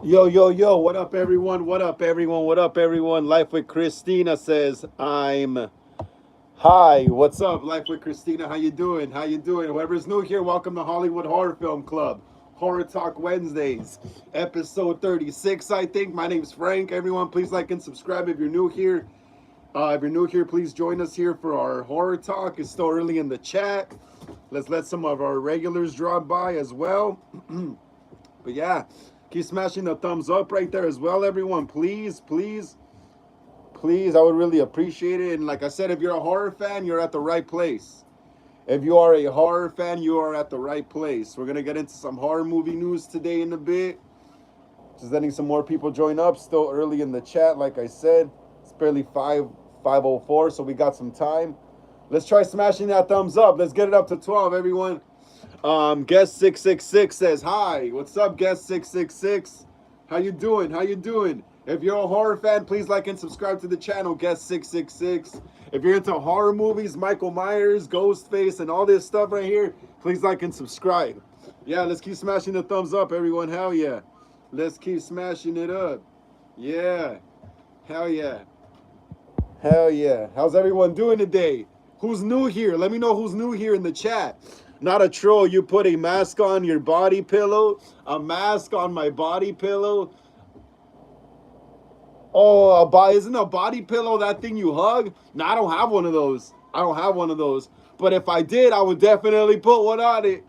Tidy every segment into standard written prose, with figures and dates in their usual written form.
Yo, yo, yo, what up, everyone? What up, everyone? What up, everyone? Life with Christina says, I'm. Hi, what's up? Life with Christina, how you doing? How you doing? Whoever's new here, welcome to Hollywood Horror Film Club. Horror Talk Wednesdays, episode 36, I think. My name's Frank. Everyone, please like and subscribe if you're new here. If you're new here, please join us here for our horror talk. It's still early in the chat. Let's let some of our regulars drop by as well. But yeah, keep smashing the thumbs up right there as well, everyone. Please, please, please. I would really appreciate it. And like I said, if you're a horror fan, you're at the right place. If you are a horror fan, you are at the right place. We're gonna get into some horror movie news today in a bit. Just letting some more people join up. Still early in the chat, like I said. It's barely 5:04, so we got some time. Let's try smashing that thumbs up. Let's get it up to 12, everyone. Guest 666 says hi. What's up, Guest 666? How you doing? How you doing? If you're a horror fan, please like and subscribe to the channel, Guest 666. If you're into horror movies, Michael Myers, Ghostface, and all this stuff right here, please like and subscribe. Yeah, let's keep smashing the thumbs up, everyone. Hell yeah. Let's keep smashing it up. Yeah. Hell yeah. Hell yeah. How's everyone doing today? Who's new here? Let me know who's new here in the chat. Not a troll. You put a mask on your body pillow, a mask on my body pillow. Oh, isn't a body pillow that thing you hug? No, I don't have one of those. I don't have one of those. But if I did, I would definitely put one on it.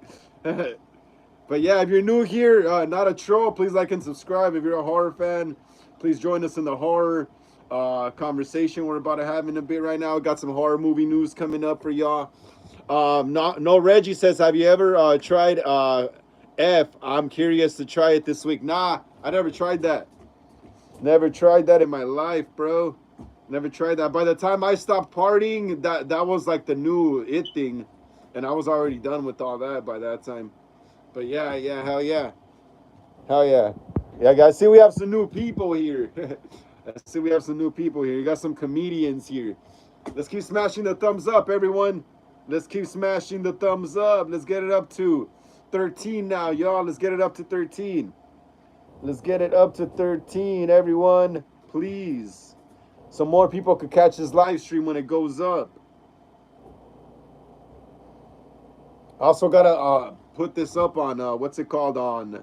But yeah, if you're new here, not a troll, please like and subscribe. If you're a horror fan, please join us in the horror conversation we're about to have in a bit right now. Got some horror movie news coming up for y'all. No, Reggie says, have you ever tried F? I'm curious to try it this week. Nah, I never tried that. Never tried that in my life, bro. Never tried that. By the time I stopped partying, that was like the new it thing, and I was already done with all that by that time. But yeah, yeah, hell yeah. Hell yeah. Yeah, guys, see we have some new people here. I see we have some new people here. You got some comedians here. Let's keep smashing the thumbs up, everyone. Let's keep smashing the thumbs up. Let's get it up to 13 now, y'all. Let's get it up to 13. Let's get it up to 13, everyone. Please. So more people could catch this live stream when it goes up. Also gotta put this up on what's it called on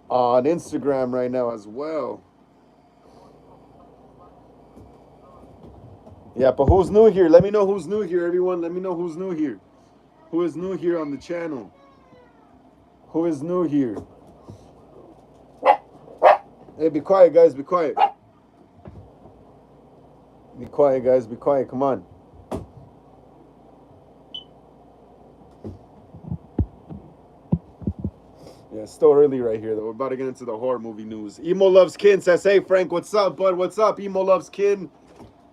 Instagram right now as well. Yeah, but who's new here? Let me know who's new here, everyone. Let me know who's new here. Who is new here on the channel? Who is new here? Hey, be quiet, guys. Be quiet. Be quiet, guys. Be quiet. Come on. Yeah, it's still early right here, though. We're about to get into the horror movie news. Emo Loves Kin says, hey, Frank, what's up, bud? What's up, Emo Loves Kin?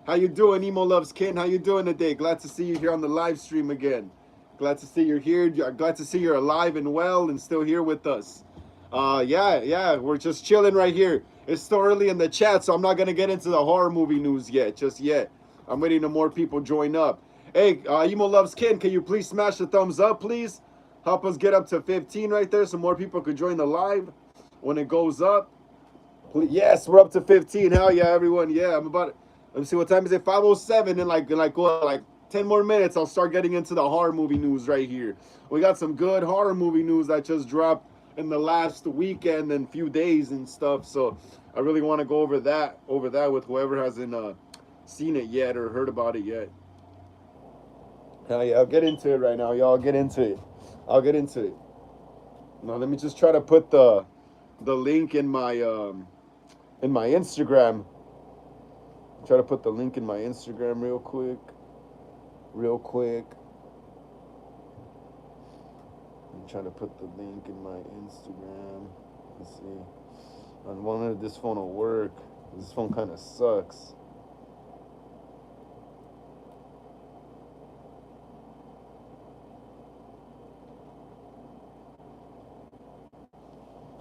How you doing, Emo Loves Kin? How you doing today? Glad to see you here on the live stream again. Glad to see you're here. Glad to see you're alive and well and still here with us. Yeah, we're just chilling right here. It's still early in the chat, so I'm not gonna get into the horror movie news yet, just yet. I'm waiting to more people join up. Hey, Emo Loves Kin, can you please smash the thumbs up, please? Help us get up to 15 right there, so more people could join the live when it goes up. Please, yes, we're up to 15. Hell yeah, everyone. Yeah, I'm about. Let me see what time is it. 5:07 in like 10 more minutes. I'll start getting into the horror movie news right here. We got some good horror movie news that just dropped in the last weekend and few days and stuff. So I really want to go over that with whoever hasn't seen it yet or heard about it yet. Hell yeah, I'll get into it right now, y'all. Get into it. I'll get into it. Now let me just try to put the link in my Instagram. Try to put the link in my Instagram real quick. Real quick. I'm trying to put the link in my Instagram. Let's see. I wonder if this phone will work. This phone kind of sucks.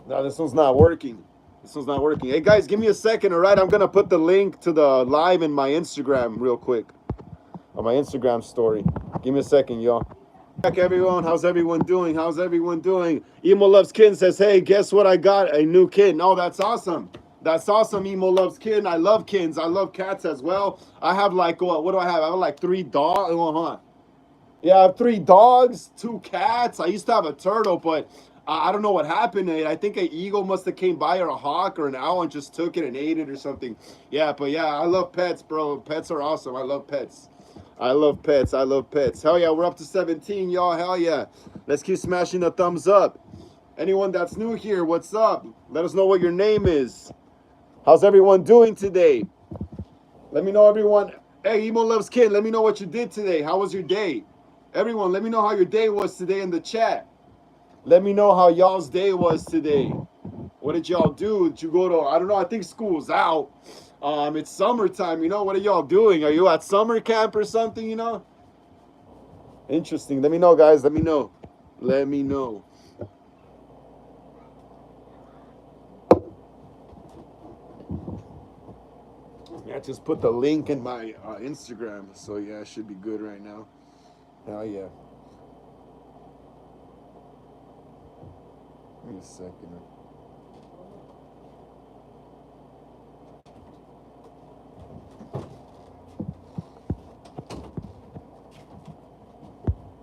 No, this one's not working. This one's not working. Hey guys, give me a second, all right? I'm gonna put the link to the live in my Instagram real quick. On my Instagram story. Give me a second, y'all. Back everyone, how's everyone doing? How's everyone doing? Emo Loves Kitten says, hey, guess what I got? A new kitten. Oh, that's awesome. That's awesome, Emo Loves Kitten. I love kittens. I love cats as well. I have like, what do I have? I have like 3 dogs. Oh, hold on. Yeah, I have 3 dogs, 2 cats. I used to have a turtle, but I don't know what happened to it. I think an eagle must have came by, or a hawk or an owl, and just took it and ate it or something. Yeah, but yeah, I love pets, bro. Pets are awesome. I love pets. I love pets. I love pets. Hell yeah, we're up to 17, y'all. Hell yeah. Let's keep smashing the thumbs up. Anyone that's new here, what's up? Let us know what your name is. How's everyone doing today? Let me know, everyone. Hey, Emo Loves Kid, let me know what you did today. How was your day? Everyone, let me know how your day was today in the chat. Let me know how y'all's day was today. What did y'all do? Did you go to, I don't know, I think school's out. It's summertime, you know? What are y'all doing? Are you at summer camp or something, you know? Interesting. Let me know, guys. Let me know. Let me know. Yeah, just put the link in my Instagram. So, yeah, it should be good right now. Hell yeah. Give me a second.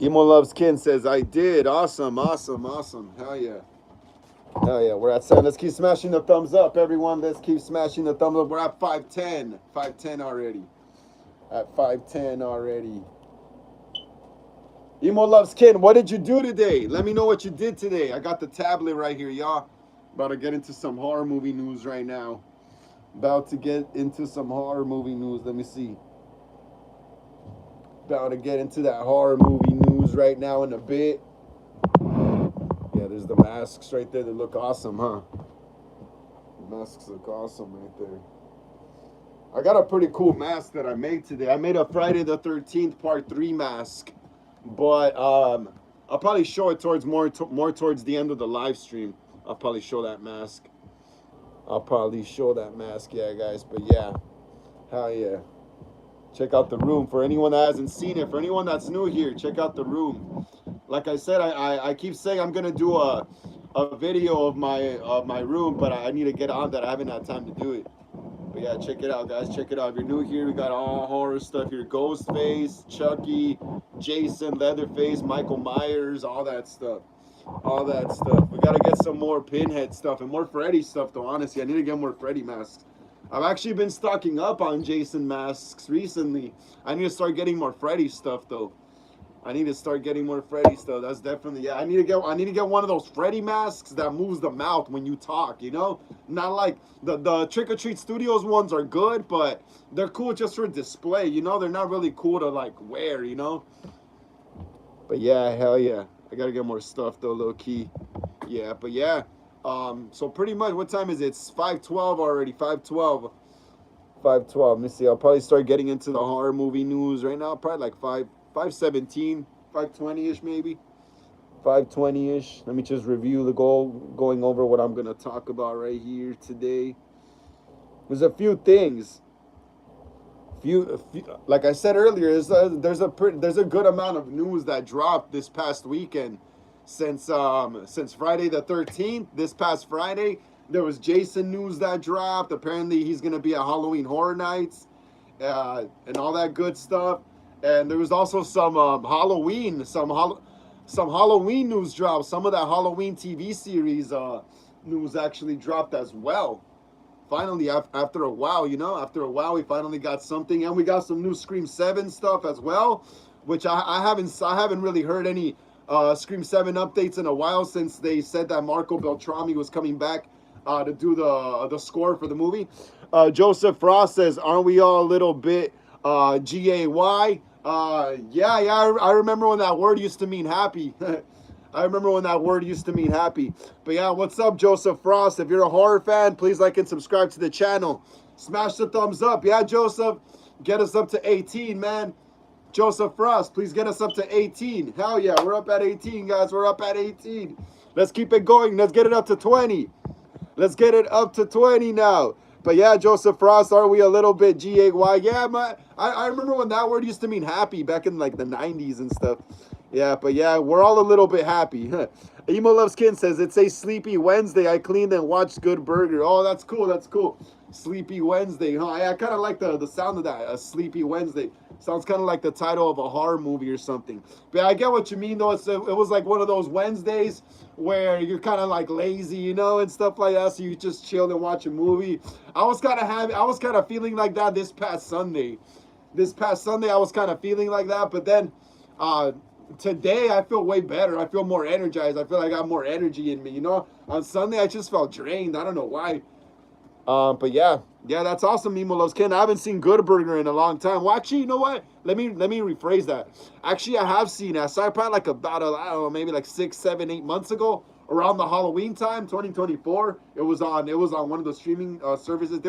Emo Loves Kin says, I did. Awesome, awesome, awesome. Hell yeah. Hell yeah. We're at 7. Let's keep smashing the thumbs up, everyone. Let's keep smashing the thumbs up. We're at 510. 510 already. At 510 already. Emo Loves Kin, what did you do today? Let me know what you did today. I got the tablet right here, y'all. About to get into some horror movie news right now. About to get into some horror movie news. Let me see. About to get into that horror movie news right now in a bit. Yeah, there's the masks right there that look awesome, huh? The masks look awesome right there. I got a pretty cool mask that I made today. I made a Friday the 13th Part 3 mask. But I'll probably show it towards more towards the end of the live stream. I'll probably show that mask. Yeah, guys. But yeah, hell yeah. Check out the room. For anyone that hasn't seen it, for anyone that's new here, check out the room. Like I said, I keep saying I'm gonna do a video of my room, but I need to get on that. I haven't had time to do it. But yeah, check it out, guys. Check it out. If you're new here, we got all horror stuff here. Ghostface, Chucky, Jason, Leatherface, Michael Myers, all that stuff. All that stuff. We got to get some more Pinhead stuff and more Freddy stuff, though, honestly. I need to get more Freddy masks. I've actually been stocking up on Jason masks recently. I need to start getting more Freddy stuff, though. I need to start getting more Freddy stuff. That's definitely, yeah. I need to get one of those Freddy masks that moves the mouth when you talk, you know? Not like the Trick or Treat Studios ones are good, but they're cool just for display, you know? They're not really cool to like wear, you know? But yeah, hell yeah. I gotta get more stuff though, low key. Yeah, but yeah. So pretty much, what time is it? It's 5:12 already. 5:12. 5:12. Let me see. I'll probably start getting into the horror movie news right now. Probably like 5:17, 5:20ish maybe. 5:20ish. Let me just review the goal, going over what I'm gonna talk about right here today. There's a few things. Like I said earlier, there's a good amount of news that dropped this past weekend. Since Friday the 13th, this past Friday, there was Jason news that dropped. Apparently, he's gonna be at Halloween Horror Nights, and all that good stuff. And there was also some Halloween news dropped. Some of that Halloween TV series news actually dropped as well. Finally, after a while, you know, we finally got something, and we got some new Scream 7 stuff as well, which I haven't really heard any Scream 7 updates in a while, since they said that Marco Beltrami was coming back to do the score for the movie. Joseph Frost says, aren't we all a little bit gay? Yeah, I remember when that word used to mean happy. I remember when that word used to mean happy. But yeah, what's up, Joseph Frost? If you're a horror fan, please like and subscribe to the channel. Smash the thumbs up. Yeah, Joseph, get us up to 18, man. Joseph Frost, please get us up to 18. Hell yeah, we're up at 18, guys. We're up at 18. Let's keep it going. Let's get it up to 20. Let's get it up to 20 now. But yeah, Joseph Frost, are we a little bit G-A-Y? Yeah, I remember when that word used to mean happy back in like the 90s and stuff. Yeah, but yeah, we're all a little bit happy. Emo Loves Kin says it's a sleepy Wednesday. I cleaned and watched Good Burger. Oh, that's cool. That's cool. Sleepy Wednesday, huh? I kind of like the sound of that. A Sleepy Wednesday sounds kind of like the title of a horror movie or something. But I get what you mean, though. It was like one of those Wednesdays where you're kind of like lazy, you know, and stuff like that. So you just chill and watch a movie. I was kind of feeling like that this past Sunday. This past Sunday, I was kind of feeling like that, but then uh, today I feel way better. I feel more energized. I feel like I got more energy in me. You know, on Sunday I just felt drained. I don't know why. But yeah, that's awesome. Emo Loves Ken. I haven't seen Good Burger in a long time. Well, actually, you know what? Let me rephrase that. Actually, I have seen it. I saw it probably like about I don't know, maybe like 6, 7, 8 months ago, around the Halloween time, 2024. It was on one of the streaming services.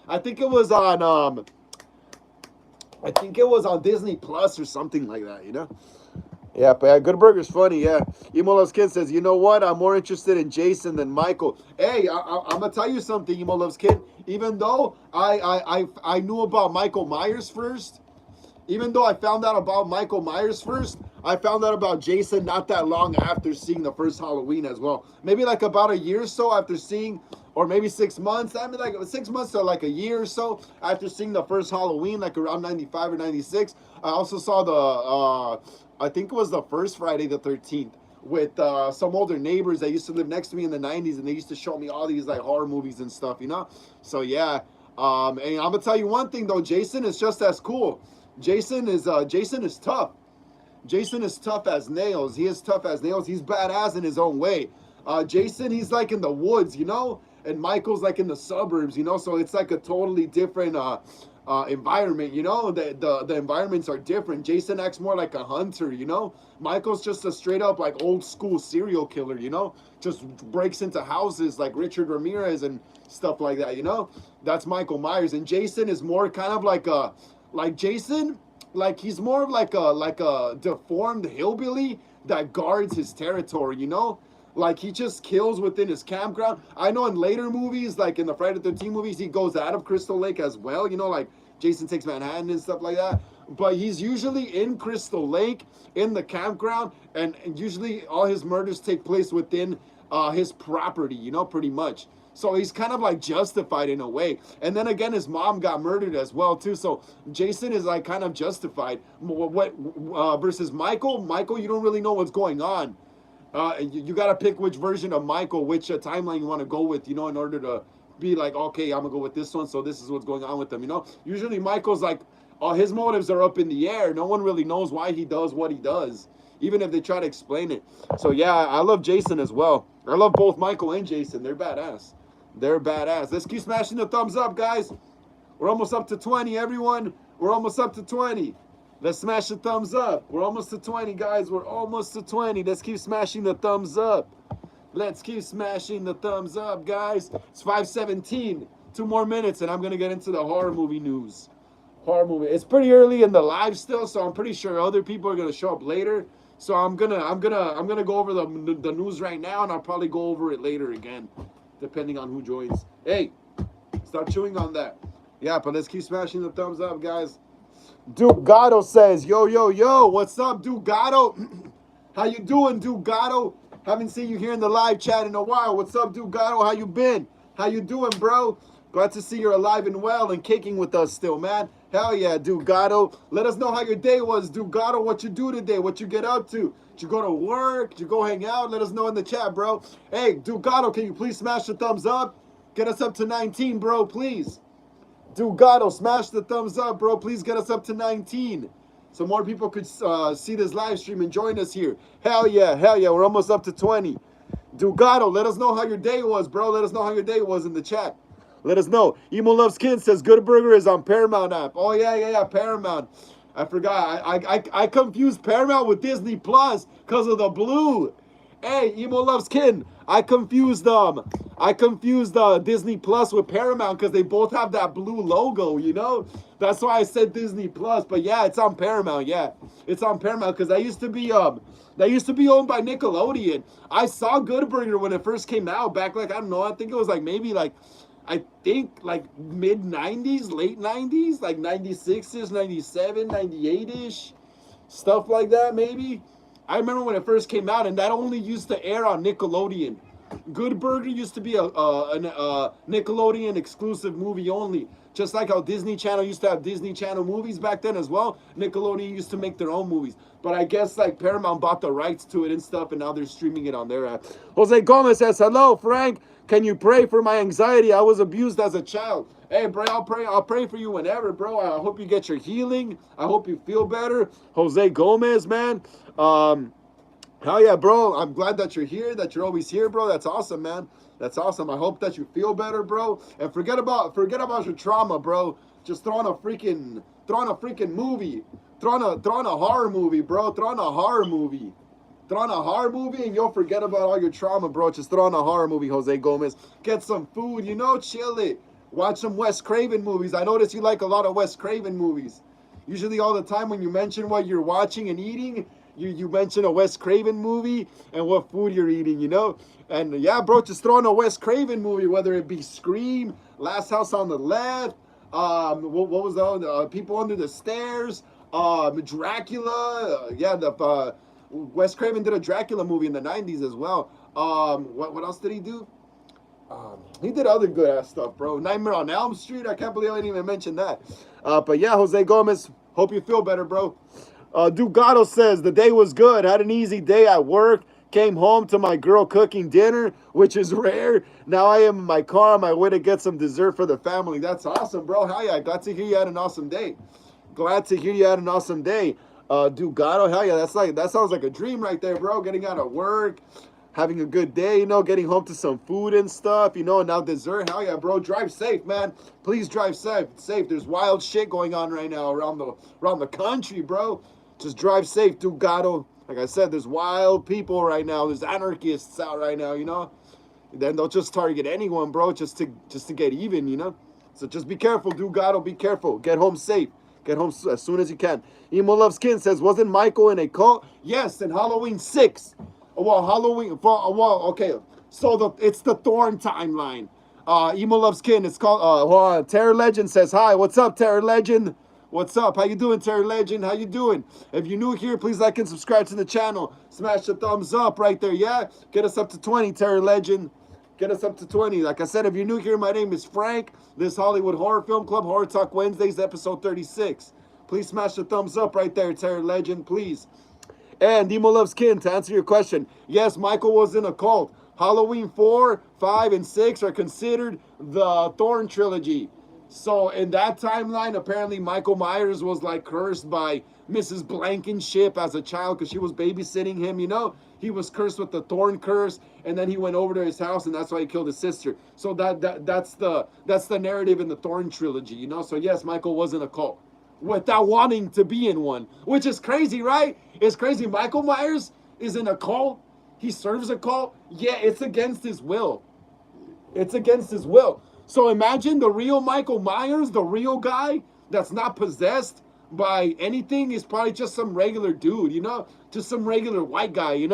I think it was on I think it was on Disney Plus or something like that. You know. Yeah, but yeah, Good Burger's funny. Yeah, Emo Loves Kid says, you know what? I'm more interested in Jason than Michael. Hey, I'm gonna tell you something, Emo Loves Kid. Even though I knew about Michael Myers first, even though I found out about Michael Myers first, I found out about Jason not that long after seeing the first Halloween as well. Maybe like about a year or so after seeing, or maybe 6 months. I mean, like 6 months to like a year or so after seeing the first Halloween, like around 95 or 96. I also saw I think it was the first Friday the 13th with some older neighbors that used to live next to me in the 90s, and they used to show me all these like horror movies and stuff, you know? So yeah. And I'm gonna tell you one thing though, Jason is just as cool. Jason is tough. Jason is tough as nails. He is tough as nails. He's badass in his own way. Jason, he's like in the woods, you know, and Michael's like in the suburbs, you know. So it's like a totally different environment, you know. The environments are different. Jason acts more like a hunter, you know. Michael's just a straight up like old school serial killer, you know. Just breaks into houses like Richard Ramirez and stuff like that, you know. That's Michael Myers, and Jason is more kind of like Jason, like he's more of like a deformed hillbilly that guards his territory, you know? Like he just kills within his campground. I know in later movies, like in the Friday the 13th movies, he goes out of Crystal Lake as well, you know, like Jason Takes Manhattan and stuff like that. But he's usually in Crystal Lake in the campground, and usually all his murders take place within his property, you know, pretty much. So he's kind of like justified in a way. And then again, his mom got murdered as well too. So Jason is like kind of justified. What versus Michael? Michael, you don't really know what's going on. You got to pick which version of Michael, which timeline you want to go with, you know, in order to be like, okay, I'm gonna go with this one. So this is what's going on with them, you know. Usually Michael's like, his motives are up in the air. No one really knows why he does what he does, even if they try to explain it. So yeah, I love Jason as well. I love both Michael and Jason. They're badass. They're badass. Let's keep smashing the thumbs up, guys. We're almost up to 20, everyone. We're almost up to 20. Let's smash the thumbs up. We're almost to 20, guys. We're almost to 20. Let's keep smashing the thumbs up. Let's keep smashing the thumbs up, guys. It's 5:17. 2 more minutes, and I'm gonna get into the horror movie news. Horror movie. It's pretty early in the live still, so I'm pretty sure other people are gonna show up later. So I'm gonna go over the news right now, and I'll probably go over it later again, depending on who joins. Hey, stop chewing on that. Yeah, but let's keep smashing the thumbs up, guys. Duke Gatto says, yo, yo, yo, what's up, Duke Gatto? How you doing, Duke Gatto? Haven't seen you here in the live chat in a while. What's up, Duke Gatto? How you been? How you doing, bro? Glad to see you're alive and well and kicking with us still, man. Hell yeah, Duke Gatto. Let us know how your day was, Duke Gatto. What you do today? What you get up to? Did you go to work? Did you go hang out? Let us know in the chat, bro. Hey, Duke Gatto, can you please smash the thumbs up? Get us up to 19, bro, please. Dugato, smash the thumbs up, bro. Please get us up to 19 so more people could see this live stream and join us here. Hell yeah, hell yeah. We're almost up to 20. Dugato, let us know how your day was, bro. Let us know how your day was in the chat. Let us know. Emo Loves Kin says Good Burger is on Paramount app. Oh, yeah, Paramount. I forgot. I confused Paramount with Disney Plus because of the blue. Hey, Emo Loves Kin. I confused Disney Plus with Paramount because they both have that blue logo, you know? That's why I said Disney Plus. But yeah, it's on Paramount. Yeah, it's on Paramount because that used to be owned by Nickelodeon. I saw Good Burger when it first came out back, like, I don't know, I think it was like maybe like mid 90s, late 90s, like 96ish, 97, 98ish, stuff like that maybe. I remember when it first came out, and that only used to air on Nickelodeon. Good Burger used to be a Nickelodeon exclusive movie only. Just like how Disney Channel used to have Disney Channel movies back then as well, Nickelodeon used to make their own movies. But I guess like Paramount bought the rights to it and stuff, and now they're streaming it on their app. Jose Gomez says, "Hello, Frank. Can you pray for my anxiety? I was abused as a child." Hey, bro, I'll pray for you whenever, bro. I hope you get your healing. I hope you feel better. Jose Gomez, man. Hell yeah, bro. I'm glad that you're here, that you're always here, bro. That's awesome, man. That's awesome. I hope that you feel better, bro. And forget about your trauma, bro. Just throw on a freaking movie. Throw on a horror movie, bro. Throw on a horror movie. Throw on a horror movie and you'll forget about all your trauma, bro. Just throw on a horror movie, Jose Gomez. Get some food, chill it. Watch some Wes Craven movies. I notice you like a lot of Wes Craven movies. Usually all the time when you mention what you're watching and eating, you mention a Wes Craven movie and what food you're eating, And yeah, bro, just throw on a Wes Craven movie, whether it be Scream, Last House on the Left, what was the other, People Under the Stairs, Dracula, Wes Craven did a Dracula movie in the 90s as well. What else did he do? He did other good ass stuff, bro. Nightmare on Elm Street. I can't believe I didn't even mention that. But yeah, Jose Gomez, hope you feel better, bro. Dugato says, the day was good. Had an easy day at work. Came home to my girl cooking dinner, which is rare. Now I am in my car on my way to get some dessert for the family. That's awesome, bro. Hell yeah. Glad to hear you had an awesome day. Dugato, hell yeah. That sounds like a dream right there, bro. Getting out of work, having a good day, getting home to some food and stuff, and now dessert. Hell yeah, bro. Drive safe, man. Please drive safe. There's wild shit going on right now around the country, bro. Just drive safe, Dugato. Like I said, there's wild people right now. There's anarchists out right now, Then they'll just target anyone, bro, just to get even, So just be careful, Dugato. Be careful. Get home safe. Get home as soon as you can. Emo Love Skin says, wasn't Michael in a cult? Yes, in Halloween 6. Okay. So it's the Thorn timeline. Emo Loves Kin. It's called. Terror Legend says hi. What's up, Terror Legend? What's up? How you doing, Terror Legend? How you doing? If you're new here, please like and subscribe to the channel. Smash the thumbs up right there. Yeah, get us up to 20, Terror Legend. Get us up to 20. Like I said, if you're new here, my name is Frank. This Hollywood Horror Film Club, Horror Talk Wednesdays, episode 36. Please smash the thumbs up right there, Terror Legend, please. And Emo Loves Kin, to answer your question, yes, Michael was in a cult. Halloween 4, 5, and 6 are considered the Thorn trilogy. So in that timeline, apparently Michael Myers was like cursed by Mrs. Blankenship as a child because she was babysitting him, He was cursed with the Thorn curse, and then he went over to his house, and that's why he killed his sister. So that's the narrative in the Thorn trilogy, So yes, Michael was in a cult without wanting to be in one, which is crazy, right? It's crazy. Michael Myers is in a cult. He serves a cult. Yeah, it's against his will. It's against his will. So imagine the real Michael Myers, the real guy that's not possessed by anything, is probably just some regular dude, just some regular white guy,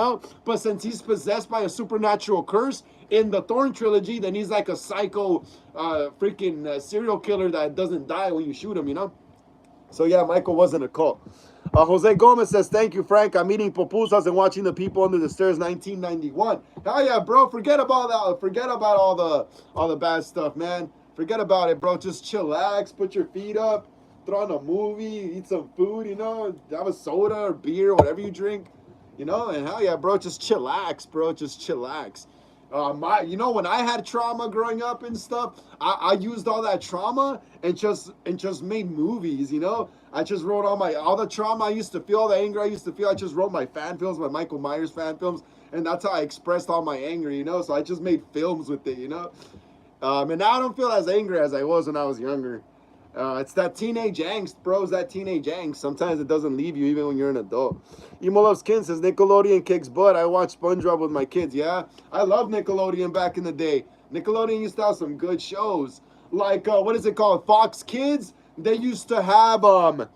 But since he's possessed by a supernatural curse in the Thorn trilogy, then he's like a psycho freaking serial killer that doesn't die when you shoot him, So yeah, Michael wasn't a cult. Jose Gomez says, thank you, Frank. I'm eating pupusas and watching The People Under the Stairs 1991. Hell yeah, bro. Forget about that. Forget about all the bad stuff, man. Forget about it, bro. Just chillax, put your feet up, throw on a movie, eat some food, have a soda or beer, whatever you drink, and hell yeah, bro, just chillax, bro. Just chillax. When I had trauma growing up and stuff, I used all that trauma and just made movies, I just wrote all the trauma I used to feel, all the anger I used to feel. I just wrote my fan films, my Michael Myers fan films, and that's how I expressed all my anger, So I just made films with it, And now I don't feel as angry as I was when I was younger. It's that teenage angst, bro. It's that teenage angst. Sometimes it doesn't leave you even when you're an adult. Emo Loves Kin says, Nickelodeon kicks butt. I watch SpongeBob with my kids. Yeah, I love Nickelodeon back in the day. Nickelodeon used to have some good shows. Like, what is it called? Fox Kids? They used to have, what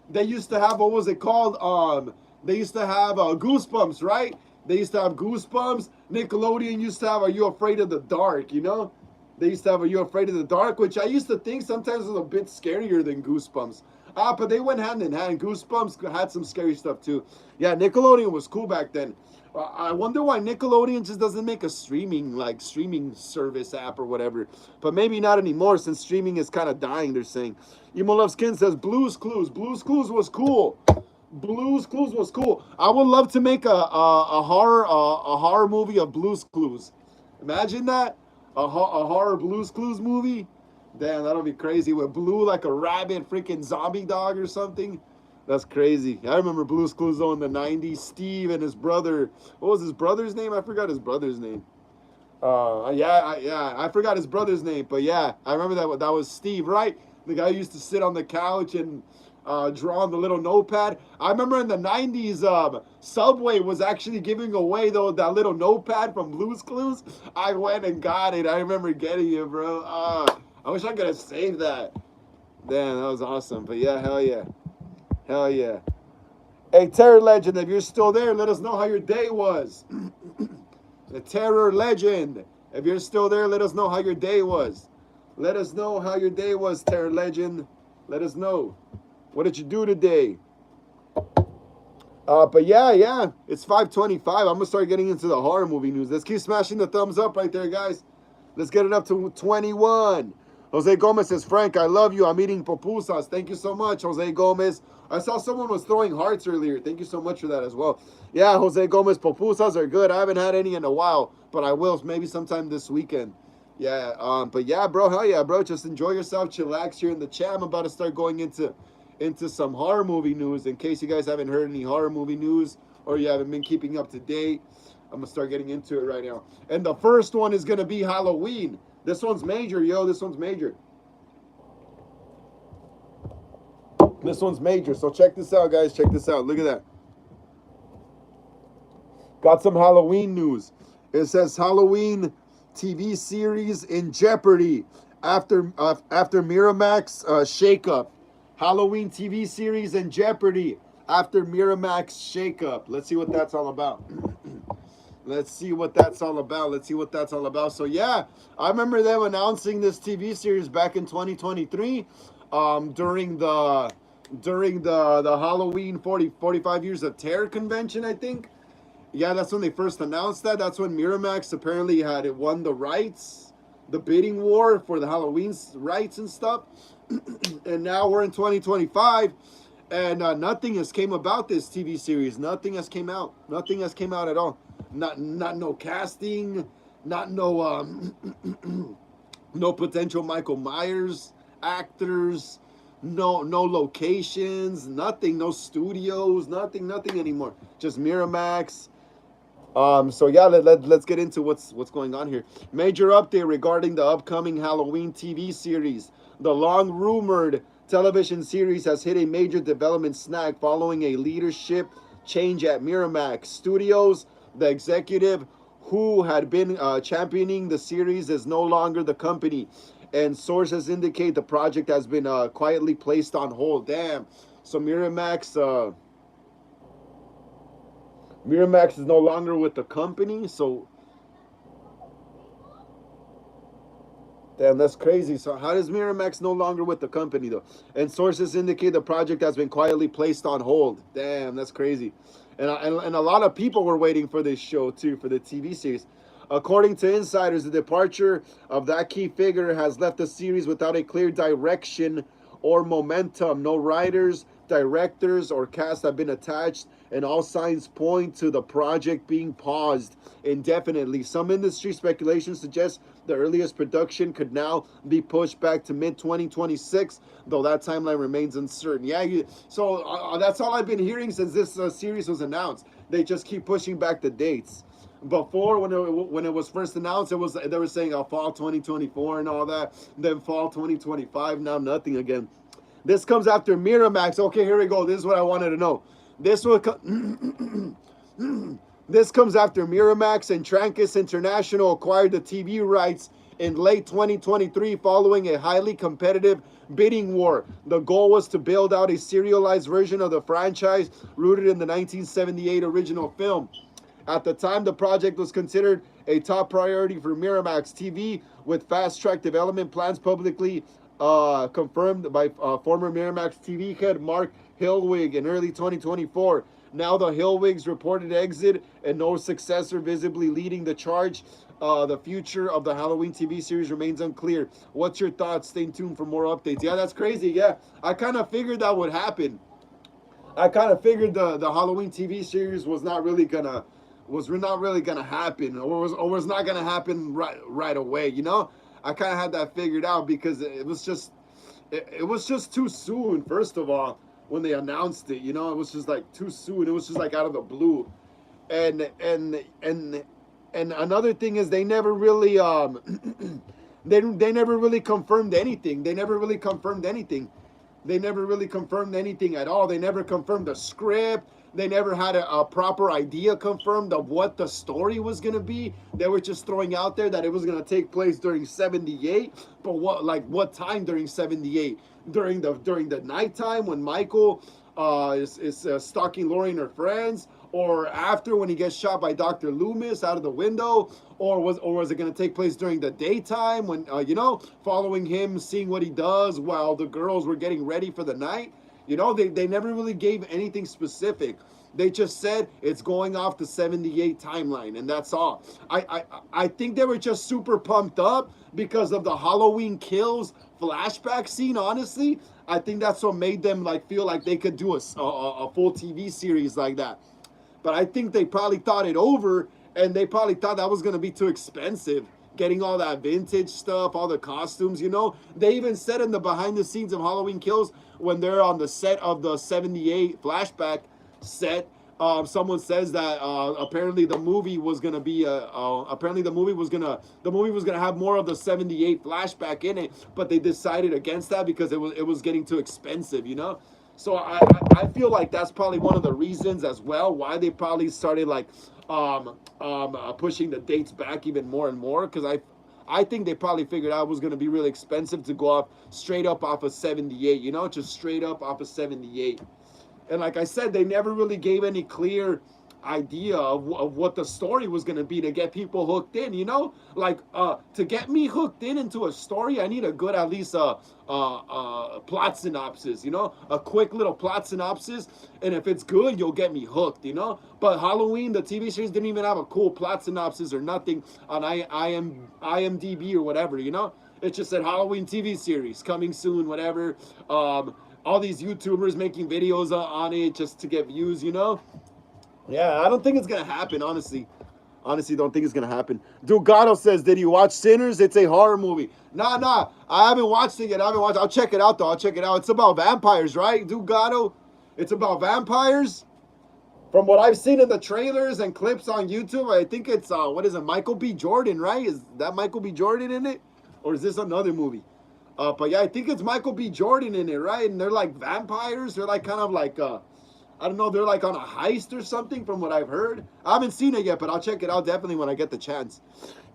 was it called? They used to have Goosebumps, right? They used to have Goosebumps. Nickelodeon used to have Are You Afraid of the Dark, They used to have Are You Afraid of the Dark, which I used to think sometimes was a bit scarier than Goosebumps. Ah, but they went hand in hand. Goosebumps had some scary stuff too. Yeah, Nickelodeon was cool back then. I wonder why Nickelodeon just doesn't make a streaming service app or whatever. But maybe not anymore since streaming is kind of dying. They're saying. Emo Love Skin says Blues Clues. Blues Clues was cool. Blues Clues was cool. I would love to make a horror movie of Blues Clues. Imagine that a horror Blues Clues movie. Damn, that'll be crazy. With Blue like a rabid freaking zombie dog or something. That's crazy. I remember Blues Clues though in the '90s. Steve and his brother. What was his brother's name? I forgot his brother's name. I forgot his brother's name, but yeah, I remember that was Steve, right? The guy who used to sit on the couch and draw on the little notepad. I remember in the '90s, Subway was actually giving away though that little notepad from Blue's Clues. I went and got it. I remember getting it, bro. I wish I could have saved that. Damn, that was awesome. But yeah, hell yeah, hell yeah. Hey, Terror Legend, if you're still there, let us know how your day was. The Terror Legend. If you're still there, let us know how your day was. Let us know how your day was, Terror Legend. Let us know. What did you do today? But yeah, it's 5:25. I'm gonna start getting into the horror movie news. Let's keep smashing the thumbs up right there, guys. Let's get it up to 21. Jose Gomez says, Frank, I love you. I'm eating pupusas. Thank you so much, Jose Gomez. I saw someone was throwing hearts earlier. Thank you so much for that as well. Yeah, Jose Gomez, pupusas are good. I haven't had any in a while, but I will maybe sometime this weekend. Yeah, but yeah, bro, hell yeah, bro. Just enjoy yourself, chillax here in the chat. I'm about to start going into some horror movie news. In case you guys haven't heard any horror movie news or you haven't been keeping up to date, I'm gonna start getting into it right now. And the first one is gonna be Halloween. This one's major, yo. This one's major. This one's major. So check this out, guys. Check this out. Look at that. Got some Halloween news. It says Halloween TV series in jeopardy after Miramax shakeup. Halloween TV series in jeopardy after Miramax shakeup. Let's see what that's all about. Let's see what that's all about. Let's see what that's all about. So yeah, I remember them announcing this TV series back in 2023, during the Halloween 45 years of terror convention, I think. Yeah, that's when they first announced that. That's when Miramax apparently had won the rights, the bidding war for the Halloween rights and stuff. And now we're in 2025, and nothing has came about this TV series. Nothing has came out. Nothing has came out at all. Not no casting, not no no potential Michael Myers actors, no locations, nothing, no studios, nothing anymore. Just Miramax. So yeah, let's get into what's going on here. Major update regarding the upcoming Halloween TV series. The long rumored television series has hit a major development snag following a leadership change at Miramax Studios. The executive who had been championing the series is no longer the company, and sources indicate the project has been quietly placed on hold. Damn. So Miramax is no longer with the company. So damn, that's crazy. So how does Miramax no longer with the company though? And sources indicate the project has been quietly placed on hold. Damn, that's crazy. And a lot of people were waiting for this show too, for the TV series. According to insiders, the departure of that key figure has left the series without a clear direction or momentum. No writers, directors, or cast have been attached, and all signs point to the project being paused indefinitely. Some industry speculation suggests the earliest production could now be pushed back to mid-2026, though that timeline remains uncertain. Yeah, so that's all I've been hearing since this series was announced. They just keep pushing back the dates. Before, when it was first announced, they were saying fall 2024 and all that. Then fall 2025. Now nothing again. This comes after Miramax. Okay, here we go. This is what I wanted to know. This comes after Miramax and Trancas International acquired the TV rights in late 2023 following a highly competitive bidding war. The goal was to build out a serialized version of the franchise rooted in the 1978 original film. At the time, the project was considered a top priority for Miramax TV, with fast-track development plans publicly confirmed by former Miramax TV head Mark Hillwig in early 2024. Now the Hillwig's reported exit and no successor visibly leading the charge. The future of the Halloween TV series remains unclear. What's your thoughts? Stay tuned for more updates. Yeah, that's crazy. Yeah, I kind of figured that would happen. I kind of figured the Halloween TV series was not really gonna happen, or was not gonna happen right away. You know, I kind of had that figured out because it was just too soon. First of all, when they announced it, you know, it was just like too soon. It was just like out of the blue, and another thing is they never really they never really confirmed anything. They never really confirmed anything at all. They never confirmed the script. They never had a proper idea confirmed of what the story was going to be. They were just throwing out there that it was going to take place during 78. But what time during 78? During the nighttime when Michael is stalking Lori and her friends, or after when he gets shot by Dr. Loomis out of the window, or was it going to take place during the daytime when following him, seeing what he does while the girls were getting ready for the night? You know, they never really gave anything specific. They just said it's going off the 78 timeline, and that's all. I think they were just super pumped up because of the Halloween Kills flashback scene, honestly. I think that's what made them feel like they could do a full TV series like that. But I think they probably thought it over, and they probably thought that was going to be too expensive. Getting all that vintage stuff, all the costumes, you know. They even said in the behind the scenes of Halloween Kills, when they're on the set of the 78 flashback set, someone says that apparently the movie was gonna be the movie was gonna have more of the 78 flashback in it, but they decided against that because it was getting too expensive, you know. So I feel like that's probably one of the reasons as well why they probably started pushing the dates back even more and more, because I think they probably figured out it was going to be really expensive to go off straight up off of 78, you know, just straight up off of 78. And like I said, they never really gave any clear idea of what the story was going to be to get people hooked in, you know, to get me hooked into a story, I need a good, at least plot synopsis, you know, a quick little plot synopsis, and if it's good, you'll get me hooked, you know. But Halloween, the TV series, didn't even have a cool plot synopsis or nothing on IMDb or whatever, you know. It just said Halloween TV series coming soon, whatever. All these YouTubers making videos on it just to get views, you know. Yeah, I don't think it's gonna happen, honestly. Honestly, don't think it's gonna happen. Dugato says, "Did you watch Sinners? It's a horror movie." Nah, I haven't watched it yet. I'll check it out though. I'll check it out. It's about vampires, right, Dugato? It's about vampires. From what I've seen in the trailers and clips on YouTube, I think it's what is it, Michael B. Jordan, right? Is that Michael B. Jordan in it, or is this another movie? But yeah, I think it's Michael B. Jordan in it, right? And they're like vampires. They're like kind of like I don't know, they're like on a heist or something from what I've heard. I haven't seen it yet, but I'll check it out definitely when I get the chance.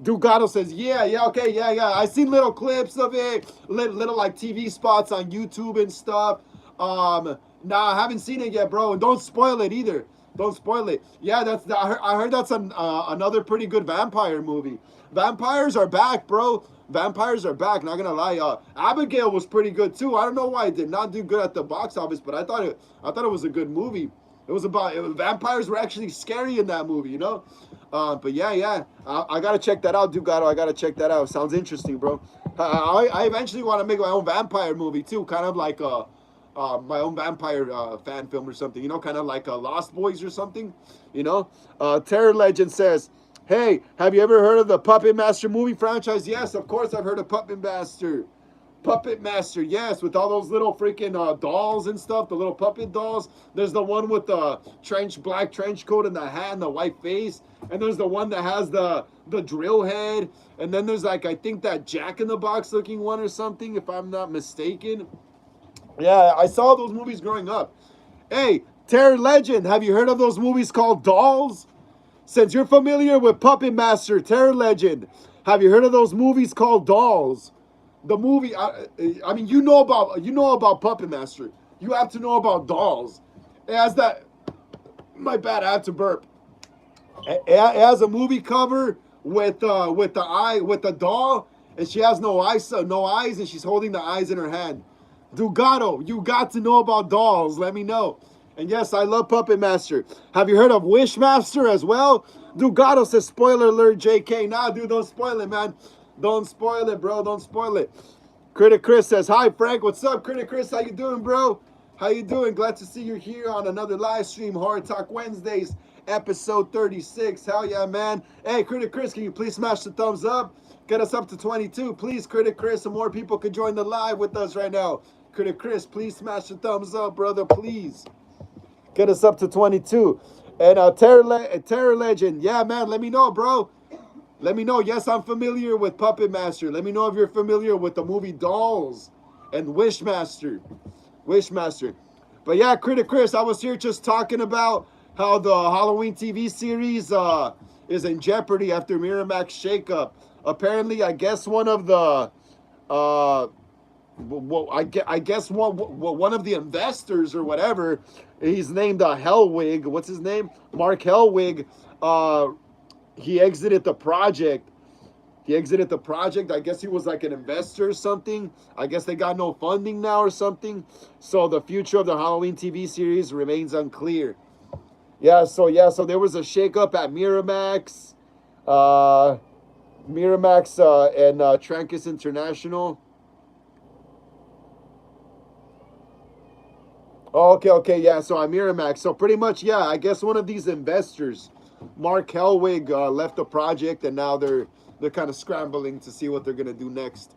Dugato says, okay, yeah. I seen little clips of it, little like TV spots on YouTube and stuff. Nah, I haven't seen it yet, bro. And don't spoil it either. Don't spoil it. Yeah, I heard that's another pretty good vampire movie. Vampires are back, bro. Vampires are back. Not gonna lie. Abigail was pretty good too. I don't know why it did not do good at the box office, but I thought it was a good movie. Vampires were actually scary in that movie, you know. But yeah. I gotta check that out, Dugato. I gotta check that out. Sounds interesting, bro. I eventually want to make my own vampire movie too, kind of like my own vampire fan film or something, you know, kind of like Lost Boys or something, you know. Terror Legend says, "Hey, have you ever heard of the Puppet Master movie franchise?" Yes, of course I've heard of Puppet Master. Puppet Master, yes, with all those little freaking dolls and stuff, the little puppet dolls. There's the one with the black trench coat and the hat and the white face. And there's the one that has the drill head. And then there's I think that Jack in the Box looking one or something, if I'm not mistaken. Yeah, I saw those movies growing up. Hey, Terror Legend, have you heard of those movies called Dolls? Since you're familiar with Puppet Master, Terror Legend, have you heard of those movies called Dolls? The movie, I mean, you know about Puppet Master. You have to know about Dolls. It has that. My bad, I had to burp. It has a movie cover with the doll, and she has no eyes, and she's holding the eyes in her hand. Dugato, you got to know about dolls. Let me know. And yes, I love Puppet Master. Have you heard of Wishmaster as well? Dugato says, spoiler alert, JK. Nah, dude, don't spoil it, man. Don't spoil it, bro. Don't spoil it. Critic Chris says, hi, Frank. What's up, Critic Chris? How you doing, bro? How you doing? Glad to see you here on another live stream, Horror Talk Wednesdays, episode 36. Hell yeah, man. Hey, Critic Chris, can you please smash the thumbs up? Get us up to 22. Please, Critic Chris, so more people can join the live with us right now. Critic Chris, please smash the thumbs up, brother, please. Get us up to 22. And Terror Legend, yeah, man, let me know, bro. Let me know. Yes, I'm familiar with Puppet Master. Let me know if you're familiar with the movie Dolls and Wishmaster. But yeah, Critic Chris, I was here just talking about how the Halloween TV series is in jeopardy after Miramax shakeup. Apparently, I guess one of the I guess one of the investors or whatever, he's named Hellwig. What's his name? Mark Hellwig. He exited the project. I guess he was like an investor or something. I guess they got no funding now or something. So the future of the Halloween TV series remains unclear. So there was a shakeup at Miramax. And Trancas International. Okay, yeah, so I'm Miramax. So pretty much, yeah, I guess one of these investors, Mark Hellwig, left the project, and now they're kind of scrambling to see what they're gonna do next.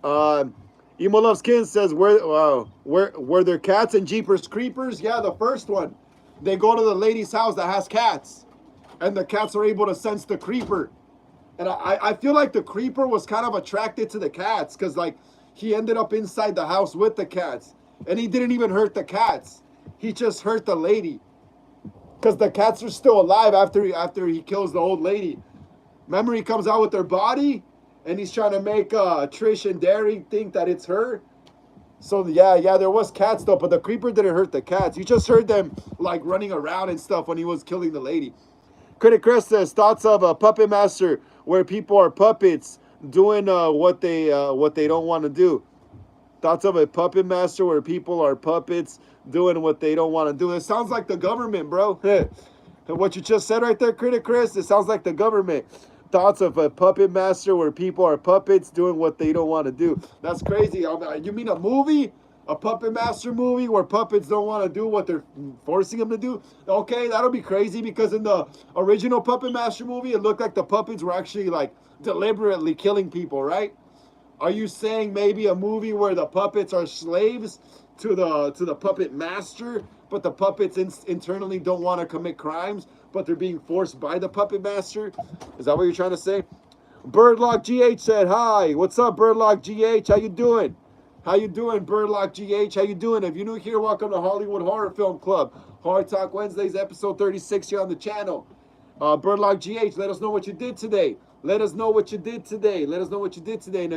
Emo Loves Kin says, were there cats in Jeepers Creepers? Yeah, the first one. They go to the lady's house that has cats, and the cats are able to sense the creeper. And I feel like the creeper was kind of attracted to the cats, because like he ended up inside the house with the cats. And he didn't even hurt the cats. He just hurt the lady. Because the cats are still alive after he kills the old lady. Remember, he comes out with their body, and he's trying to make Trish and Derry think that it's her. So yeah, there was cats though, but the creeper didn't hurt the cats. You just heard them like running around and stuff when he was killing the lady. Critic Chris says, thoughts of a Puppet Master where people are puppets doing what they don't want to do. Thoughts of a Puppet Master where people are puppets doing what they don't want to do. It sounds like the government, bro. What you just said right there, Critic Chris, it sounds like the government. Thoughts of a Puppet Master where people are puppets doing what they don't want to do. That's crazy. You mean a movie? A Puppet Master movie where puppets don't want to do what they're forcing them to do? Okay, that'll be crazy, because in the original Puppet Master movie, it looked like the puppets were actually like deliberately killing people, right? Are you saying maybe a movie where the puppets are slaves to the puppet master, but the puppets internally don't want to commit crimes, but they're being forced by the puppet master? Is that what you're trying to say? Birdlock GH said, hi. What's up, Birdlock GH? How you doing? Birdlock GH? How you doing? If you're new here, welcome to Hollywood Horror Film Club. Horror Talk Wednesdays, episode 36 here on the channel. Birdlock GH, let us know what you did today. And if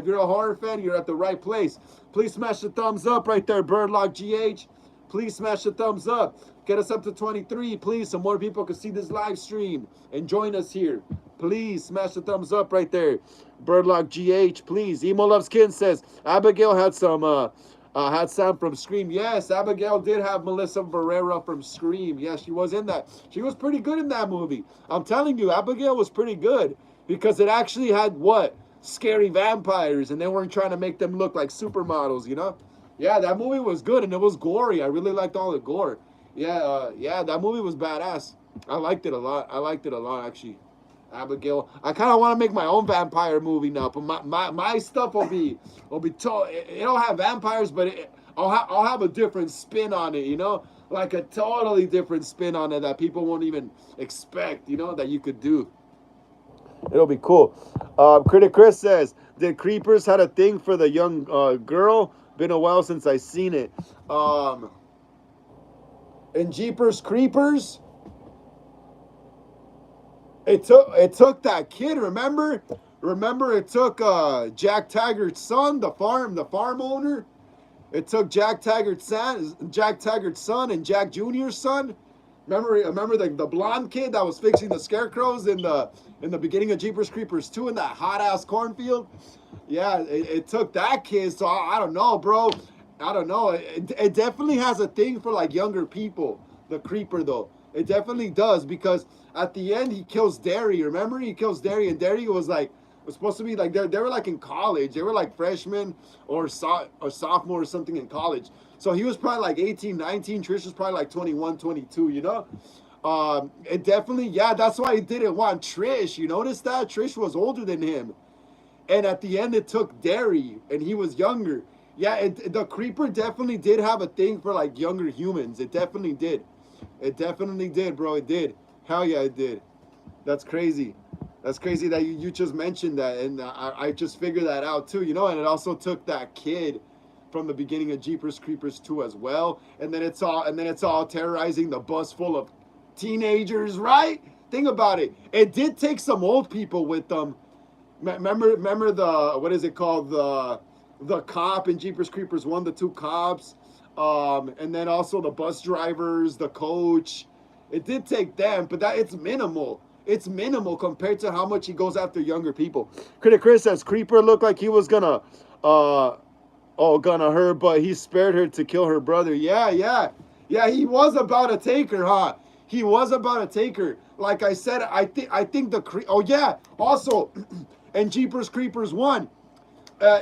you're a horror fan, you're at the right place. Please smash the thumbs up right there, Birdlock GH. Please smash the thumbs up. Get us up to 23, please, so more people can see this live stream and join us here. Please smash the thumbs up right there, Birdlock GH, please. Emo Loves Kin says, Abigail had some sound from Scream. Yes, Abigail did have Melissa Barrera from Scream. Yes, she was in that. She was pretty good in that movie. I'm telling you, Abigail was pretty good, because it actually had what? Scary vampires, and they weren't trying to make them look like supermodels, you know? Yeah, that movie was good, and it was gory. I really liked all the gore. Yeah, that movie was badass. I liked it a lot, actually. Abigail. I kind of want to make my own vampire movie now, but my stuff will be it'll have vampires, but I'll have a different spin on it, you know? Like a totally different spin on it that people won't even expect, you know, that you could do. It'll be cool. Critic Chris says, did Creepers had a thing for the young girl? Been a while since I seen it. In Jeepers Creepers, it took that kid, remember? It took Jack Taggart's son, the farm owner. It took Jack Taggart's son and Jack Jr.'s son. Remember the blonde kid that was fixing the scarecrows in the beginning of Jeepers Creepers 2 in that hot ass cornfield? Yeah, it took that kid. So I don't know, bro. I don't know. It definitely has a thing for like younger people. The creeper though, it definitely does because at the end he kills Derry. Remember, he kills Derry, and Derry was supposed to be like they were like in college. They were like freshmen or sophomore or something in college. So he was probably like 18, 19. Trish was probably like 21, 22, you know? It definitely, yeah, that's why he didn't want Trish. You notice that? Trish was older than him. And at the end, it took Derry, and he was younger. Yeah, the creeper definitely did have a thing for like younger humans. It definitely did. It definitely did, bro. It did. Hell yeah, it did. That's crazy. That's crazy that you just mentioned that, and I just figured that out too, you know. And it also took that kid from the beginning of Jeepers Creepers 2 as well, and then it's all terrorizing the bus full of teenagers, right? Think about it. It did take some old people with them. Remember the what is it called, the cop in Jeepers Creepers 1, the two cops, and then also the bus drivers, the coach. It did take them, but that it's minimal. It's minimal compared to how much he goes after younger people. Critic Chris says Creeper looked like he was gonna her, but he spared her to kill her brother. Yeah, yeah, yeah. He was about to take her, huh? He was about to take her. Like I said, I think oh yeah. Also, in Jeepers Creepers 1,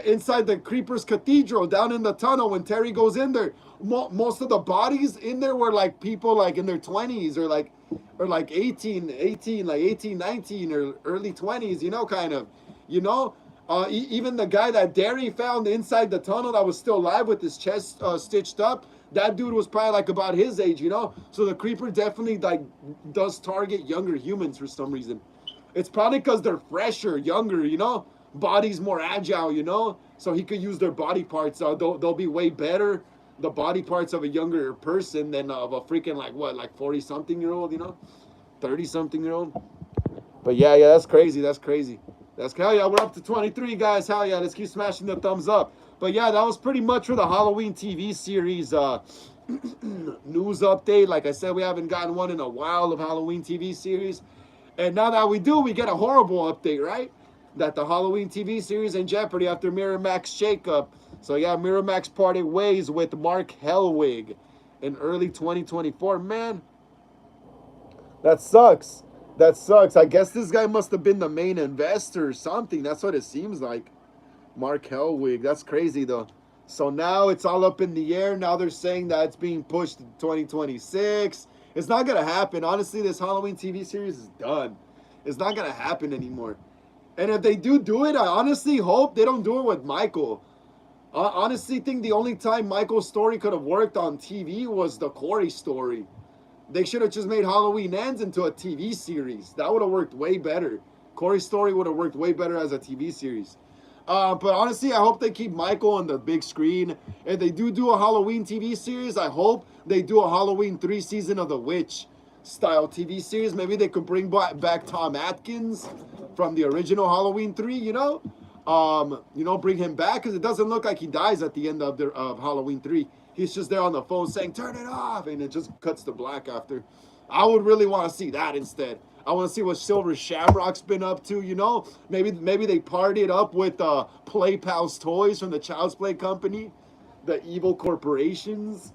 inside the Creepers Cathedral, down in the tunnel, when Terry goes in there, most of the bodies in there were like people like in their 20s or like 18, like 18, 19, or early 20s, you know, kind of, you know. Even the guy that Derry found inside the tunnel that was still alive with his chest stitched up, that dude was probably like about his age, you know. So the creeper definitely like does target younger humans for some reason. It's probably because they're fresher, younger, you know. Body's more agile, you know. So he could use their body parts. They'll be way better, the body parts of a younger person than of a freaking like what, like 40-something-year-old, you know, 30-something-year-old. But yeah, that's crazy. That's crazy. That's hell yeah. We're up to 23, guys. Hell yeah. Let's keep smashing the thumbs up. But yeah, that was pretty much for the Halloween TV series news update. Like I said, we haven't gotten one in a while of Halloween TV series. And now that we do, we get a horrible update, right? That the Halloween TV series in jeopardy after Miramax shakeup. So yeah, Miramax parted ways with Mark Helwig in early 2024. Man, that sucks. That sucks. I guess this guy must have been the main investor or something. That's what it seems like. Mark Helwig. That's crazy though. So now it's all up in the air. Now they're saying that it's being pushed to 2026. It's not gonna happen. Honestly, this Halloween TV series is done. It's not gonna happen anymore. And if they do it, I honestly hope they don't do it with Michael. I honestly think the only time Michael's story could have worked on TV was the Corey story. They should have just made Halloween Ends into a TV series. That would have worked way better. Corey's story would have worked way better as a TV series. But honestly, I hope they keep Michael on the big screen. If they do a Halloween TV series, I hope they do a Halloween 3 season of the Witch style TV series. Maybe they could bring back Tom Atkins from the original Halloween 3, you know? Bring him back, because it doesn't look like he dies at the end of Halloween 3. He's just there on the phone saying, turn it off, and it just cuts to black after. I would really want to see that instead. I want to see what Silver Shamrock's been up to, you know? Maybe they partied up with Play Pals Toys from the Child's Play Company, the evil corporations.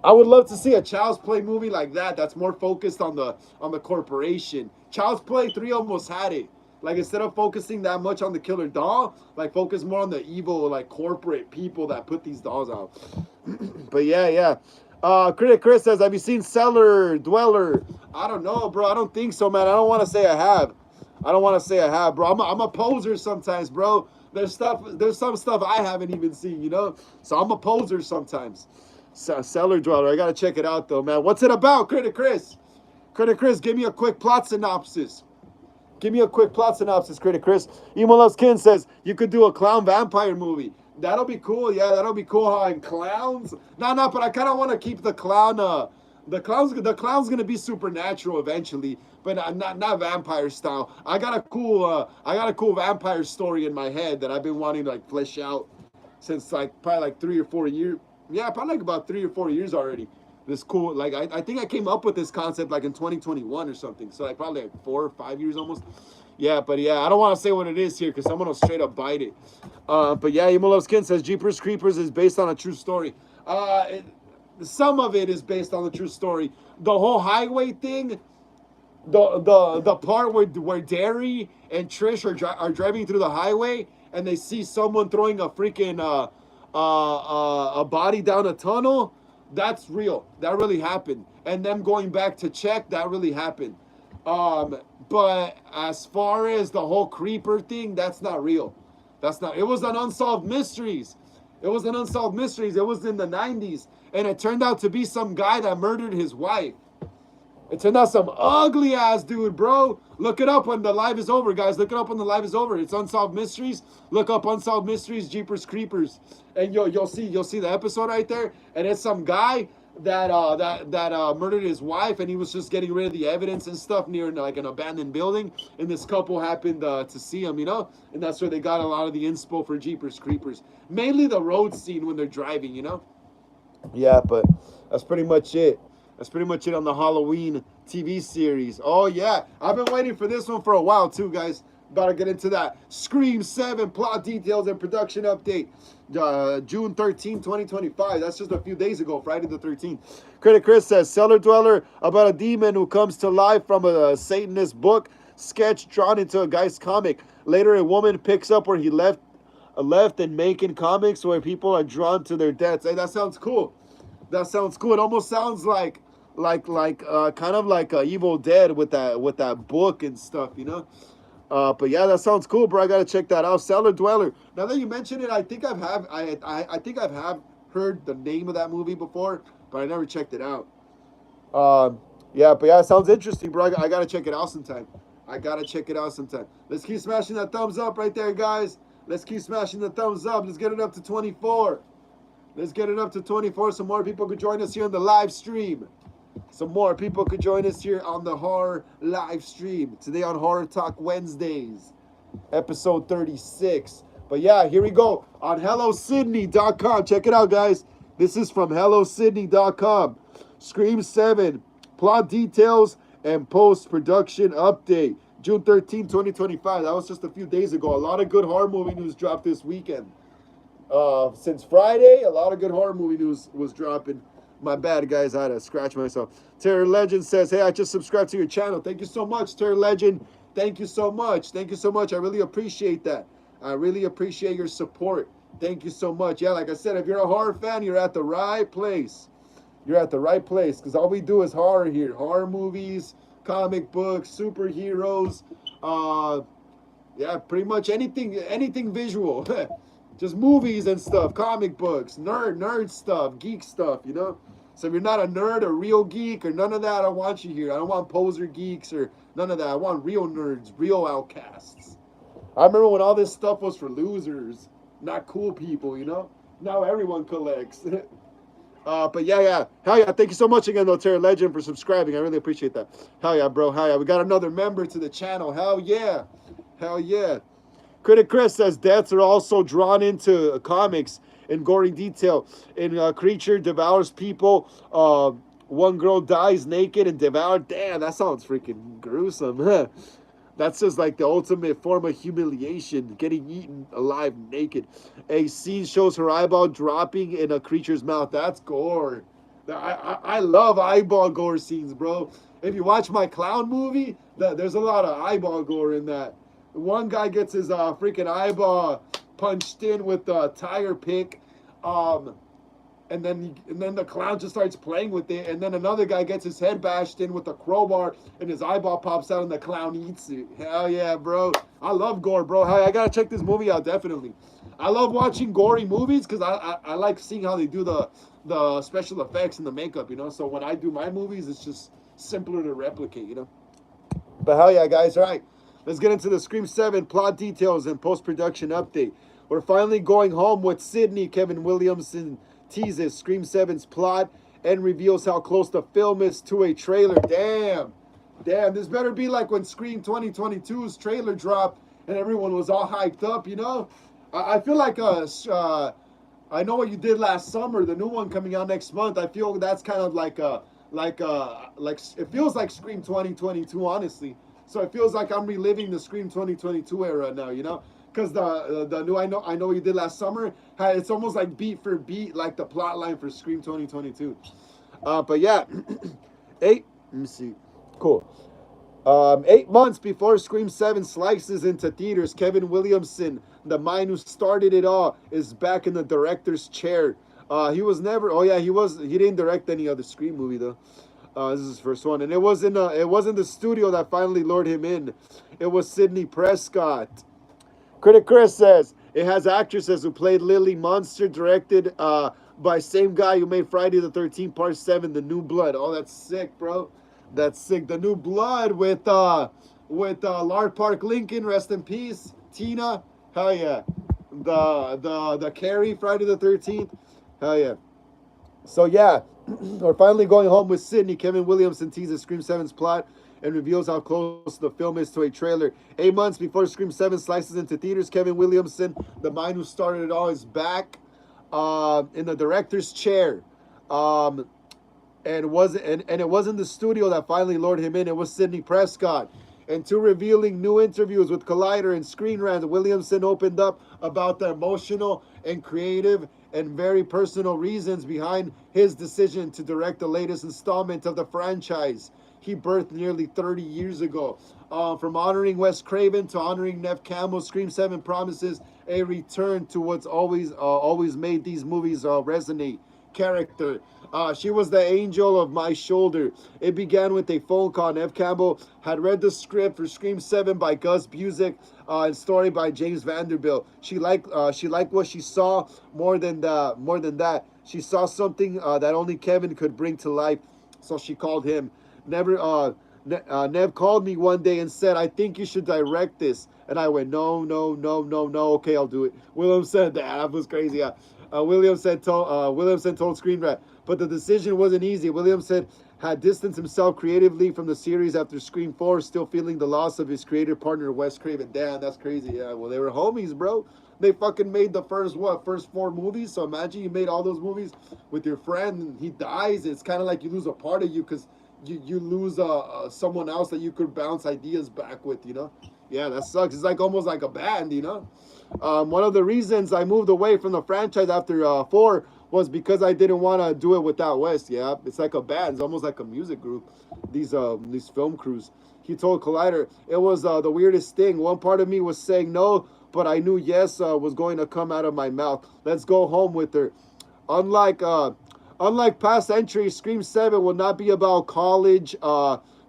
I would love to see a Child's Play movie like that that's more focused on the corporation. Child's Play 3 almost had it. Like, instead of focusing that much on the killer doll, like, focus more on the evil, like, corporate people that put these dolls out. But yeah. Critic Chris says, have you seen Cellar Dweller? I don't know, bro. I don't think so, man. I don't want to say I have. Bro. I'm a poser sometimes, bro. There's some stuff I haven't even seen, you know? So I'm a poser sometimes. Cellar Dweller. I got to check it out, though, man. What's it about, Critic Chris? Critic Chris, give me a quick plot synopsis. Critic Chris. Emo Loves Kin says, you could do a clown vampire movie. That'll be cool. Yeah, that'll be cool. How in clowns? No, but I kind of want to keep the clown. The clown's gonna be supernatural eventually, but not vampire style. I got a cool vampire story in my head that I've been wanting to like flesh out since like probably like 3 or 4 years. Yeah, probably like about 3 or 4 years already. This cool, like I think I came up with this concept like in 2021 or something. So like probably like 4 or 5 years almost. Yeah, but yeah, I don't want to say what it is here because someone will straight up bite it. But yeah, Emo Loves Skin says Jeepers Creepers is based on a true story. Some of it is based on the true story. The whole highway thing, the part where Derry and Trish are driving through the highway and they see someone throwing a freaking a body down a tunnel. That's real. That really happened. And them going back to check, that really happened. But as far as the whole creeper thing, that's not real. That's not. It was an unsolved mysteries. It was an unsolved mysteries. It was in the 90s, and it turned out to be some guy that murdered his wife. It turned out some ugly ass dude, bro. Look it up when the live is over, guys. Look it up when the live is over. It's Unsolved Mysteries. Look up Unsolved Mysteries, Jeepers Creepers, and you'll see the episode right there. And it's some guy that murdered his wife, and he was just getting rid of the evidence and stuff near like an abandoned building. And this couple happened to see him, and that's where they got a lot of the inspo for Jeepers Creepers. Mainly the road scene when they're driving, Yeah, but that's pretty much it. That's pretty much it on the Halloween TV series. Oh, yeah. I've been waiting for this one for a while, too, guys. About to get into that. Scream 7 plot details and production update. June 13, 2025. That's just a few days ago, Friday the 13th. Critic Chris says, Cellar Dweller about a demon who comes to life from a Satanist book sketch drawn into a guy's comic. Later, a woman picks up where he left and making comics where people are drawn to their deaths. Hey, that sounds cool. That sounds cool. It almost sounds like kind of like Evil Dead with that book and stuff, But yeah, that sounds cool, bro. I gotta check that out. Cellar Dweller. Now that you mention it, I think I think I've heard the name of that movie before, but I never checked it out. Yeah, but yeah, it sounds interesting, bro. I gotta check it out sometime. Let's keep smashing that thumbs up right there, guys. Let's keep smashing the thumbs up. Let's get it up to 24. Let's get it up to 24 so more people could join us here on the live stream. Some more people could join us here on the horror live stream. Today on Horror Talk Wednesdays, episode 36. But yeah, here we go on HelloSydney.com. Check it out, guys. This is from HelloSydney.com. Scream 7, plot details and post-production update. June 13, 2025. That was just a few days ago. A lot of good horror movie news dropped this weekend. Since Friday, a lot of good horror movie news was dropping. My bad, guys. I had to scratch myself. Terror Legend says, hey, I just subscribed to your channel. Thank you so much, Terror Legend. Thank you so much. Thank you so much. I really appreciate that. I really appreciate your support. Thank you so much. Yeah, like I said, if you're a horror fan, you're at the right place. You're at the right place because all we do is horror here. Horror movies, comic books, superheroes. Yeah, pretty much anything visual. Just movies and stuff, comic books, nerd stuff, geek stuff, So if you're not a nerd, a real geek, or none of that, I want you here. I don't want poser geeks or none of that. I want real nerds, real outcasts. I remember when all this stuff was for losers, not cool people, Now everyone collects. But yeah. Hell yeah. Thank you so much again, though, Terror Legend, for subscribing. I really appreciate that. Hell yeah, bro. Hell yeah. We got another member to the channel. Hell yeah. Hell yeah. Critic Chris says deaths are also drawn into comics in gory detail. In Creature devours people. One girl dies naked and devoured. Damn, that sounds freaking gruesome. That's just like the ultimate form of humiliation, getting eaten alive naked. A scene shows her eyeball dropping in a creature's mouth. That's gore. I love eyeball gore scenes, bro. If you watch my clown movie, there's a lot of eyeball gore in that. One guy gets his freaking eyeball punched in with a tire pick, and then the clown just starts playing with it, and then another guy gets his head bashed in with a crowbar, and his eyeball pops out, and the clown eats it. Hell yeah, bro! I love gore, bro. I gotta check this movie out definitely. I love watching gory movies because I like seeing how they do the special effects and the makeup, So when I do my movies, it's just simpler to replicate, But hell yeah, guys! All right. Let's get into the Scream 7 plot details and post-production update. We're finally going home with Sydney. Kevin Williamson teases Scream 7's plot and reveals how close the film is to a trailer. Damn, this better be like when Scream 2022's trailer dropped and everyone was all hyped up, I feel like I Know What You Did Last Summer, the new one coming out next month. I feel that's kind of like it feels like Scream 2022, honestly. So it feels like I'm reliving the Scream 2022 era now, you know? Because the new I Know What You Did Last Summer, it's almost like beat for beat, like the plot line for Scream 2022. But yeah, eight. Let me see. Cool. 8 months before Scream 7 slices into theaters, Kevin Williamson, the mind who started it all, is back in the director's chair. He was never. Oh yeah, he was. He didn't direct any other Scream movie though. This is his first one, and it wasn't the studio that finally lured him in. It was Sidney Prescott. Critic Chris says it has actresses who played Lily Munster, directed by same guy who made Friday the 13th Part 7, The New Blood. Oh, that's sick, bro. That's sick. The New Blood with Lard Park Lincoln, rest in peace. Tina, hell yeah. The Carrie Friday the 13th, hell yeah. So yeah, we're finally going home with Sydney. Kevin Williamson teases Scream 7's plot and reveals how close the film is to a trailer. 8 months before Scream 7 slices into theaters, Kevin Williamson, the mind who started it all, is back in the director's chair. Um, and it wasn't the studio that finally lured him in. It was Sidney Prescott. And two revealing new interviews with Collider and Screen Rant, Williamson opened up about the emotional and creative and very personal reasons behind his decision to direct the latest installment of the franchise he birthed nearly 30 years ago. From honoring Wes Craven to honoring Neve Campbell, Scream 7 promises a return to what's always made these movies resonate: character. She was the angel of my shoulder. It began with a phone call. Neve Campbell had read the script for Scream 7 by Gus Busick and story by James Vanderbilt. She liked what she saw more than that. She saw something that only Kevin could bring to life, so she called him. Neve called me one day and said, "I think you should direct this." And I went, "No, no, no, no, no. Okay, I'll do it." William said that was crazy. Williamson told Screen Rant, but the decision wasn't easy. Williamson had distanced himself creatively from the series after Scream 4, still feeling the loss of his creative partner Wes Craven. Damn, that's crazy. Yeah, well, they were homies, bro. They fucking made the first four movies. So imagine you made all those movies with your friend, and he dies. It's kind of like you lose a part of you because you lose someone else that you could bounce ideas back with, you know? Yeah, that sucks. It's like almost like a band, you know? One of the reasons I moved away from the franchise after 4 was because I didn't want to do it without Wes. Yeah, it's like a band. It's almost like a music group, these film crews. He told Collider, it was the weirdest thing. One part of me was saying no, but I knew yes was going to come out of my mouth. Let's go home with her. Unlike past entries, Scream 7 will not be about college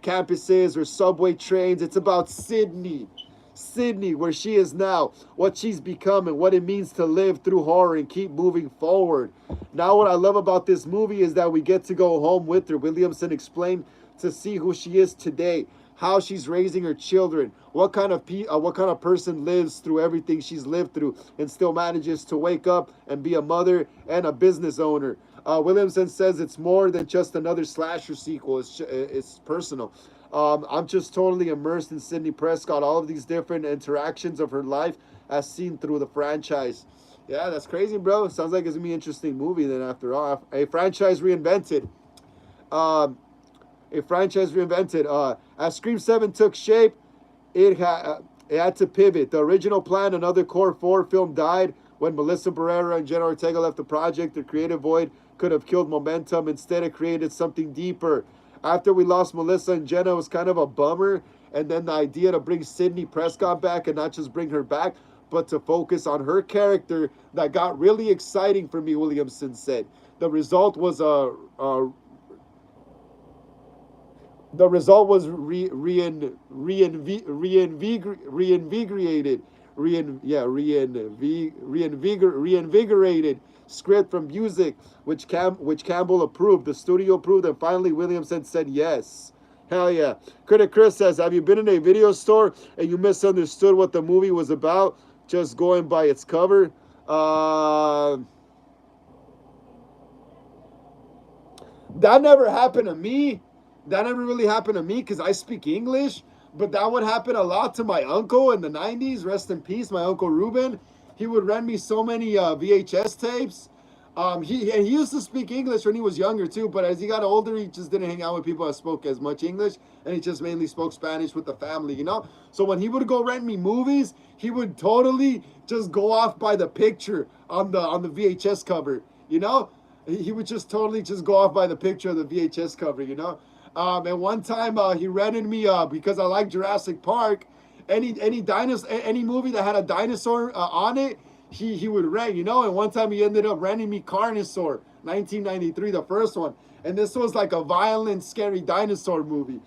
campuses or subway trains. It's about Sydney. Sydney, where she is now, what she's become, and what it means to live through horror and keep moving forward. Now, what I love about this movie is that we get to go home with her. Williamson explained to see who she is today, how she's raising her children, what kind of person lives through everything she's lived through and still manages to wake up and be a mother and a business owner. Williamson says it's more than just another slasher sequel. It's personal. I'm just totally immersed in Sidney Prescott, all of these different interactions of her life as seen through the franchise. Yeah, that's crazy, bro. Sounds like it's gonna be an interesting movie then after all. A franchise reinvented. As Scream 7 took shape, it had to pivot. The original plan, another core 4 film, died when Melissa Barrera and Jenna Ortega left the project. The creative void could have killed momentum. Instead, it created something deeper. After we lost Melissa and Jenna, it was kind of a bummer. And then the idea to bring Sidney Prescott back and not just bring her back, but to focus on her character, that got really exciting for me, Williamson said. The result was reinvigorated script from Busick, which Campbell approved, the studio approved, and finally Williamson said yes. Hell yeah. Critic Chris says, have you been in a video store and you misunderstood what the movie was about just going by its cover? That never happened to me. That never really happened to me because I speak English. But that would happen a lot to my uncle in the 90s. Rest in peace, my Uncle Ruben. He would rent me so many VHS tapes He used to speak English when he was younger too, but as he got older, he just didn't hang out with people that spoke as much English, and he just mainly spoke Spanish with the family, you know. So when he would go rent me movies, he would totally just go off by the picture on the VHS cover, you know. He would just totally just go off by the picture of the VHS cover, you know. And one time he rented me because I like Jurassic Park, any movie that had a dinosaur on it, he would rent, you know. And one time he ended up renting me Carnosaur, 1993, the first one. And this was like a violent, scary dinosaur movie.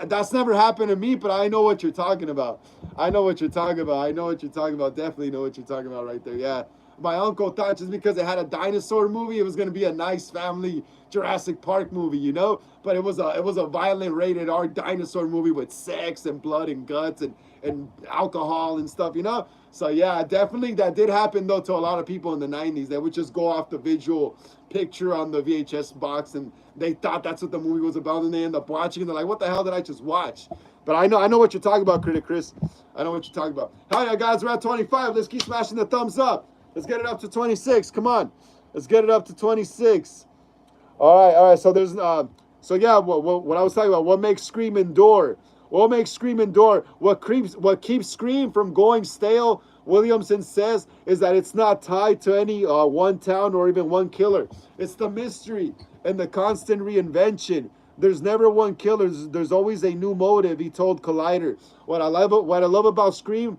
That's never happened to me, but I know what you're talking about. I know what you're talking about. I know what you're talking about. Definitely know what you're talking about right there. Yeah. My uncle thought just because it had a dinosaur movie, it was gonna be a nice family Jurassic Park movie, you know. But it was a violent rated R dinosaur movie with sex and blood and guts and alcohol and stuff, you know. So yeah, definitely that did happen though to a lot of people in the 90s. They would just go off the visual picture on the VHS box and they thought that's what the movie was about, and they end up watching and they're like, what the hell did I just watch? But I know what you're talking about, Critic Chris. I know what you're talking about. Hell yeah, guys, we're at 25. Let's keep smashing the thumbs up. Let's get it up to 26. Come on. Let's get it up to 26. All right. So there's so yeah, what I was talking about, what makes Scream endure? What makes Scream endure? What keeps Scream from going stale, Williamson says, is that it's not tied to any one town or even one killer. It's the mystery and the constant reinvention. There's never one killer. There's always a new motive, he told Collider. What I love about Scream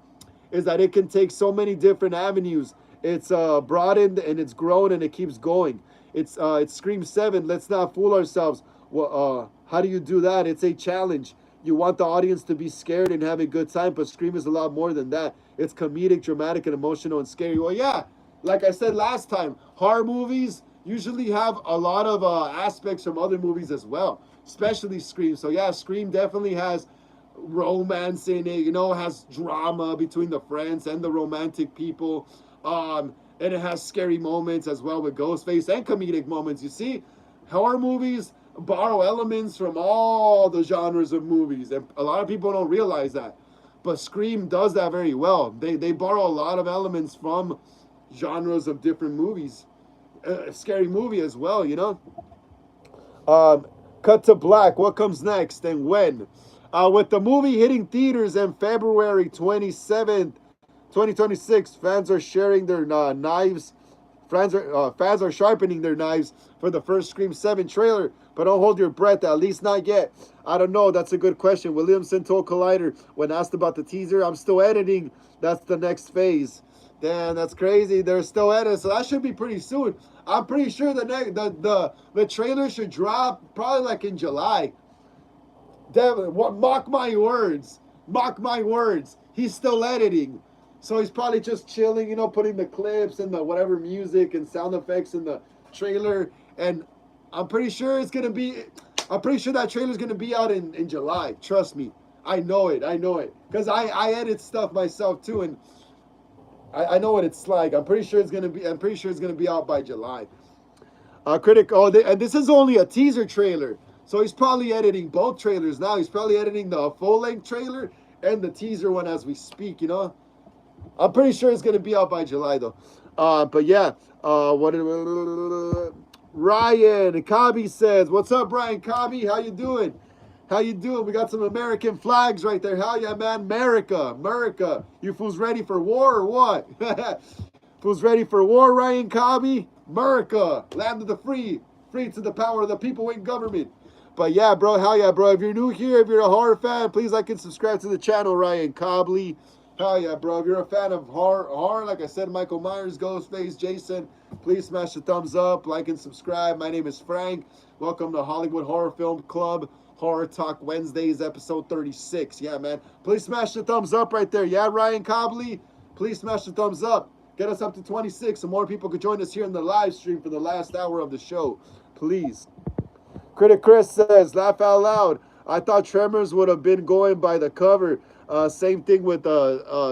is that it can take so many different avenues. It's broadened and it's grown and it keeps going. It's Scream 7. Let's not fool ourselves. Well, how do you do that? It's a challenge. You want the audience to be scared and have a good time, but Scream is a lot more than that. It's comedic, dramatic, and emotional and scary. Well, yeah, like I said last time, horror movies usually have a lot of aspects from other movies as well, especially Scream. So yeah, Scream definitely has romance in it, you know, has drama between the friends and the romantic people. And it has scary moments as well with Ghostface and comedic moments. You see, horror movies borrow elements from all the genres of movies, and a lot of people don't realize that. But Scream does that very well. They borrow a lot of elements from genres of different movies. A scary movie as well, you know. Cut to black. What comes next and when? With the movie hitting theaters in February 27th, 2026, fans are sharing their knives. Fans are sharpening their knives for the first Scream 7 trailer, but don't hold your breath, at least not yet. I don't know, that's a good question. Williamson told Collider when asked about the teaser, I'm still editing, that's the next phase. Damn, that's crazy. They're still editing, so that should be pretty soon. I'm pretty sure the trailer should drop probably like in July. Devin, mock my words. Mock my words. He's still editing. So he's probably just chilling, you know, putting the clips and the whatever music and sound effects in the trailer. And I'm pretty sure I'm pretty sure that trailer's going to be out in July. Trust me. I know it. Because I edit stuff myself too. And I know what it's like. I'm pretty sure it's going to be out by July. And this is only a teaser trailer. So he's probably editing both trailers now. He's probably editing the full-length trailer and the teaser one as we speak, you know. I'm pretty sure it's going to be out by July, though. But yeah, Ryan Cobby says, what's up, Brian Cobby? How you doing? How you doing? We got some American flags right there. Hell yeah, man. America. You fools ready for war or what? Fools ready for war, Ryan Cobby? America. Land of the free. Free to the power of the people in government. But yeah, bro. Hell yeah, bro. If you're new here, if you're a horror fan, please like and subscribe to the channel, Ryan Cobley. Hell yeah, bro. If you're a fan of horror, like I said, Michael Myers, Ghostface, Jason, please smash the thumbs up, like and subscribe. My name is Frank. Welcome to Hollywood Horror Film Club, Horror Talk Wednesdays, episode 36. Yeah, man. Please smash the thumbs up right there. Yeah, Ryan Cobley? Please smash the thumbs up. Get us up to 26 so more people could join us here in the live stream for the last hour of the show. Please. Critic Chris says, laugh out loud. I thought Tremors would have been going by the cover. Same thing with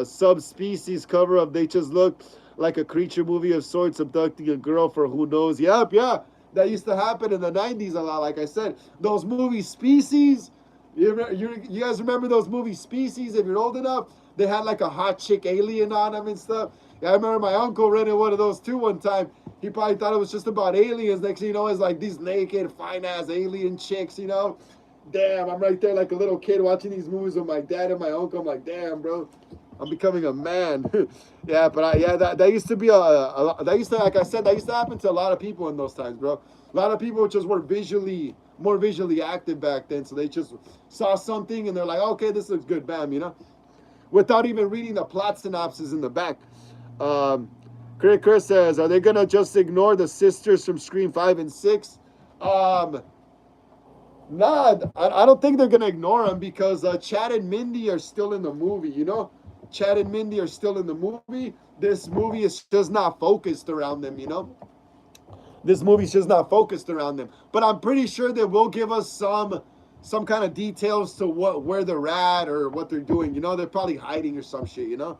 Subspecies cover of They Just Look Like a Creature movie of sorts abducting a girl for who knows. Yep, yeah. That used to happen in the 90s a lot, like I said. Those movie Species, you guys remember those movie Species? If you're old enough, they had like a hot chick alien on them and stuff. Yeah, I remember my uncle rented one of those too one time. He probably thought it was just about aliens. Next thing you know, it's like these naked, fine ass alien chicks, you know? Damn, I'm right there like a little kid watching these movies with my dad and my uncle. I'm like, damn, bro, I'm becoming a man. Yeah, but yeah, that used to be that used to, like I said, that used to happen to a lot of people in those times, bro. A lot of people just were more visually active back then, so they just saw something and they're like, okay, this looks good, bam, you know, without even reading the plot synopsis in the back. Um, Chris says, are they gonna just ignore the sisters from Scream 5 and 6? Um, Nah, I don't think they're gonna ignore them because Chad and Mindy are still in the movie. You know, Chad and Mindy are still in the movie. This movie is just not focused around them. You know, this movie's just not focused around them. But I'm pretty sure they will give us some kind of details to where they're at or what they're doing. You know, they're probably hiding or some shit. You know,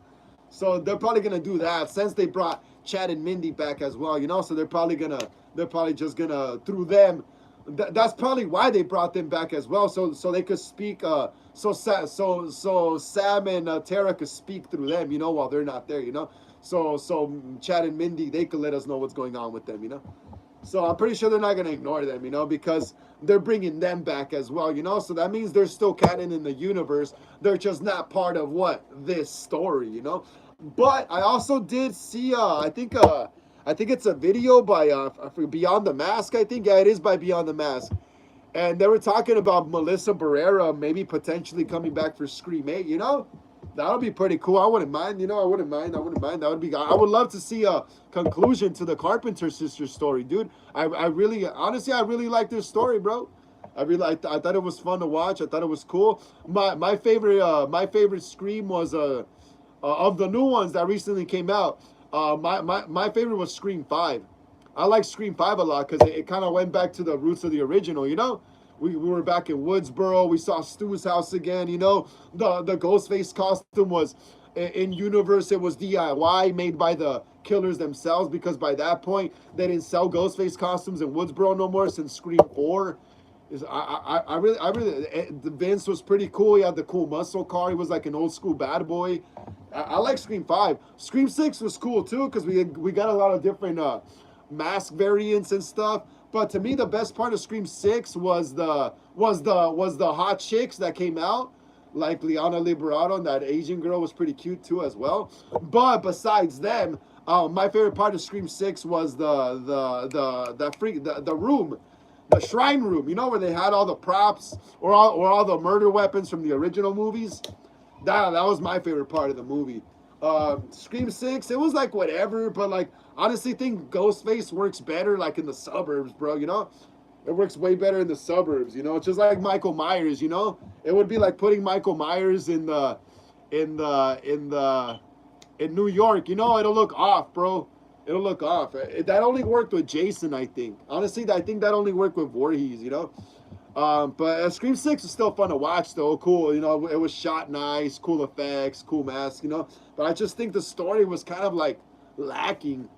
so they're probably gonna do that since they brought Chad and Mindy back as well. You know, so they're probably just gonna through them. That's probably why they brought them back as well, so they could speak. So Sam and Tara could speak through them, you know, while they're not there, you know. So Chad and Mindy, they could let us know what's going on with them, you know. So I'm pretty sure they're not gonna ignore them, you know, because they're bringing them back as well, you know. So that means they're still canon in the universe. They're just not part of what this story, you know. But I also did see, I think it's a video by Beyond the Mask. I think, yeah, it is by Beyond the Mask, and they were talking about Melissa Barrera maybe potentially coming back for Scream 8. You know, that would be pretty cool. I wouldn't mind. You know, I wouldn't mind. I wouldn't mind. That would be. I would love to see a conclusion to the Carpenter sisters story, dude. I really, honestly, I really like this story, bro. I thought it was fun to watch. I thought it was cool. My favorite Scream was of the new ones that recently came out. My favorite was Scream 5. I like Scream 5 a lot because it kind of went back to the roots of the original, you know? We were back in Woodsboro. We saw Stu's house again, you know? The Ghostface costume was, in universe, it was DIY, made by the killers themselves, because by that point, they didn't sell Ghostface costumes in Woodsboro no more since Scream 4. Vince was pretty cool. He had the cool muscle car. He was like an old school bad boy. I like Scream 5. Scream 6 was cool too because we got a lot of different mask variants and stuff. But to me, the best part of Scream 6 was the hot chicks that came out, like Liana Liberato, and that Asian girl was pretty cute too as well. But besides them, my favorite part of Scream 6 was the room, the shrine room. You know, where they had all the props or all the murder weapons from the original movies. That was my favorite part of the movie. Scream 6, it was like whatever, but like honestly think Ghostface works better like in the suburbs, bro, you know? It works way better in the suburbs, you know? It's just like Michael Myers, you know? It would be like putting Michael Myers in New York, you know? It'll look off, bro. It'll look off. That only worked with Jason, I think. Honestly, I think that only worked with Voorhees, you know? But Scream 6 is still fun to watch, though. Cool, you know, it was shot nice, cool effects, cool mask, you know. But I just think the story was kind of like lacking.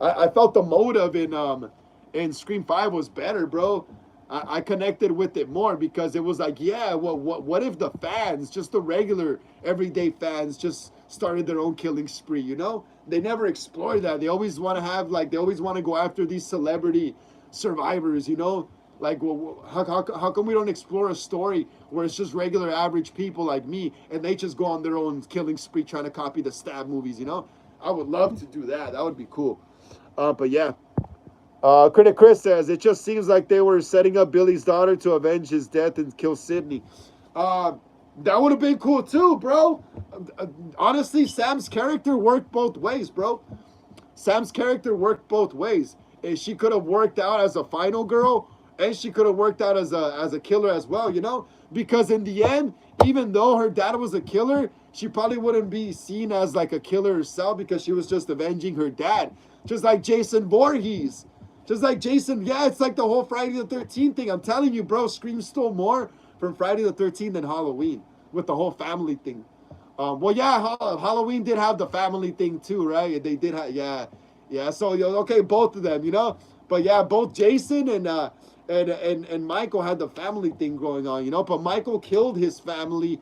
I felt the motive in Scream 5 was better, bro. I connected with it more because it was like, yeah, what if the fans, just the regular everyday fans, just started their own killing spree, you know? They never explored that. They always want to have, like, they always want to go after these celebrity survivors, you know? Like, well, how come we don't explore a story where it's just regular average people like me and they just go on their own killing spree trying to copy the stab movies, you know? I would love to do that. That would be cool. But yeah. Critic Chris says, it just seems like they were setting up Billy's daughter to avenge his death and kill Sidney. That would have been cool too, bro. Honestly, Sam's character worked both ways, bro. Sam's character worked both ways. And she could have worked out as a final girl, and she could have worked out as a killer as well, you know? Because in the end, even though her dad was a killer, she probably wouldn't be seen as like a killer herself because she was just avenging her dad. Just like Jason Voorhees. Just like Jason, yeah, it's like the whole Friday the 13th thing. I'm telling you, bro, Scream stole more from Friday the 13th than Halloween with the whole family thing. Well, yeah, Halloween did have the family thing too, right? They did have, yeah, yeah. So okay, both of them, you know. But yeah, both Jason and Michael had the family thing going on, you know. But Michael killed his family,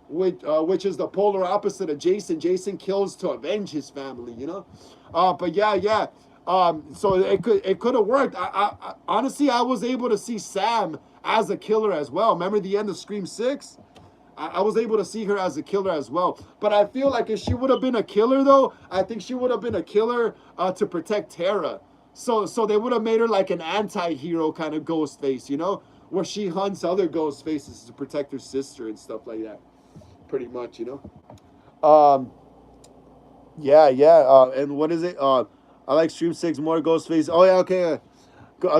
which is the polar opposite of Jason. Jason kills to avenge his family, you know. But yeah. So it could have worked. Honestly, I was able to see Sam as a killer as well. Remember the end of Scream 6? I was able to see her as a killer as well. But I feel like if she would have been a killer, though, I think she would have been a killer to protect Tara. So they would have made her like an anti-hero kind of ghost face, where she hunts other ghost faces to protect her sister and stuff like that. Pretty much. Um, yeah. And what is it? I like Scream 6 more, Ghostface. Oh, yeah, okay.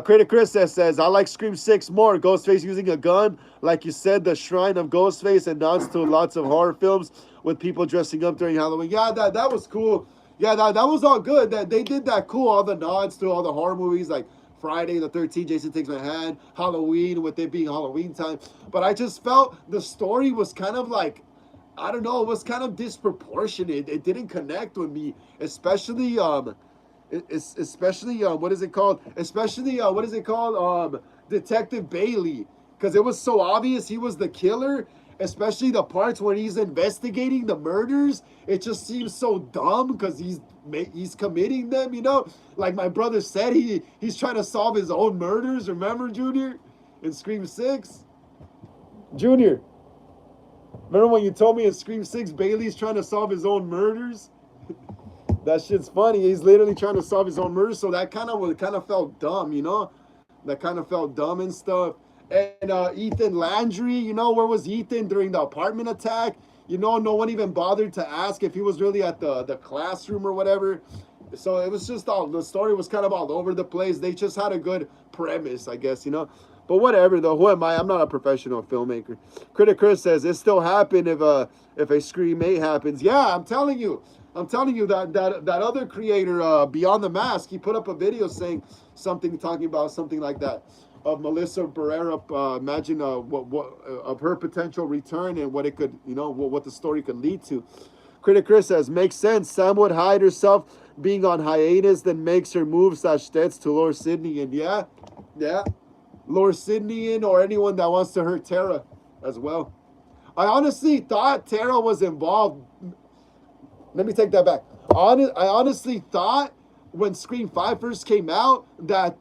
Critic Chris says, I like Scream 6 more. Ghostface using a gun. Like you said, the shrine of Ghostface and nods to lots of horror films with people dressing up during Halloween. Yeah, that was cool. Yeah, that was all good. That they did that cool. All the nods to all the horror movies like Friday the 13th, Jason Takes My Hand, Halloween with it being Halloween time. But I just felt the story was kind of like, I don't know, it was kind of disproportionate. It didn't connect with me, especially what is it called? Especially what is it called? Detective Bailey, because it was so obvious he was the killer. Especially the parts where he's investigating the murders, it just seems so dumb because he's committing them. Like my brother said, he's trying to solve his own murders. Remember, Junior, in Scream 6? Junior, remember when you told me in Scream 6 Bailey's trying to solve his own murders? That shit's funny. He's literally trying to solve his own murder, so that kind of felt dumb, That kind of felt dumb and stuff. And Ethan Landry, where was Ethan during the apartment attack? No one even bothered to ask if he was really at the classroom or whatever. So it was just the story was kind of all over the place. They just had a good premise, I guess, But whatever, though. Who am I? I'm not a professional filmmaker. Critic Chris says it still happened if a Scream 8 happens. Yeah, I'm telling you that other creator, Beyond the Mask, he put up a video saying talking about something like that of Melissa Barrera. Imagine what of her potential return and what it could, what the story could lead to. Critic Chris says makes sense. Sam would hide herself being on hiatus, then makes her move /deaths to lure Sidney in. Yeah, lure Sidney in or anyone that wants to hurt Tara as well. I honestly thought Tara was involved. Let me take that back. I honestly thought when Scream 5 first came out that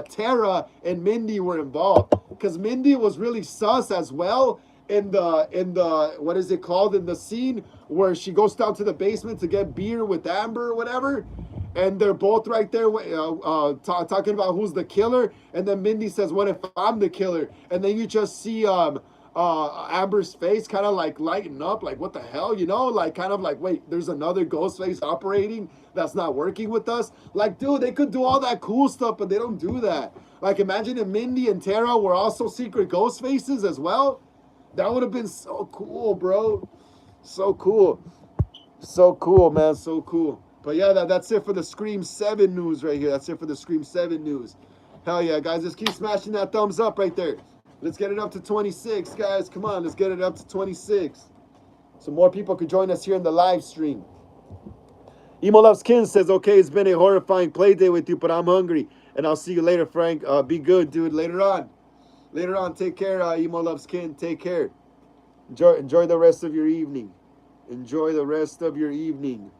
Tara and Mindy were involved, because Mindy was really sus as well in the what is it called, in the scene where she goes down to the basement to get beer with Amber or whatever, and they're both right there talking about who's the killer, and then Mindy says, "What if I'm the killer?" And then you just see Amber's face kind of like lighten up, like what the hell, like kind of like, wait, there's another ghost face operating that's not working with us. Like, dude, they could do all that cool stuff, but they don't do that. Like, imagine if Mindy and Tara were also secret ghost faces as well. That would have been so cool, bro. So cool, man, so cool. But yeah, that's it for the Scream 7 news right here. That's it for the Scream 7 news. Hell yeah, guys, just keep smashing that thumbs up right there. Let's get it up to 26, guys. Come on, let's get it up to 26. So more people could join us here in the live stream. Emo Loves Kin says, okay, it's been a horrifying play day with you, but I'm hungry. And I'll see you later, Frank. Be good, dude. Later on. Take care, Emo Loves Kin. Take care. Enjoy the rest of your evening. Enjoy the rest of your evening.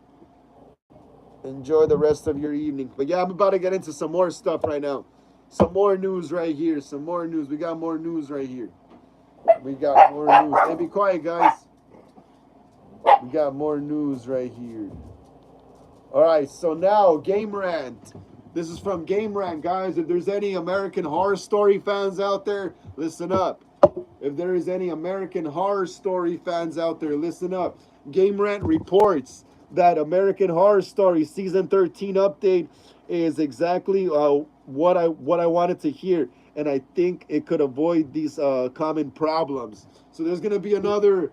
But yeah, I'm about to get into some more stuff right now. Some more news right here. We got more news right here. Hey, be quiet, guys. We got more news right here. All right, so now Game Rant. This is from Game Rant, guys. If there's any American Horror Story fans out there, listen up. If there is any American Horror Story fans out there, listen up. Game Rant reports that American Horror Story Season 13 update is exactly what I wanted to hear, and I think it could avoid these common problems. So there's gonna be another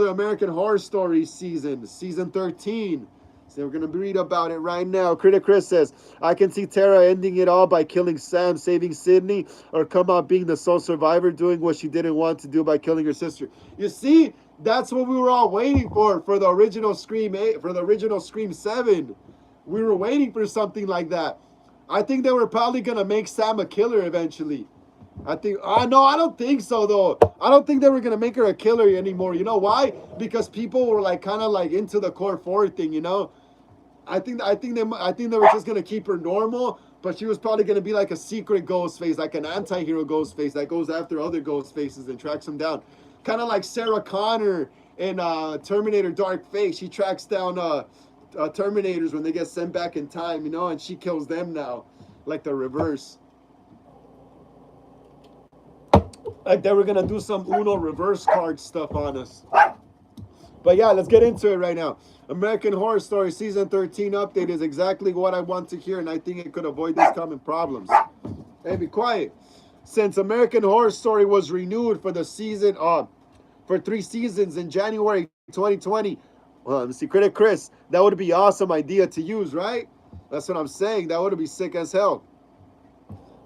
American Horror Story season 13. So we're gonna read about it right now. Critic Chris says, I can see Tara ending it all by killing Sam, saving Sidney, or come out being the sole survivor, doing what she didn't want to do by killing her sister. You see, that's what we were all waiting for the original Scream 8, for the original Scream 7. We were waiting for something like that. I think they were probably gonna make Sam a killer eventually. I think no, I don't think so though. I don't think they were gonna make her a killer anymore. You know why? Because people were like kind of like into the core four thing. You know, I think they were just gonna keep her normal, but she was probably gonna be like a secret ghost face, like an anti-hero ghost face that goes after other ghost faces and tracks them down. Kind of like Sarah Connor in Terminator Dark Fate. She tracks down Terminators when they get sent back in time, you know, and she kills them now, like the reverse. Like they were gonna do some Uno reverse card stuff on us. But yeah, let's get into it right now. American Horror Story Season 13 update is exactly what I want to hear, and I think it could avoid these common problems. Hey, be quiet. Since American Horror Story was renewed for the season, for 3 seasons in January 2020, let's see, Critic Chris, that would be an awesome idea to use, right? That's what I'm saying. That would be sick as hell.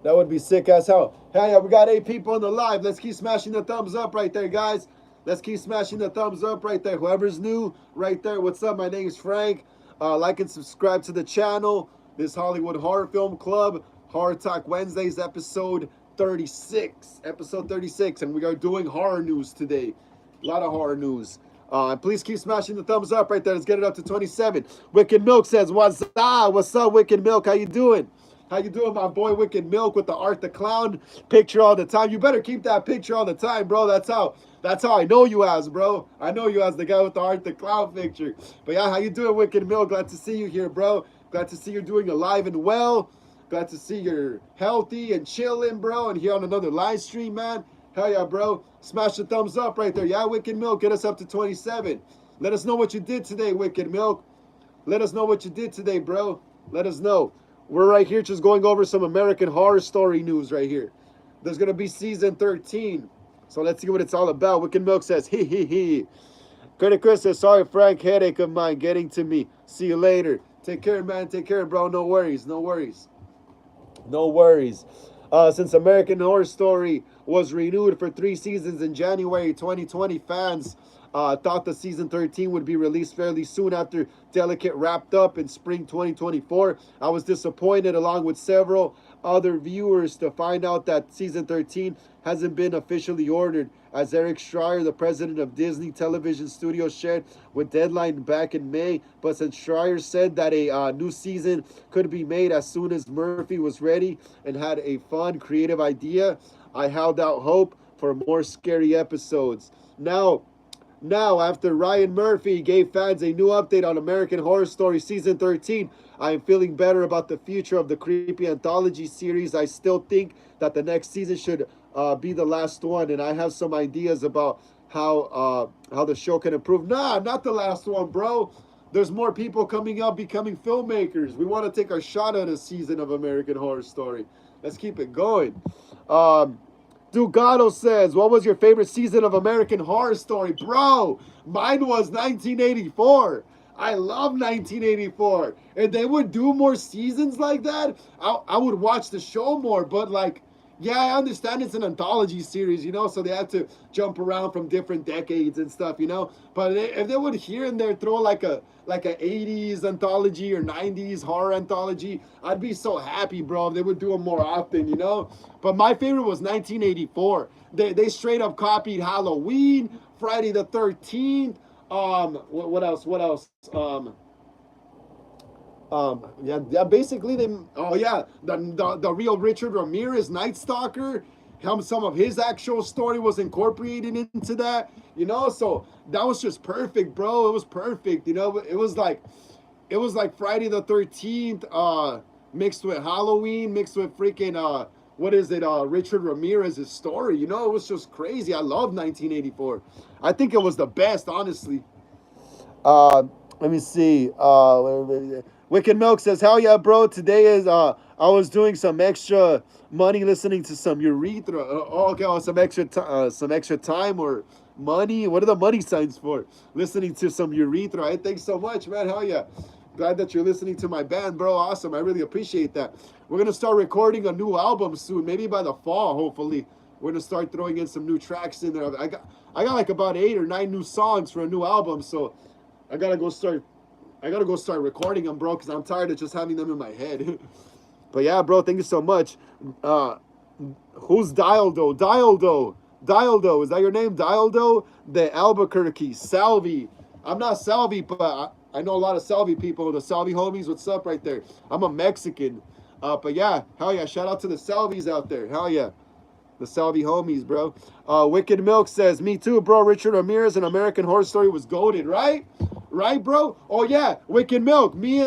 That would be sick as hell. Hey, we got 8 people in the live. Let's keep smashing the thumbs up right there, guys. Let's keep smashing the thumbs up right there. Whoever's new, right there. What's up? My name is Frank. Like and subscribe to the channel. This Hollywood Horror Film Club, Horror Talk Wednesdays, episode 36. Episode 36. And we are doing horror news today. A lot of horror news. Please keep smashing the thumbs up right there. Let's get it up to 27. Wicked Milk says, what's up? What's up, Wicked Milk? How you doing? How you doing, my boy Wicked Milk with the Art the Clown picture all the time? You better keep that picture all the time, bro. That's how I know you as, bro. I know you as the guy with the Art the Clown picture. But yeah, how you doing, Wicked Milk? Glad to see you here, bro. Glad to see you're doing alive and well. Glad to see you're healthy and chilling, bro. And here on another live stream, man. Hell yeah, bro. Smash the thumbs up right there. Yeah, Wicked Milk, get us up to 27. Let us know what you did today, Wicked Milk. Let us know what you did today, bro. Let us know. We're right here just going over some American Horror Story news right here. There's going to be season 13. So let's see what it's all about. Wicked Milk says, hee hee hee. Critic Chris says, sorry, Frank, headache of mine getting to me. See you later. Take care, man. Take care, bro. No worries. No worries. No worries. Since American Horror Story was renewed for 3 seasons in January 2020, fans thought the season 13 would be released fairly soon after Delicate wrapped up in spring 2024. I was disappointed, along with several other viewers, to find out that season 13 hasn't been officially ordered, as Eric Schreier, the president of Disney Television Studios, shared with Deadline back in May. But since Schreier said that a new season could be made as soon as Murphy was ready and had a fun, creative idea, I held out hope for more scary episodes. Now, after Ryan Murphy gave fans a new update on American Horror Story Season 13, I am feeling better about the future of the creepy anthology series. I still think that the next season should be the last one, and I have some ideas about how the show can improve. Nah, not the last one, bro. There's more people coming up becoming filmmakers. We want to take our shot at a season of American Horror Story. Let's keep it going. Dugado says, what was your favorite season of American Horror Story? Bro, mine was 1984. I love 1984. And they would do more seasons like that, I would watch the show more. But like, yeah, I understand it's an anthology series, you know, so they have to jump around from different decades and stuff, you know. But if they would here and there throw like a 80s anthology or 90s horror anthology, I'd be so happy, bro, if they would do them more often, you know. But my favorite was 1984. They straight up copied Halloween, Friday the 13th. What else? What else? Yeah, basically they. Oh yeah, the real Richard Ramirez Night Stalker. Some of his actual story was incorporated into that, you know. So that was just perfect, bro. It was perfect, you know. It was like Friday the 13th, mixed with Halloween, mixed with freaking what is it? Richard Ramirez's story. You know, it was just crazy. I love 1984. I think it was the best, honestly. Uh, Let me see. Wicked Milk says, "Hell yeah, bro! Today is I was doing some extra money listening to some urethra. Okay, some extra time or money. What are the money signs for? Listening to some urethra. Hey, thanks so much, man. Hell yeah! Glad that you're listening to my band, bro. Awesome. I really appreciate that. We're gonna start recording a new album soon. Maybe by the fall, hopefully. We're gonna start throwing in some new tracks in there. I got like about 8 or 9 new songs for a new album, so." I gotta go start. I gotta go start recording them, bro, because I'm tired of just having them in my head. But yeah, bro, thank you so much. Who's Dialdo? Dialdo. Is that your name? Dialdo de Albuquerque. Salvi. I'm not Salvi, but I know a lot of Salvi people. The Salvi homies, what's up right there? I'm a Mexican. But yeah, hell yeah. Shout out to the Salvis out there. Hell yeah. The Salvi homies, bro. Wicked Milk says, me too, bro. Richard Ramirez in American Horror Story was goated, right? Right, bro? Oh, yeah. Wicked Milk. Yeah, me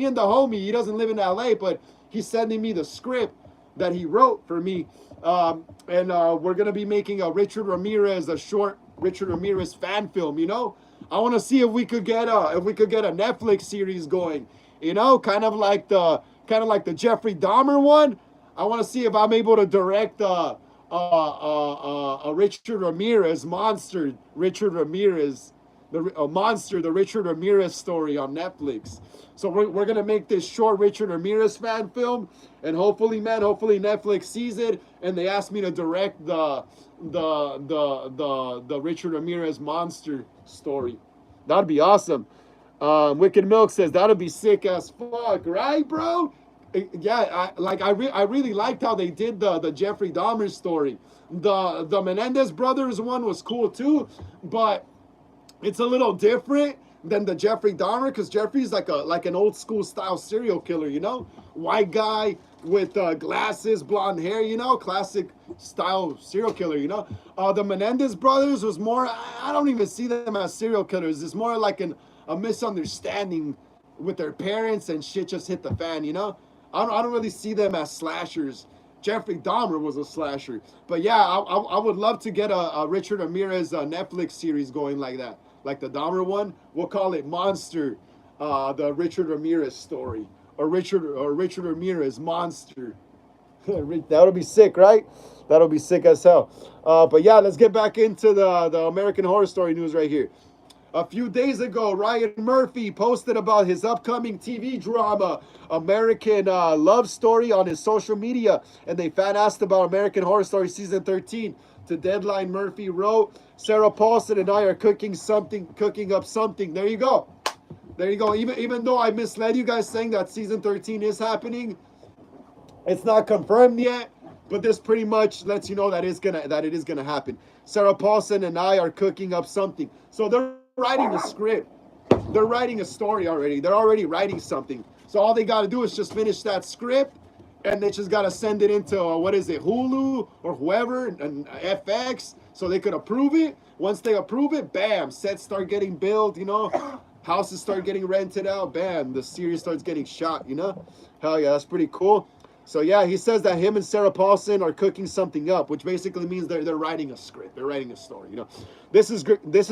and the homie, he doesn't live in LA, but he's sending me the script that he wrote for me. And we're going to be making a short Richard Ramirez fan film, you know? I want to see if we could get a Netflix series going, you know, kind of like the Jeffrey Dahmer one. I want to see if I'm able to direct a Richard Ramirez monster, Richard Ramirez, the monster, the Richard Ramirez story on Netflix. So we're gonna make this short Richard Ramirez fan film, and hopefully, man, hopefully Netflix sees it and they ask me to direct the Richard Ramirez monster story. That'd be awesome. Wicked Milk says that'd be sick as fuck, right, bro? Yeah, I really liked how they did the Jeffrey Dahmer story. The Menendez brothers one was cool too, but it's a little different than the Jeffrey Dahmer, because Jeffrey's like an old school style serial killer, you know, white guy with glasses, blonde hair, you know, classic style serial killer, you know. The Menendez brothers was more. I don't even see them as serial killers. It's more like a misunderstanding with their parents, and shit just hit the fan, you know. I don't really see them as slashers. Jeffrey Dahmer was a slasher. But yeah, I would love to get a Richard Ramirez Netflix series going like that. Like the Dahmer one. We'll call it Monster, the Richard Ramirez story. Or Richard Ramirez Monster. That'll be sick, right? That'll be sick as hell. But yeah, let's get back into the American Horror Story news right here. A few days ago, Ryan Murphy posted about his upcoming TV drama, American Love Story, on his social media, and they fan asked about American Horror Story Season 13. To Deadline, Murphy wrote, Sarah Paulson and I are cooking up something. There you go. There you go. Even though I misled you guys saying that Season 13 is happening, it's not confirmed yet, but this pretty much lets you know that it is gonna happen. Sarah Paulson and I are cooking up something. So they're writing a script. They're writing a story already. They're already writing something. So all they got to do is just finish that script, and they just got to send it into, what is it, Hulu or whoever, and FX, so they could approve it. Once they approve it, bam, sets start getting built, you know, houses start getting rented out, bam, the series starts getting shot, you know. Hell yeah, that's pretty cool. So yeah, he says that him and Sarah Paulson are cooking something up, which basically means they're writing a script. They're writing a story, you know. This is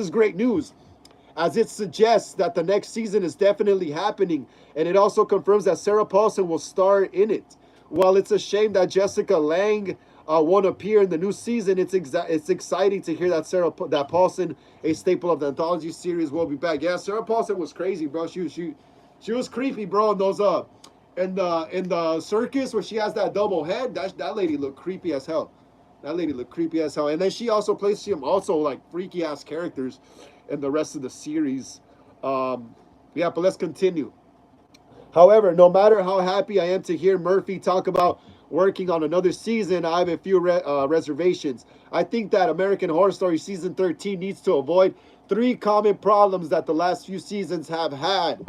great news, as it suggests that the next season is definitely happening, and it also confirms that Sarah Paulson will star in it. While it's a shame that Jessica Lange won't appear in the new season, it's exciting to hear that Paulson, a staple of the anthology series, will be back. Yeah, Sarah Paulson was crazy, bro. She was creepy, bro. In those in the circus where she has that double head, that lady looked creepy as hell. That lady looked creepy as hell. And then she also plays some also like freaky ass characters in the rest of the series. Yeah, but let's continue. However, no matter how happy I am to hear Murphy talk about working on another season, I have a few reservations. I think that American Horror Story Season 13 needs to avoid 3 common problems that the last few seasons have had.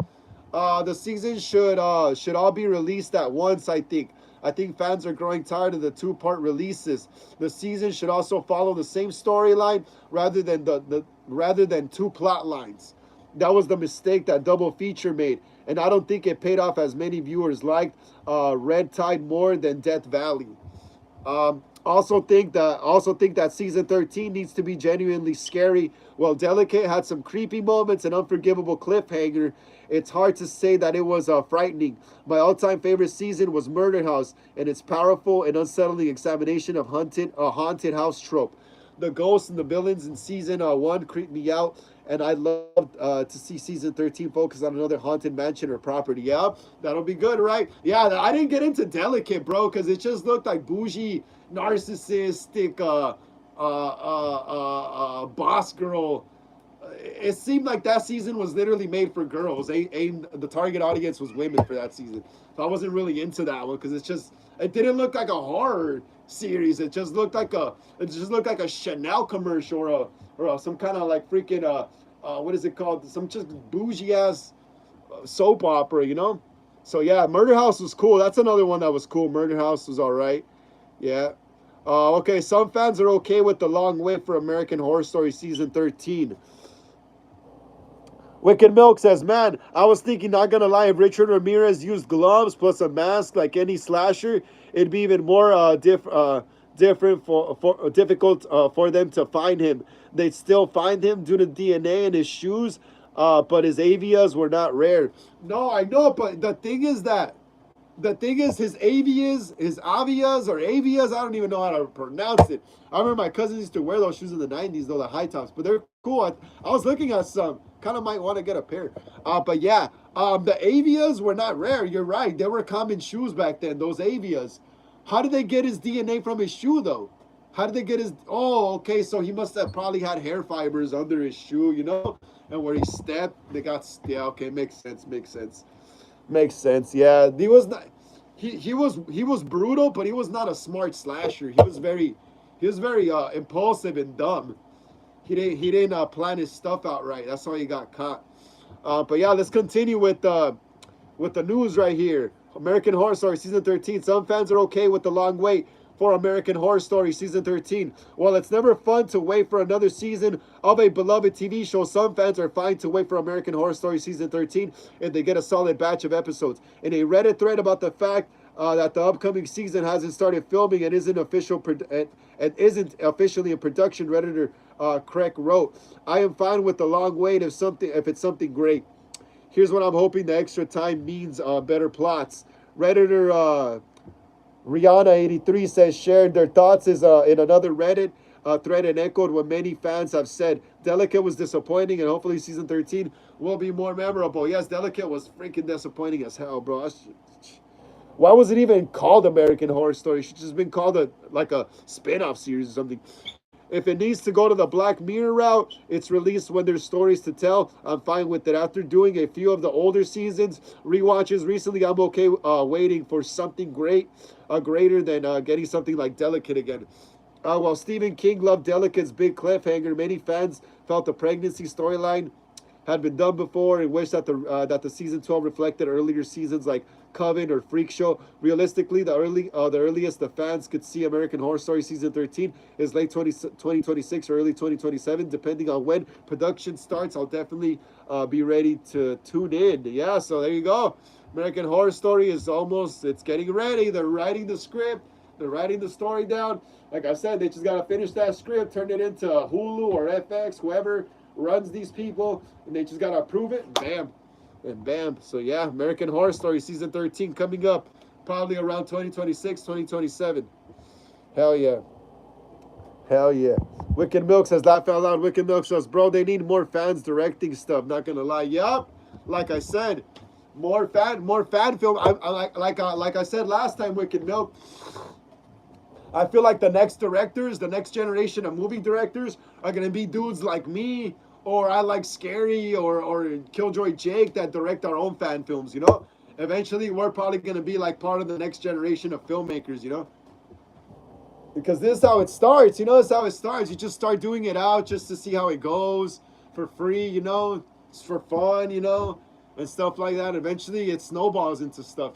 The season should all be released at once, I think. I think fans are growing tired of the 2-part releases. The season should also follow the same storyline rather than 2 plot lines. That was the mistake that Double Feature made, and I don't think it paid off as many viewers liked Red Tide more than Death Valley. Also think that season 13 needs to be genuinely scary. While Delicate had some creepy moments and unforgivable cliffhanger, it's hard to say that it was frightening. My all-time favorite season was Murder House, and its powerful and unsettling examination of haunted house trope. The ghosts and the villains in season 1 creeped me out, and I'd love to see season 13 focus on another haunted mansion or property. Yeah, that'll be good, right? Yeah, I didn't get into Delicate, bro, because it just looked like bougie, narcissistic, boss girl it seemed like that season was literally made for girls. The target audience was women for that season. So I wasn't really into that one because it didn't look like a horror series. It just looked like a Chanel commercial some kind of like freaking what is it called? Some just bougie ass soap opera, you know? So yeah, Murder House was cool. That's another one that was cool. Murder House was all right. Yeah. Okay, some fans are okay with the long wait for American Horror Story season 13. Wicked Milk says, man, I was thinking, not gonna lie, if Richard Ramirez used gloves plus a mask like any slasher, it'd be even more different for difficult for them to find him. They'd still find him due to DNA in his shoes, but his avias were not rare. No, I know, but the thing is his avias or avias, I don't even know how to pronounce it. I remember my cousins used to wear those shoes in the 90s, though, the high tops, but they're cool. I was looking at some, kind of might want to get a pair. But yeah, the avias were not rare. You're right. They were common shoes back then, those avias. How did they get his DNA from his shoe, though? How did they get his? Oh, okay. So he must have probably had hair fibers under his shoe, and where he stepped, they got. Yeah, okay, makes sense. Makes sense. Makes sense. Yeah, he was not. He was brutal, but he was not a smart slasher. He was very impulsive and dumb. He didn't plan his stuff out right. That's why he got caught. But yeah, let's continue with the news right here. American Horror Story season 13. Some fans are okay with the long wait for American Horror Story season 13. While it's never fun to wait for another season of a beloved TV show, some fans are fine to wait for American Horror Story season 13 if they get a solid batch of episodes. In a Reddit thread about the fact that the upcoming season hasn't started filming and isn't officially in production, Redditor Craig wrote, "I am fine with the long wait if it's something great. Here's what I'm hoping the extra time means better plots." Redditor Rihanna83 says shared their thoughts is in another Reddit thread and echoed what many fans have said. Delicate was disappointing, and hopefully season 13 will be more memorable. Yes, Delicate was freaking disappointing as hell, bro. Why was it even called American Horror Story? It should just been called like a spin-off series or something. If it needs to go to the Black Mirror route, it's released when there's stories to tell. I'm fine with it. After doing a few of the older seasons rewatches recently, I'm okay waiting for something greater than getting something like Delicate again. While Stephen King loved Delicate's big cliffhanger, many fans felt the pregnancy storyline had been done before and wished that the season 12 reflected earlier seasons like Coven or Freak Show. Realistically, the earliest the fans could see American Horror Story season 13 is late 2026 or early 2027, depending on when production starts. I'll definitely be ready to tune in. Yeah, so there you go. American Horror Story it's getting ready. They're writing the script. They're writing the story down. Like I said, they just got to finish that script, turn it into Hulu or FX, whoever runs these people, and they just got to approve it, and bam. And bam. So yeah, American Horror Story season 13 coming up probably around 2026, 2027. Hell yeah. Hell yeah. Wicked Milk says, laugh out loud. Wicked Milk says, bro, they need more fans directing stuff. Not gonna lie. Yup. Like I said, more fan film. Like I said last time, Wicked Milk. I feel like the next generation of movie directors are gonna be dudes like me, or I like Scary or Killjoy Jake that direct our own fan films. Eventually we're probably gonna be like part of the next generation of filmmakers. Because this is how it starts. This is how it starts. You just start doing it out just to see how it goes for free. It's for fun. And stuff like that. Eventually it snowballs into stuff.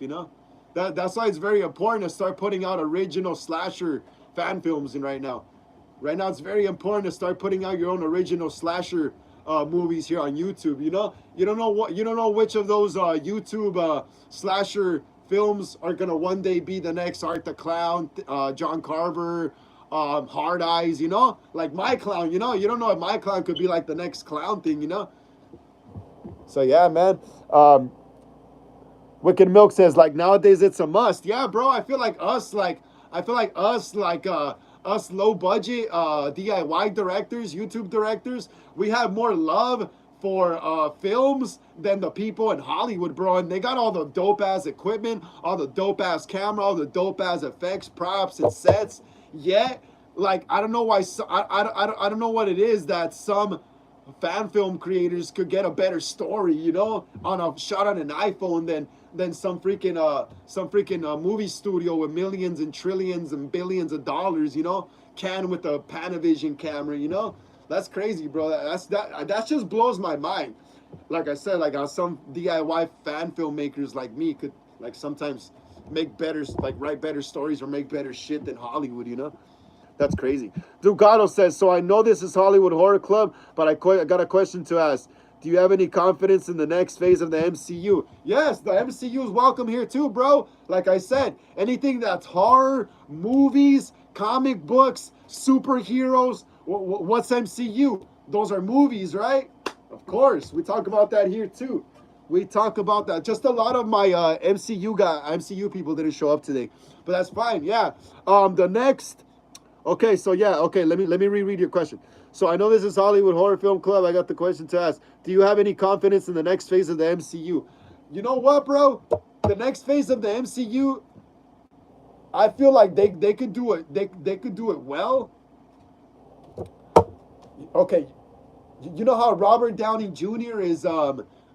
That's why it's very important to start putting out original slasher fan films right now. Right now, it's very important to start putting out your own original slasher movies here on YouTube. You don't know which of those YouTube slasher films are gonna one day be the next Art the Clown, John Carver, Hard Eyes. Like My Clown. You don't know if My Clown could be like the next clown thing. So yeah, man. Wicked Milk says, like, nowadays it's a must. Yeah, bro, I feel like us low budget DIY directors, YouTube directors, we have more love for films than the people in Hollywood, bro. And they got all the dope ass equipment, all the dope ass camera, all the dope ass effects, props, and sets. Yet, like, I don't know why. I don't know what it is that some fan film creators could get a better story, you know, on a shot on an iPhone than some freaking movie studio with millions and trillions and billions of dollars, you know, can with a Panavision camera, you know. That's crazy, bro. That just blows my mind. Like I said, like how some DIY fan filmmakers like me could like sometimes make better, like write better stories or make better shit than Hollywood, you know. That's crazy. Dugato says, so I know this is Hollywood Horror Club, but I got a question to ask. Do you have any confidence in the next phase of the MCU? Yes, the MCU is welcome here too, bro. Like I said, anything that's horror, movies, comic books, superheroes, what's MCU? Those are movies, right? Of course, we talk about that here too. We talk about that. Just a lot of my MCU people didn't show up today, but that's fine. Yeah. The next. Okay, so yeah, okay, let me reread your question. So I know this is Hollywood Horror Film Club. I got the question to ask. Do you have any confidence in the next phase of the MCU? You know what, bro? The next phase of the MCU, I feel like they could do it. They could do it well. Okay, you know how Robert Downey Jr. is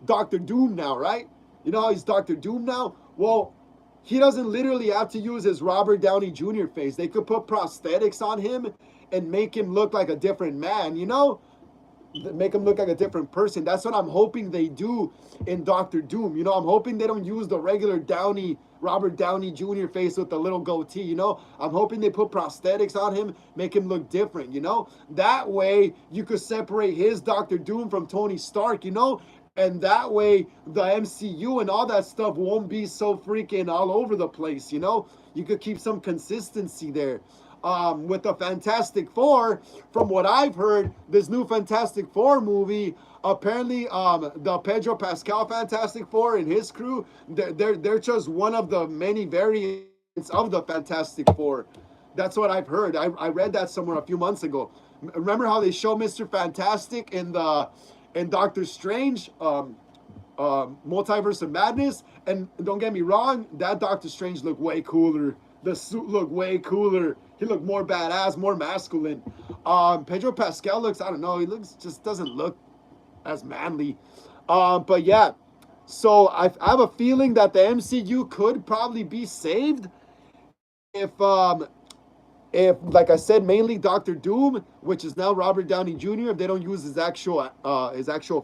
Doctor Doom now, right? You know how he's Doctor Doom now? Well, he doesn't literally have to use his Robert Downey Jr. face. They could put prosthetics on him and make him look like a different man, you know? Make him look like a different person. That's what I'm hoping they do in Doctor Doom. You know, I'm hoping they don't use the regular Robert Downey Jr. face with the little goatee, you know? I'm hoping they put prosthetics on him, make him look different, you know? That way, you could separate his Doctor Doom from Tony Stark, you know? And that way, the MCU and all that stuff won't be so freaking all over the place, you know? You could keep some consistency there. With the Fantastic Four, from what I've heard, this new Fantastic Four movie, apparently the Pedro Pascal Fantastic Four and his crew, they're just one of the many variants of the Fantastic Four. That's what I've heard. I read that somewhere a few months ago. Remember how they show Mr. Fantastic in Doctor Strange, Multiverse of Madness? And don't get me wrong, that Doctor Strange looked way cooler. The suit looked way cooler. He looked more badass, more masculine. Pedro Pascal looks, I don't know, he just doesn't look as manly. But yeah, so I have a feeling that the MCU could probably be saved if like I said, mainly Doctor Doom, which is now Robert Downey Jr., if they don't use his actual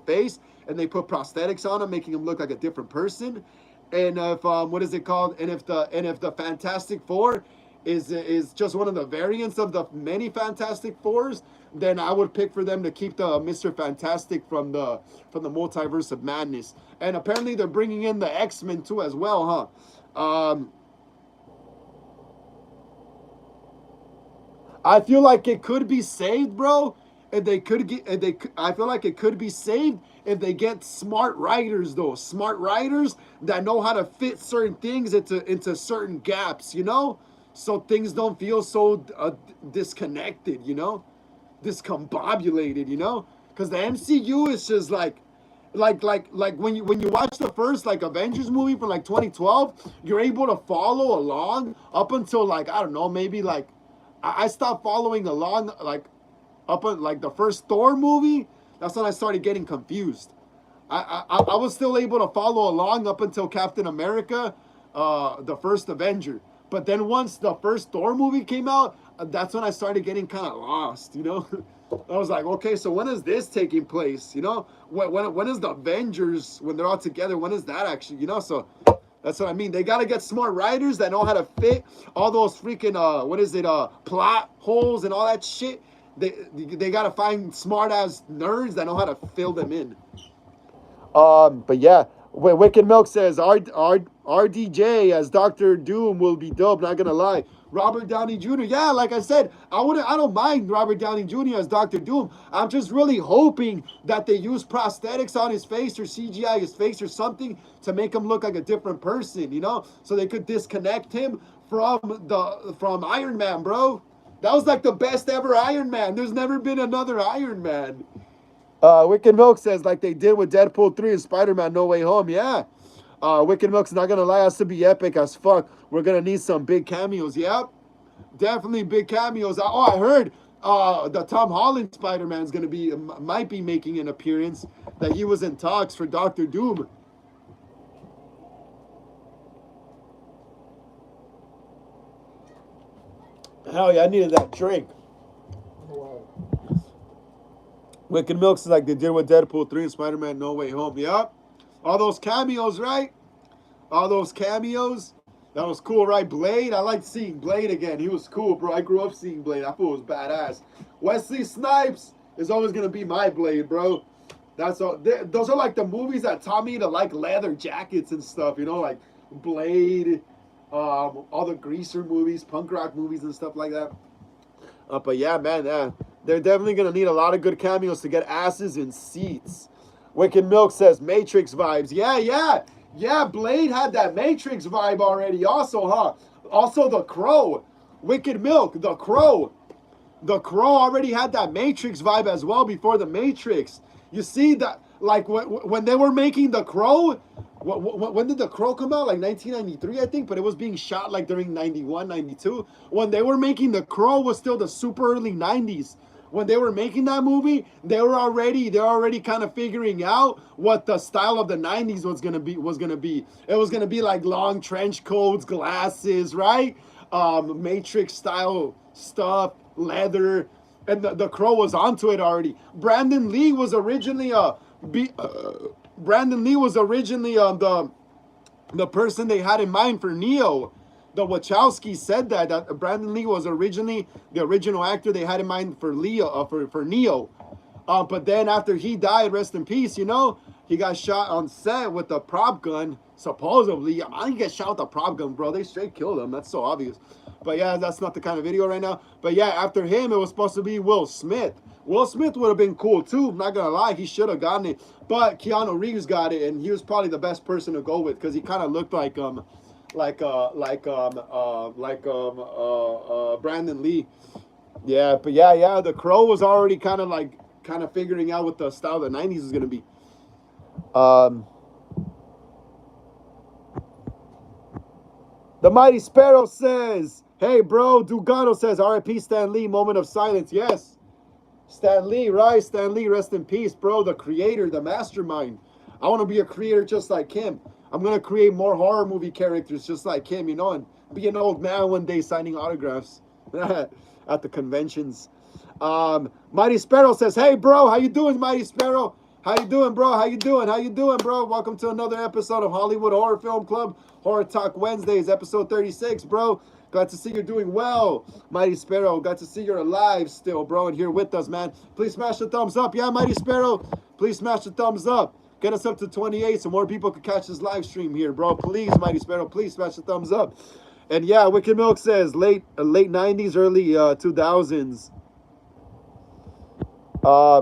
face and they put prosthetics on him, making him look like a different person. And if what is it called? And if the Fantastic Four is just one of the variants of the many Fantastic Fours, then I would pick for them to keep the Mr. Fantastic from the Multiverse of Madness. And apparently they're bringing in the X-Men too as well, huh? I feel like it could be saved, bro. And I feel like it could be saved if they get smart writers, though. Smart writers that know how to fit certain things into certain gaps, you know? So things don't feel so disconnected, you know? Discombobulated, you know? Because the MCU is just like when you watch the first like Avengers movie from like 2012, you're able to follow along up until like, I don't know, maybe like I stopped following along like up at like the first Thor movie. That's when I started getting confused. I was still able to follow along up until Captain America, the first Avenger. But then once the first Thor movie came out, that's when I started getting kind of lost, you know? I was like, okay, so when is this taking place? You know, when is the Avengers, when they're all together, when is that actually, you know? So that's what I mean. They got to get smart writers that know how to fit all those freaking, plot holes and all that shit. They got to find smart-ass nerds that know how to fill them in. But yeah, Wicked Milk says, RDJ as Doctor Doom will be dope, not gonna lie. Robert Downey Jr., yeah, like I said, I don't mind Robert Downey Jr. as Doctor Doom. I'm just really hoping that they use prosthetics on his face or CGI his face or something to make him look like a different person, you know? So they could disconnect him from Iron Man, bro. That was like the best ever Iron Man. There's never been another Iron Man. Wicked Milk says, like they did with Deadpool 3 and Spider-Man No Way Home. Yeah. Wicked Milk's not going to lie. Has to be epic as fuck. We're going to need some big cameos. Yep. Definitely big cameos. Oh, I heard the Tom Holland Spider-Man is gonna be might be making an appearance. That he was in talks for Doctor Doom. Hell yeah, I needed that drink. Wicked Milks is like they did with Deadpool 3 and Spider-Man No Way Home. Yup. All those cameos, right? All those cameos. That was cool, right? Blade, I liked seeing Blade again. He was cool, bro. I grew up seeing Blade. I thought it was badass. Wesley Snipes is always going to be my Blade, bro. That's all. Those are like the movies that taught me to like leather jackets and stuff, you know, like Blade, all the greaser movies, punk rock movies and stuff like that. But yeah, man, they're definitely going to need a lot of good cameos to get asses in seats. Wicked Milk says Matrix vibes. Yeah, Blade had that Matrix vibe already also, huh? Also The Crow. Wicked Milk, The Crow. The Crow already had that Matrix vibe as well before the Matrix. You see that, like when they were making The Crow, when did The Crow come out? Like 1993, I think, but it was being shot like during 91, 92. When they were making The Crow was still the super early 90s. When they were making that movie, they're already kind of figuring out what the style of the 90s was gonna be. It was gonna be like long trench coats, glasses, right? Matrix style stuff, leather, and the Crow was onto it already. Brandon Lee was originally the person they had in mind for Neo. The Wachowski said that Brandon Lee was originally the original actor they had in mind for Neo. But then after he died, rest in peace, you know, he got shot on set with a prop gun, supposedly. I didn't get shot with a prop gun, bro. They straight killed him. That's so obvious. But yeah, that's not the kind of video right now. But yeah, after him, it was supposed to be Will Smith. Will Smith would have been cool too. I'm not gonna lie, he should have gotten it. But Keanu Reeves got it, and he was probably the best person to go with because he kind of looked like Brandon Lee. Yeah, but yeah, The Crow was already kind of figuring out what the style of the 90s is gonna be. The Mighty Sparrow says, "Hey, bro." Dugano says, "R.I.P. Stan Lee." Moment of silence. Yes, Stan Lee, right? Stan Lee, rest in peace, bro. The creator, the mastermind. I want to be a creator just like him. I'm gonna create more horror movie characters just like him, you know, and be an old man one day signing autographs at the conventions. Mighty Sparrow says, "Hey, bro, how you doing, Mighty Sparrow? How you doing, bro? How you doing, bro? Welcome to another episode of Hollywood Horror Film Club, Horror Talk Wednesdays, episode 36, bro. Glad to see you're doing well, Mighty Sparrow. Glad to see you're alive still, bro, and here with us, man. Please smash the thumbs up. Yeah, Mighty Sparrow, please smash the thumbs up. Get us up to 28 so more people can catch this live stream here, bro. Please, Mighty Sparrow, please smash the thumbs up. And yeah, Wicked Milk says late 90s, early 2000s. Yeah,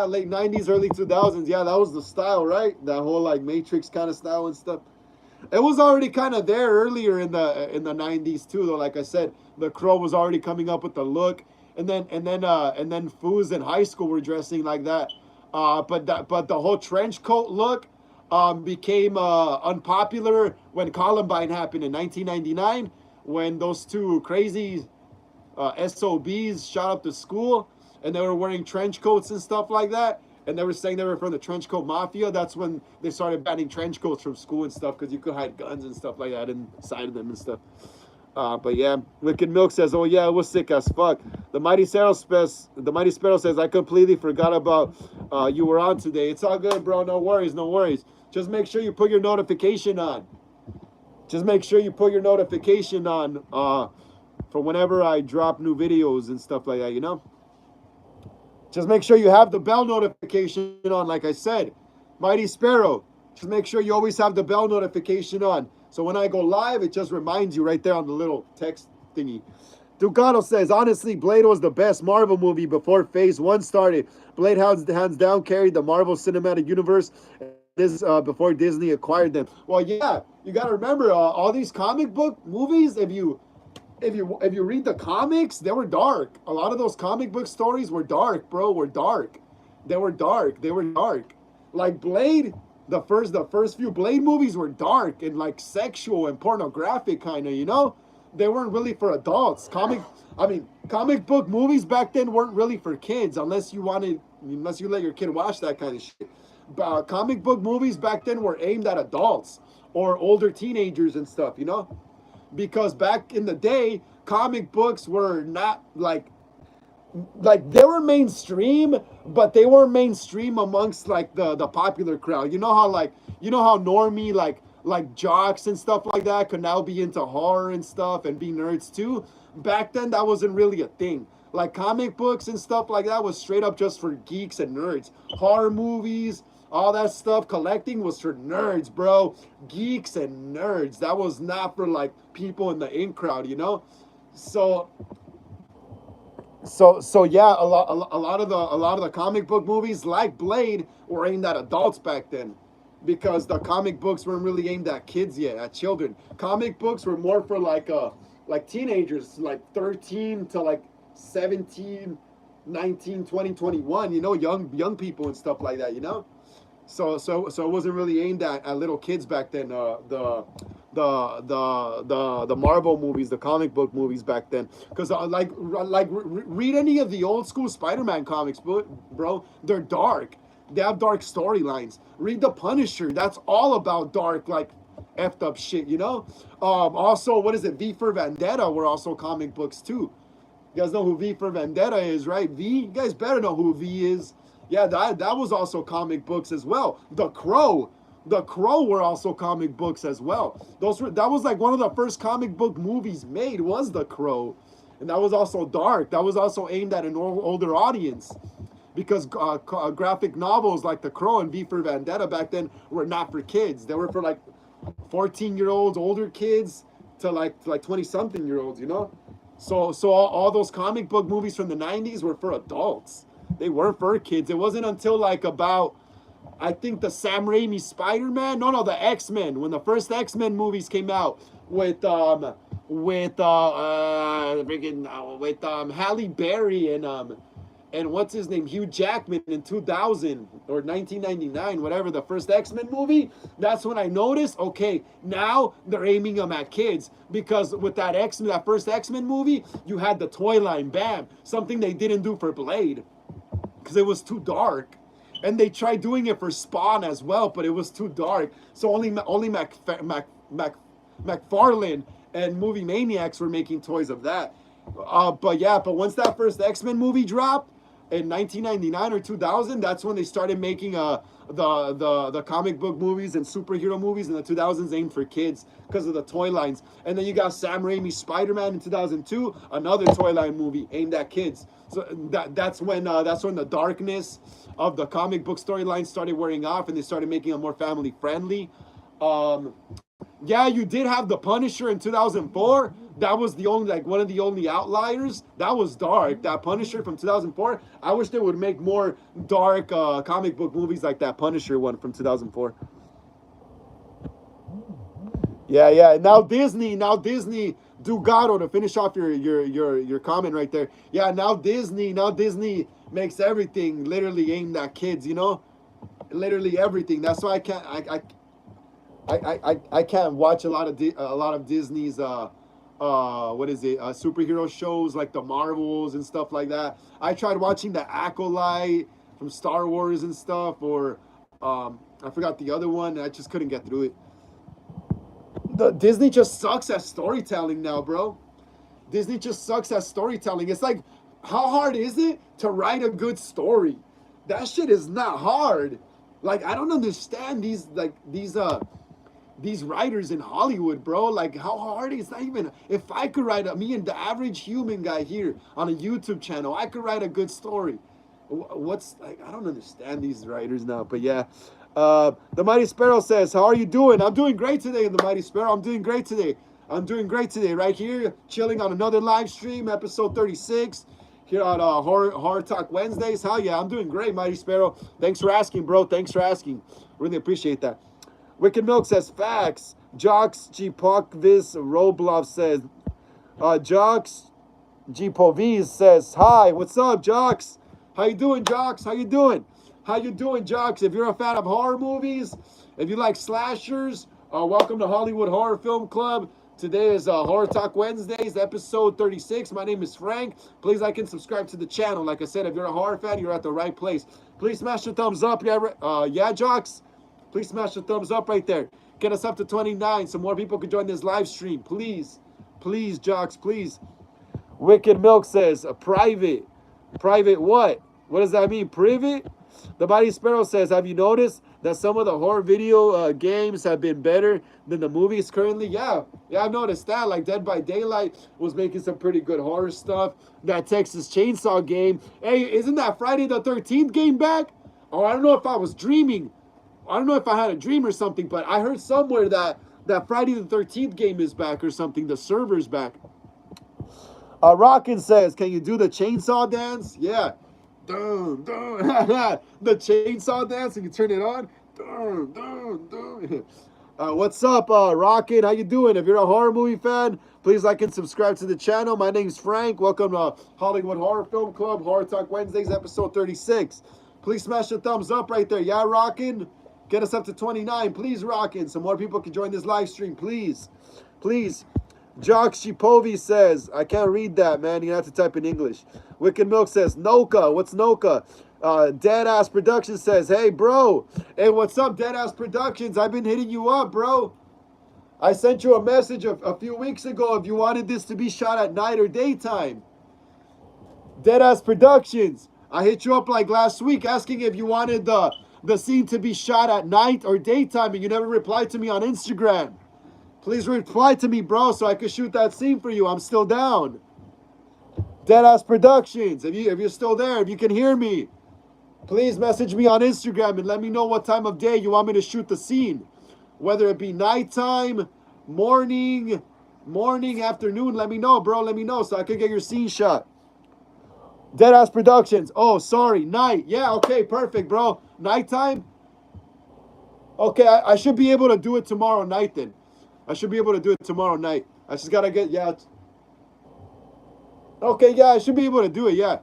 late 90s, early 2000s. Yeah, that was the style, right? That whole like Matrix kind of style and stuff. It was already kind of there earlier in the 90s too, though. Like I said, The Crow was already coming up with the look, and then foos in high school were dressing like that. But the whole trench coat look became unpopular when Columbine happened in 1999, when those two crazy SOBs shot up the school, and they were wearing trench coats and stuff like that. And they were saying they were from the trench coat mafia. That's when they started banning trench coats from school and stuff because you could hide guns and stuff like that inside of them and stuff. But yeah, Wicked Milk says, "Oh yeah, it was sick as fuck." The Mighty Sparrow says, "I completely forgot about you were on today." It's all good, bro. No worries, no worries. Just make sure you put your notification on. Just make sure you put your notification on for whenever I drop new videos and stuff like that, you know? Just make sure you have the bell notification on, like I said. Mighty Sparrow, just make sure you always have the bell notification on. So when I go live, it just reminds you right there on the little text thingy. Ducado says, "Honestly, Blade was the best Marvel movie before Phase 1 started. Blade hands down carried the Marvel Cinematic Universe before Disney acquired them." Well, yeah, you got to remember, all these comic book movies, if you read the comics, they were dark. A lot of those comic book stories were dark, bro. They were dark. Like Blade, the first few Blade movies were dark and like sexual and pornographic kind of, you know? they weren't really for adults. Comic book movies back then weren't really for kids unless you let your kid watch that kind of shit. Comic book movies back then were aimed at adults or older teenagers and stuff, you know? Because back in the day, comic books were not like they were mainstream, but they weren't mainstream amongst like the popular crowd. You know how normie like jocks and stuff like that could now be into horror and stuff and be nerds too. Back then that wasn't really a thing. Like comic books and stuff like that was straight up just for geeks and nerds. Horror movies, all that stuff, collecting was for nerds, bro. Geeks and nerds. That was not for like people in the in crowd, you know? So so yeah, a lot of the comic book movies like Blade were aimed at adults back then, because the comic books weren't really aimed at kids yet, at children. Comic books were more for like teenagers, like 13 to like 17, 19, 20, 21. You know, young people and stuff like that. You know. So it wasn't really aimed at little kids back then. The Marvel movies, the comic book movies back then, because read any of the old school Spider-Man comics, bro. They're dark. They have dark storylines. Read the Punisher. That's all about dark, like effed up shit. You know. Also, what is it? V for Vendetta were also comic books too. You guys know who V for Vendetta is, right? V. You guys better know who V is. Yeah, that was also comic books as well. The Crow were also comic books as well. That was like one of the first comic book movies made, was The Crow, and that was also dark. That was also aimed at an older audience, because graphic novels like The Crow and V for Vendetta back then were not for kids. They were for like 14-year-olds, older kids, to like 20-something-year-olds. You know, so all those comic book movies from the 90s were for adults. They weren't for kids. It wasn't until like about, I think, the Sam Raimi Spider-Man. No, the X-Men. When the first X-Men movies came out with Halle Berry and what's his name, Hugh Jackman, in 2000 or 1999, whatever, the first X-Men movie. That's when I noticed, okay, now they're aiming them at kids, because with that first X-Men movie, you had the toy line, bam, something they didn't do for Blade, because it was too dark. And they tried doing it for Spawn as well, but it was too dark. So only McFarlane and Movie Maniacs were making toys of that. But once that first X-Men movie dropped in 1999 or 2000, that's when they started making the comic book movies and superhero movies in the 2000s aimed for kids, because of the toy lines. And then you got Sam Raimi's Spider-Man in 2002, another toy line movie aimed at kids. So that's when the darkness of the comic book storyline started wearing off, and they started making them more family friendly. Yeah, you did have the Punisher in 2004. That was the only, like, one of the only outliers. That was dark. That Punisher from 2004. I wish they would make more dark comic book movies like that Punisher one from 2004. Yeah. Dugado, to finish off your comment right there. Yeah, now Disney makes everything literally aimed at kids. You know, literally everything. That's why I can't watch a lot of Disney's what is it, superhero shows like the Marvels and stuff like that. I tried watching the Acolyte from Star Wars and stuff, or I forgot the other one. I just couldn't get through it. The Disney just sucks at storytelling now, bro. Disney just sucks at storytelling. It's like, how hard is it to write a good story? That shit is not hard. Like, I don't understand these writers in Hollywood, bro. Like, how hard is that even? If I could write, me and the average human guy here on a YouTube channel, I could write a good story. What's, like, I don't understand these writers now, but yeah. The Mighty Sparrow says, how are you doing? I'm doing great today, The Mighty Sparrow. I'm doing great today. Right here, chilling on another live stream, episode 36, here on Horror Talk Wednesdays. Hell yeah, I'm doing great, Mighty Sparrow. Thanks for asking, bro. Thanks for asking. Really appreciate that. Wicked Milk says, facts. Jocks G Pokvis Roblov says, Jocks G Povis says, hi, what's up, Jocks? How you doing, Jocks? How you doing, Jocks? If you're a fan of horror movies, if you like slashers, welcome to Hollywood Horror Film Club. Today is Horror Talk Wednesdays, episode 36. My name is Frank. Please like and subscribe to the channel. Like I said, if you're a horror fan, you're at the right place. Please smash the thumbs up. Yeah, Jocks? Please smash the thumbs up right there. Get us up to 29 so more people can join this live stream. Please. Please, Jocks, please. Wicked Milk says, a private. Private what? What does that mean? Private? The Mighty Sparrow says, have you noticed that some of the horror video games have been better than the movies currently? Yeah, I've noticed that. Like Dead by Daylight was making some pretty good horror stuff. That Texas Chainsaw game. Hey, isn't that Friday the 13th game back? Oh, I don't know if I was dreaming. I don't know if I had a dream or something, but I heard somewhere that Friday the 13th game is back or something. The server's back. Rockin says, can you do the chainsaw dance? Yeah. Dun, dun. The chainsaw dance, and you turn it on. Dun, dun, dun. What's up, Rockin? How you doing? If you're a horror movie fan, please like and subscribe to the channel. My name's Frank. Welcome to Hollywood Horror Film Club, Horror Talk Wednesdays, episode 36. Please smash the thumbs up right there. Yeah, Rockin? Get us up to 29. Please, Rockin, so more people can join this live stream. Please. Please. Jock Shipovi says, I can't read that, man. You have to type in English. Wicked Milk says, Noka. What's Noka? Deadass Productions says, hey, bro. Hey, what's up, Deadass Productions? I've been hitting you up, bro. I sent you a message a few weeks ago if you wanted this to be shot at night or daytime. Deadass Productions. I hit you up like last week asking if you wanted the scene to be shot at night or daytime, and you never replied to me on Instagram. Please reply to me, bro, so I can shoot that scene for you. I'm still down. Deadass Productions. If you're still there, if you can hear me, please message me on Instagram and let me know what time of day you want me to shoot the scene. Whether it be nighttime, morning, afternoon, let me know, bro. Let me know so I can get your scene shot. Deadass Productions. Oh, sorry, night. Yeah, okay, perfect, bro. Nighttime? Okay, I should be able to do it tomorrow night then. I should be able to do it tomorrow night. I just gotta get, yeah. Okay, yeah, I should be able to do it, yeah.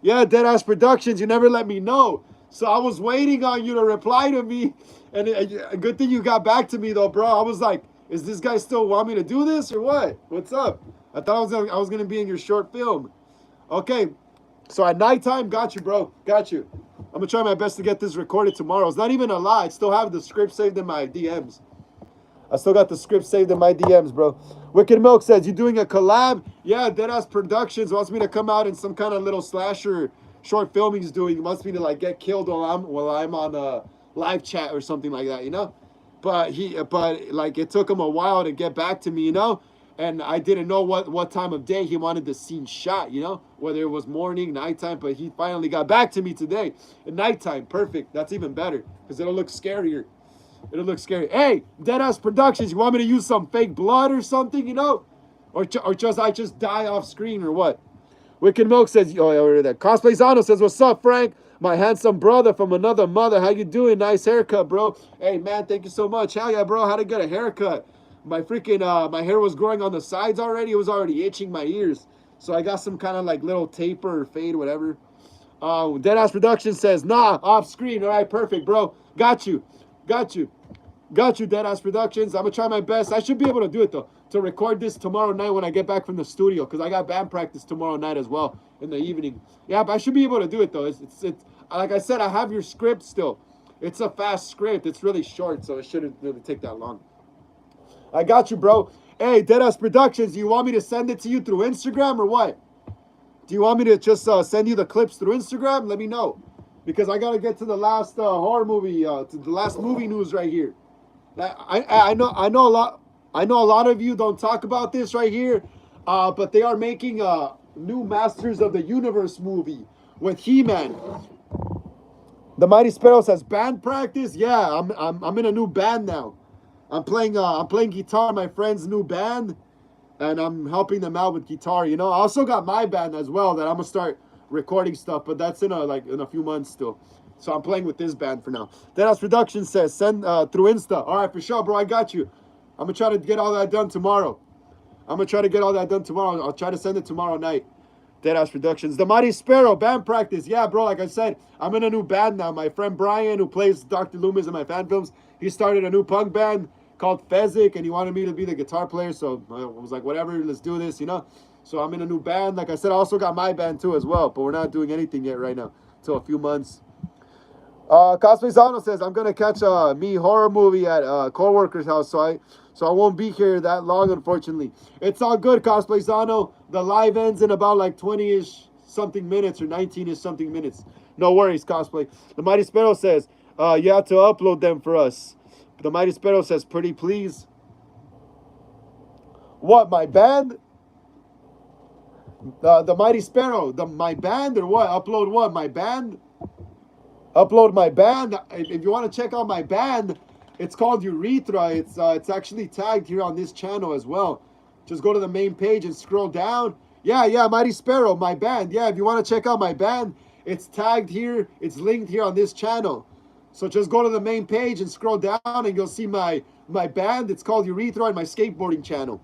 Yeah, Deadass Productions, you never let me know. So I was waiting on you to reply to me. And a good thing you got back to me, though, bro. I was like, is this guy still want me to do this or what? What's up? I thought I was gonna be in your short film. Okay, so at nighttime, got you, bro. Got you. I'm gonna try my best to get this recorded tomorrow. It's not even a lie. I still have the script saved in my DMs. I still got the script saved in my DMs, bro. Wicked Milk says, you doing a collab? Yeah, Deadass Productions wants me to come out in some kind of little slasher short film he's doing. He wants me to, like, get killed while I'm on a live chat or something like that, you know? But like, it took him a while to get back to me, you know? And I didn't know what time of day he wanted the scene shot, you know? Whether it was morning, nighttime, but he finally got back to me today. At nighttime, perfect. That's even better, because it'll look scarier. It'll look scary. Hey, Deadass Productions, you want me to use some fake blood or something, you know? Or I just die off screen or what? Wicked Milk says, oh, that Cosplay Zano says, what's up, Frank? My handsome brother from another mother. How you doing? Nice haircut, bro. Hey, man, thank you so much. Hell yeah, bro. How to get a haircut? My freaking, my hair was growing on the sides already. It was already itching my ears. So I got some kind of like little taper or fade, whatever. Deadass Productions says, nah, off screen. All right, perfect, bro. Got you. Got you, Deadass Productions. I'm going to try my best. I should be able to do it, though, to record this tomorrow night when I get back from the studio, because I got band practice tomorrow night as well in the evening. Yeah, but I should be able to do it, though. It's like I said, I have your script still. It's a fast script. It's really short, so it shouldn't really take that long. I got you, bro. Hey, Deadass Productions, do you want me to send it to you through Instagram or what? Do you want me to just send you the clips through Instagram? Let me know. Because I gotta get to the last horror movie, to the last movie news right here. I know a lot of you don't talk about this right here, but they are making a new Masters of the Universe movie with He-Man. The Mighty Sparrow says band practice. Yeah, I'm in a new band now. I'm playing guitar in my friend's new band, and I'm helping them out with guitar. You know, I also got my band as well that I'm gonna start recording stuff, but that's in a few months still. So I'm playing with this band for now. Deadass Productions says send through Insta. All right, for sure, bro. I got you. I'm gonna try to get all that done tomorrow. I'll try to send it tomorrow night. Deadass Productions. The Mighty Sparrow band practice. Yeah, bro. Like I said, I'm in a new band now. My friend Brian, who plays Dr. Loomis in my fan films, he started a new punk band called Fezzik, and he wanted me to be the guitar player. So I was like, whatever, let's do this, you know. So I'm in a new band. Like I said, I also got my band too as well, but we're not doing anything yet right now until a few months. Cosplay Zano says I'm gonna catch a me horror movie at co-worker's house, so I won't be here that long, unfortunately. It's all good, Cosplay Zano. The live ends in about like 20-ish something minutes or 19-ish something minutes. No worries, Cosplay. The Mighty Sparrow says you have to upload them for us. The Mighty Sparrow says, pretty please. What, my band? The Mighty Sparrow, my band or what? Upload what? My band? Upload my band. If you want to check out my band, it's called Urethra. It's actually tagged here on this channel as well. Just go to the main page and scroll down. Yeah, Mighty Sparrow, my band. Yeah, if you want to check out my band, it's tagged here. It's linked here on this channel. So just go to the main page and scroll down, and you'll see my band. It's called Urethra, and my skateboarding channel.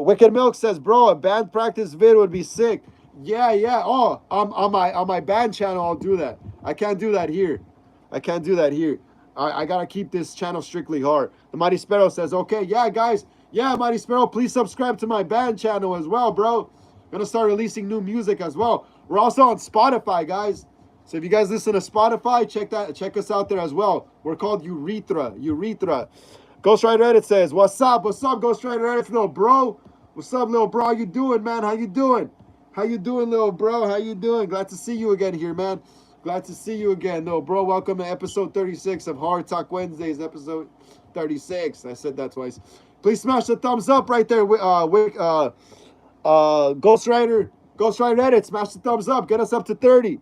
Wicked Milk says, bro, a band practice vid would be sick. Yeah. Oh, on my band channel, I'll do that. I can't do that here. I gotta keep this channel strictly hard. The Mighty Sparrow says, okay, yeah, guys. Yeah, Mighty Sparrow, please subscribe to my band channel as well, bro. Gonna start releasing new music as well. We're also on Spotify, guys. So if you guys listen to Spotify, check us out there as well. We're called Urethra. Ghost Rider Edit says, what's up, Ghost Rider Edit, little bro? What's up, little bro? How you doing, man? How you doing, little bro? How you doing? Glad to see you again here, man. Glad to see you again, little bro. Welcome to episode 36 of Hard Talk Wednesdays, episode 36. I said that twice. Please smash the thumbs up right there, Ghost Rider Edit. Smash the thumbs up. Get us up to 30.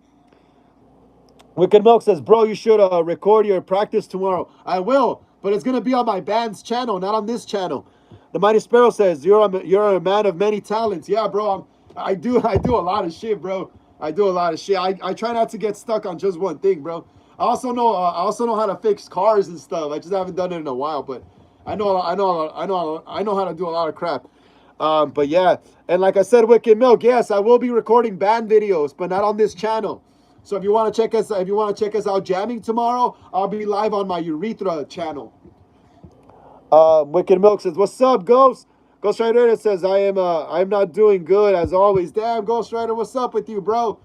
Wicked Milk says, bro, you should record your practice tomorrow. I will, but it's going to be on my band's channel, not on this channel. The Mighty Sparrow says, you're a man of many talents. Yeah, bro, I do a lot of shit, bro. I do a lot of shit. I try not to get stuck on just one thing, bro. I also know how to fix cars and stuff. I just haven't done it in a while, but I know how to do a lot of crap. But yeah, and like I said, Wicked Milk, yes, I will be recording band videos, but not on this channel. So if you want to check us out jamming tomorrow, I'll be live on my Urethra channel. Wicked Milk says, what's up, Ghost? Ghost Rider says, I'm not doing good as always. Damn, Ghost Rider, what's up with you, bro?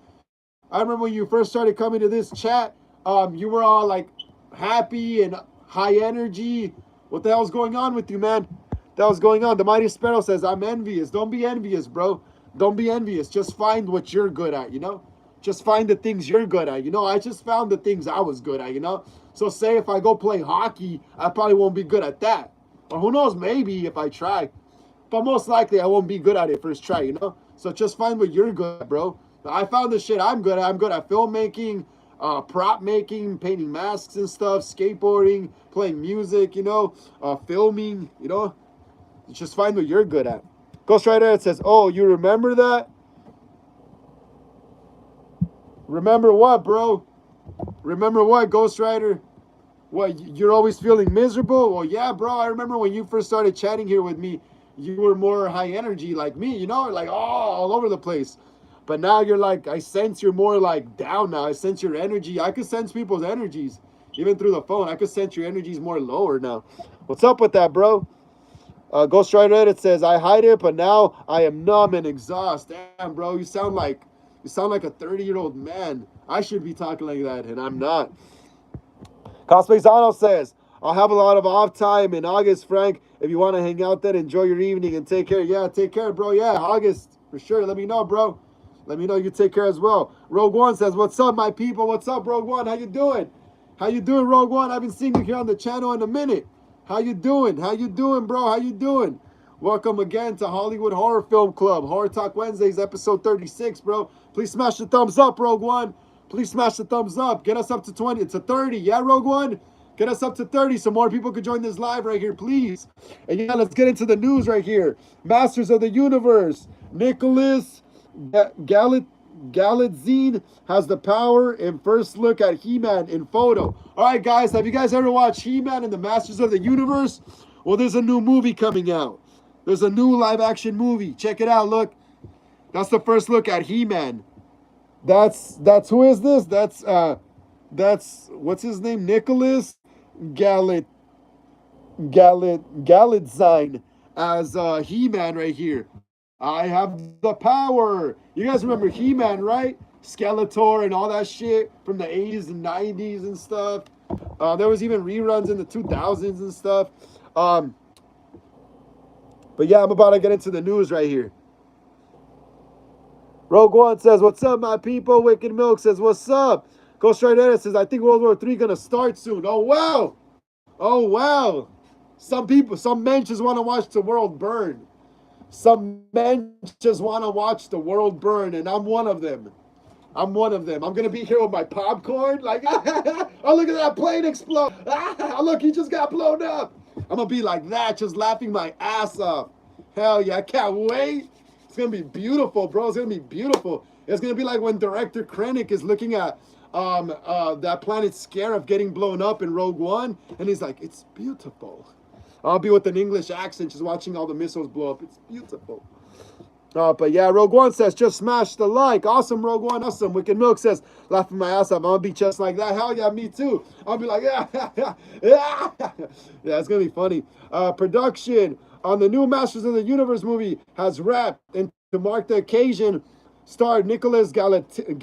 I remember when you first started coming to this chat, you were all like happy and high energy. What the hell's going on with you, man? That was going on. The Mighty Sparrow says, I'm envious. Don't be envious, bro. Don't be envious. Just find what you're good at, you know? Just find the things you're good at, you know? I just found the things I was good at, you know? So say if I go play hockey, I probably won't be good at that. Or who knows, maybe if I try. But most likely I won't be good at it first try, you know? So just find what you're good at, bro. I found the shit I'm good at. I'm good at filmmaking, prop making, painting masks and stuff, skateboarding, playing music, you know, filming, you know? Just find what you're good at. Ghost Rider says, oh, you remember that? Remember what, bro? Remember what, Ghost Rider? What, you're always feeling miserable? Well, yeah, bro, I remember when you first started chatting here with me, you were more high energy like me, you know, like, oh, all over the place. But now you're like, I sense you're more like down now. I sense your energy. I could sense people's energies, even through the phone. I could sense your energies more lower now. What's up with that, bro? Ghost Rider Edit says, I hide it, but now I am numb and exhausted. Damn, bro, you sound like a 30-year-old man. I should be talking like that, and I'm not. Cosplay Zano says, I'll have a lot of off time in August, Frank. If you want to hang out then, enjoy your evening and take care. Yeah, take care, bro. Yeah, August, for sure. Let me know, bro. Let me know you take care as well. Rogue One says, what's up, my people? What's up, Rogue One? How you doing? How you doing, Rogue One? I haven't seen you here on the channel in a minute. How you doing? How you doing, bro? How you doing? Welcome again to Hollywood Horror Film Club. Horror Talk Wednesdays, episode 36, bro. Please smash the thumbs up, Rogue One. Please smash the thumbs up. Get us up to 20. It's a 30. Yeah, Rogue One? Get us up to 30 so more people could join this live right here, please. And yeah, let's get into the news right here. Masters of the Universe. Nicholas Galitzine has the power and first look at He-Man in photo. All right, guys, have you guys ever watched He-Man and the Masters of the Universe? Well, there's a new movie coming out. There's a new live-action movie. Check it out, look. That's the first look at He-Man. That's who is this? That's what's his name? Nicholas Galitzine as He-Man right here. I have the power. You guys remember He-Man, right? Skeletor and all that shit from the 80s and 90s and stuff. There was even reruns in the 2000s and stuff. Um, but yeah, I'm about to get into the news right here. Rogue One says, "What's up, my people?" Wicked Milk says, "What's up?" Ghost Rider says, "I think World War III gonna start soon." Oh wow! Oh wow! Some men just want to watch the world burn. Some men just want to watch the world burn, and I'm one of them. I'm one of them. I'm gonna be here with my popcorn, like, oh look at that plane explode! Oh look, he just got blown up. I'm gonna be like that, just laughing my ass off. Hell yeah, I can't wait. It's gonna be beautiful, bro. It's gonna be beautiful. It's gonna be like when director Krennic is looking at that planet Scarif getting blown up in Rogue One, and he's like, "It's beautiful." I'll be with an English accent, just watching all the missiles blow up. It's beautiful. But yeah, Rogue One says, "Just smash the like." Awesome, Rogue One. Awesome. Wicked Milk says, "Laughing my ass off. I'm gonna be just like that." Hell yeah, me too. I'll be like, yeah, yeah, yeah. Yeah, it's gonna be funny. Production on the new Masters of the Universe movie has wrapped, and to mark the occasion, starred Nicholas Galitzine.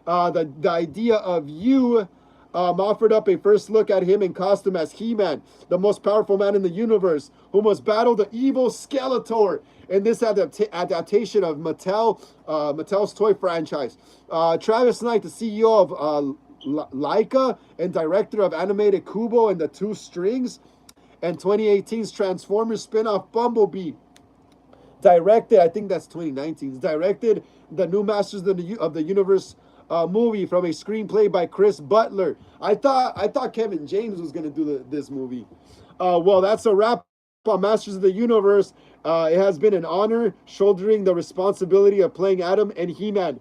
The idea of you offered up a first look at him in costume as He-Man, the most powerful man in the universe, who must battle the evil Skeletor in this adaptation of Mattel's toy franchise. Travis Knight, the CEO of Laika and director of animated Kubo and the Two Strings, and 2018's Transformers spin-off Bumblebee, directed, I think that's 2019, directed the new Masters of the Universe movie from a screenplay by Chris Butler. I thought Kevin James was gonna do this movie. Well, that's a wrap on Masters of the Universe. It has been an honor shouldering the responsibility of playing Adam and He-Man.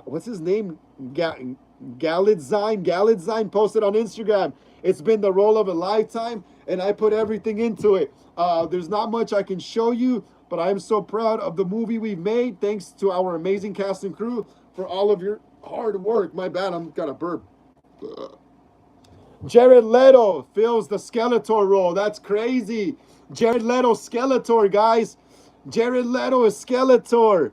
What's his name? Galitzine posted on Instagram. "It's been the role of a lifetime, and I put everything into it. There's not much I can show you, but I am so proud of the movie we've made. Thanks to our amazing cast and crew for all of your hard work." My bad, I'm got a burp. Jared Leto fills the Skeletor role. That's crazy. Jared Leto, Skeletor, guys. Jared Leto is Skeletor.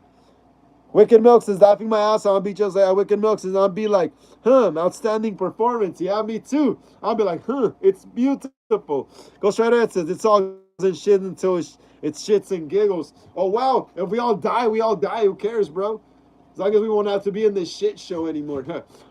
Wicked Milk says, "Laughing my ass, I'll be just like Wicked Milk says, I'll be like, outstanding performance." Yeah, me too. I'll be like, it's beautiful. Ghost Rider says, "It's all and shit until it's shits and giggles." Oh wow, if we all die, we all die. Who cares, bro? As long as we won't have to be in this shit show anymore.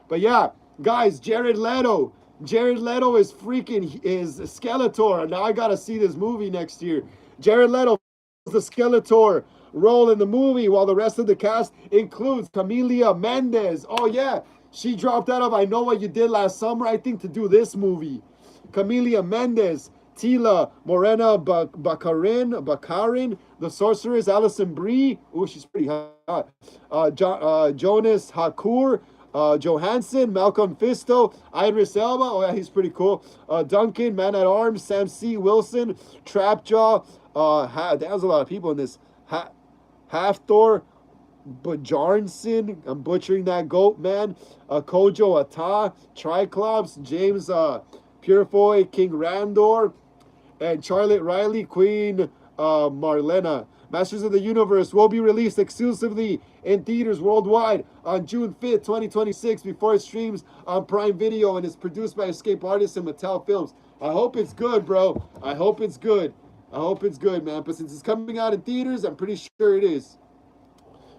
But yeah, guys, Jared Leto. Jared Leto is Skeletor. Now I gotta see this movie next year. Jared Leto is the Skeletor role in the movie, while the rest of the cast includes Camelia Mendez. Oh yeah, she dropped out of I Know What You Did Last Summer, I think, to do this movie. Camelia Mendez, Tila Morena Baccarin, the sorceress Alison Brie. Oh, she's pretty hot. Jonas Hakur, Johansson, Malcolm Fisto, Idris Elba. Oh yeah, he's pretty cool. Duncan, Man at Arms, Sam C. Wilson, Trapjaw. There's a lot of people in this. Hafthor Bajarnson, I'm butchering that goat, man. Kojo Ata, Triclops, James Purefoy, King Randor, and Charlotte Riley, Queen Marlena. Masters of the Universe will be released exclusively in theaters worldwide on June 5th, 2026, before it streams on Prime Video, and is produced by Escape Artists and Mattel Films. I hope it's good, bro. I hope it's good. I hope it's good, man. But since it's coming out in theaters, I'm pretty sure it is.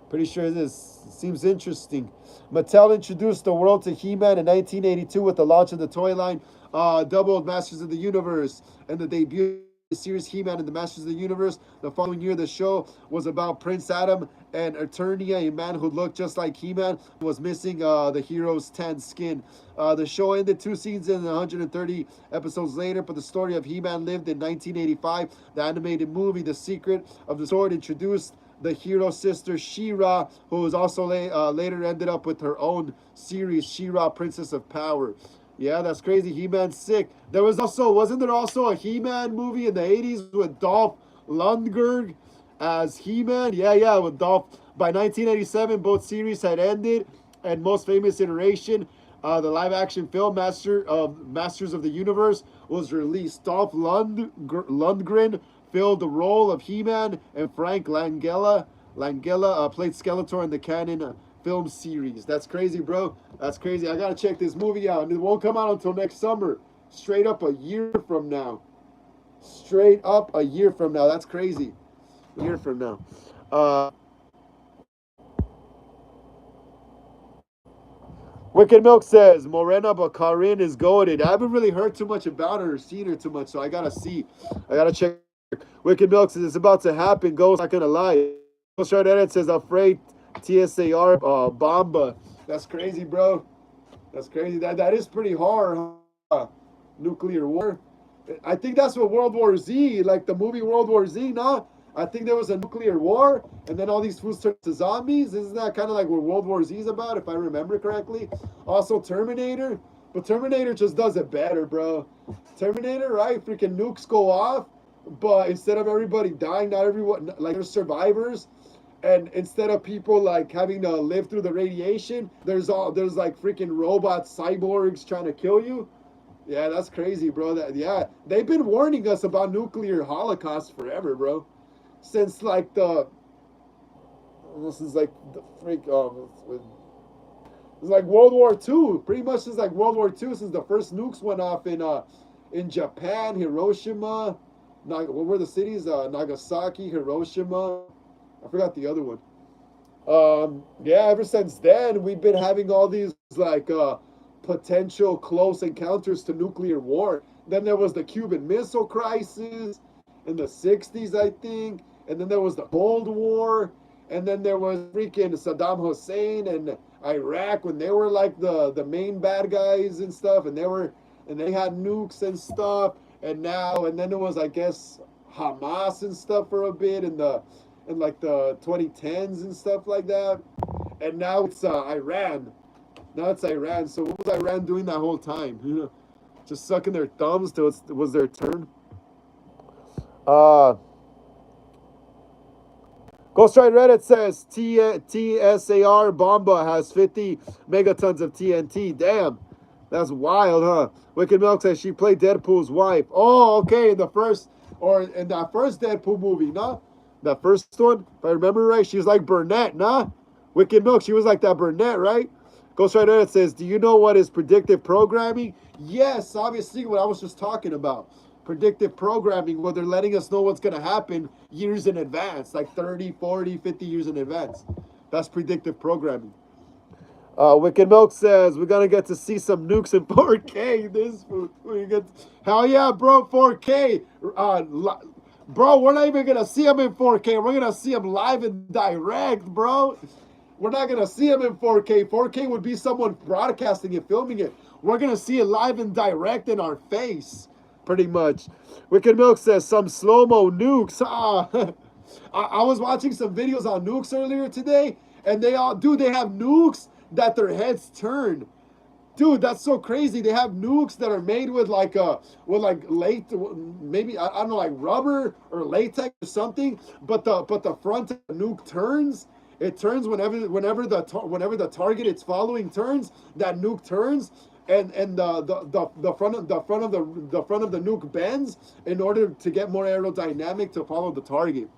Pretty sure it is. It seems interesting. Mattel introduced the world to He-Man in 1982 with the launch of the toy line, doubled Masters of the Universe, and the debut series He-Man and the Masters of the Universe. The following year, the show was about Prince Adam and Eternia, a man who looked just like He-Man, was missing the hero's tan skin. The show ended 2 seasons and 130 episodes later, but the story of He-Man lived in 1985. The animated movie, The Secret of the Sword, introduced the hero sister She-Ra, who was also later ended up with her own series, She-Ra, Princess of Power. Yeah, that's crazy. He-Man's sick. Wasn't there also a He-Man movie in the 80s with Dolph Lundgren as He-Man? Yeah, with Dolph. By 1987, both series had ended, and most famous iteration The live action film Masters of the Universe was released. Lundgren filled the role of He-Man, and Frank Langella played Skeletor in the canon film series. That's crazy, bro. That's crazy. I gotta check this movie out, and it won't come out until next summer. Straight up a year from now. Straight up a year from now. That's crazy. A year from now. Wicked Milk says Morena Baccarin is goaded. I haven't really heard too much about her or seen her too much, so I gotta see. I gotta check. Wicked Milk says it's about to happen. Ghost, not gonna lie. Ghost Right Edit says afraid TSAR Bomba. That's crazy, bro. That's crazy. That is pretty hard, huh? Nuclear war. I think that's what World War Z, like the movie World War Z, nah? I think there was a nuclear war, and then all these fools turned to zombies. Isn't that kind of like what World War Z is about, if I remember correctly? Also, Terminator. But Terminator just does it better, bro. Terminator, right? Freaking nukes go off, but instead of everybody dying, not everyone, like, there's survivors. And instead of people like having to live through the radiation, there's like freaking robots, cyborgs trying to kill you. Yeah, that's crazy, bro. Yeah, they've been warning us about nuclear holocaust forever, bro. Since like this is like the freak. It's like World War II. Pretty much since like World War II, since the first nukes went off in Japan, Hiroshima. What were the cities? Nagasaki, Hiroshima. I forgot the other one. Yeah, ever since then, we've been having all these like potential close encounters to nuclear war. Then there was the Cuban Missile Crisis in the 60s, I think. And then there was the Cold War. And then there was freaking Saddam Hussein and Iraq when they were like the main bad guys and stuff. And they had nukes and stuff. And then it was, I guess, Hamas and stuff for a bit in like the 2010s and stuff like that. And now it's Iran. Now it's Iran. So what was Iran doing that whole time? You know, just sucking their thumbs till it was their turn. Ghost Right Reddit says TSAR Bomba has 50 megatons of TNT. Damn, that's wild, huh? Wicked Milk says she played Deadpool's wife. Oh, okay, in that first Deadpool movie, nah? That first one, if I remember right, she was like Burnett, nah? Wicked Milk, she was like that Burnett, right? Ghost Right Reddit says, do you know what is predictive programming? Yes, obviously what I was just talking about. Predictive programming, where they're letting us know what's going to happen years in advance, like 30, 40, 50 years in advance. That's predictive programming. Wicked Milk says, we're going to get to see some nukes in 4K. Hell yeah, bro, 4K. Bro, we're not even going to see them in 4K. We're going to see them live and direct, bro. We're not going to see them in 4K. 4K would be someone broadcasting it, filming it. We're going to see it live and direct in our face, pretty much. Wicked Milk says, some slow-mo nukes. I was watching some videos on nukes earlier today, and they have nukes that their heads turn. Dude, that's so crazy. They have nukes that are made with like maybe I don't know, like rubber or latex or something. But the front of the nuke turns. It turns whenever the target it's following turns. That nuke turns, and the front of the nuke bends in order to get more aerodynamic to follow the target.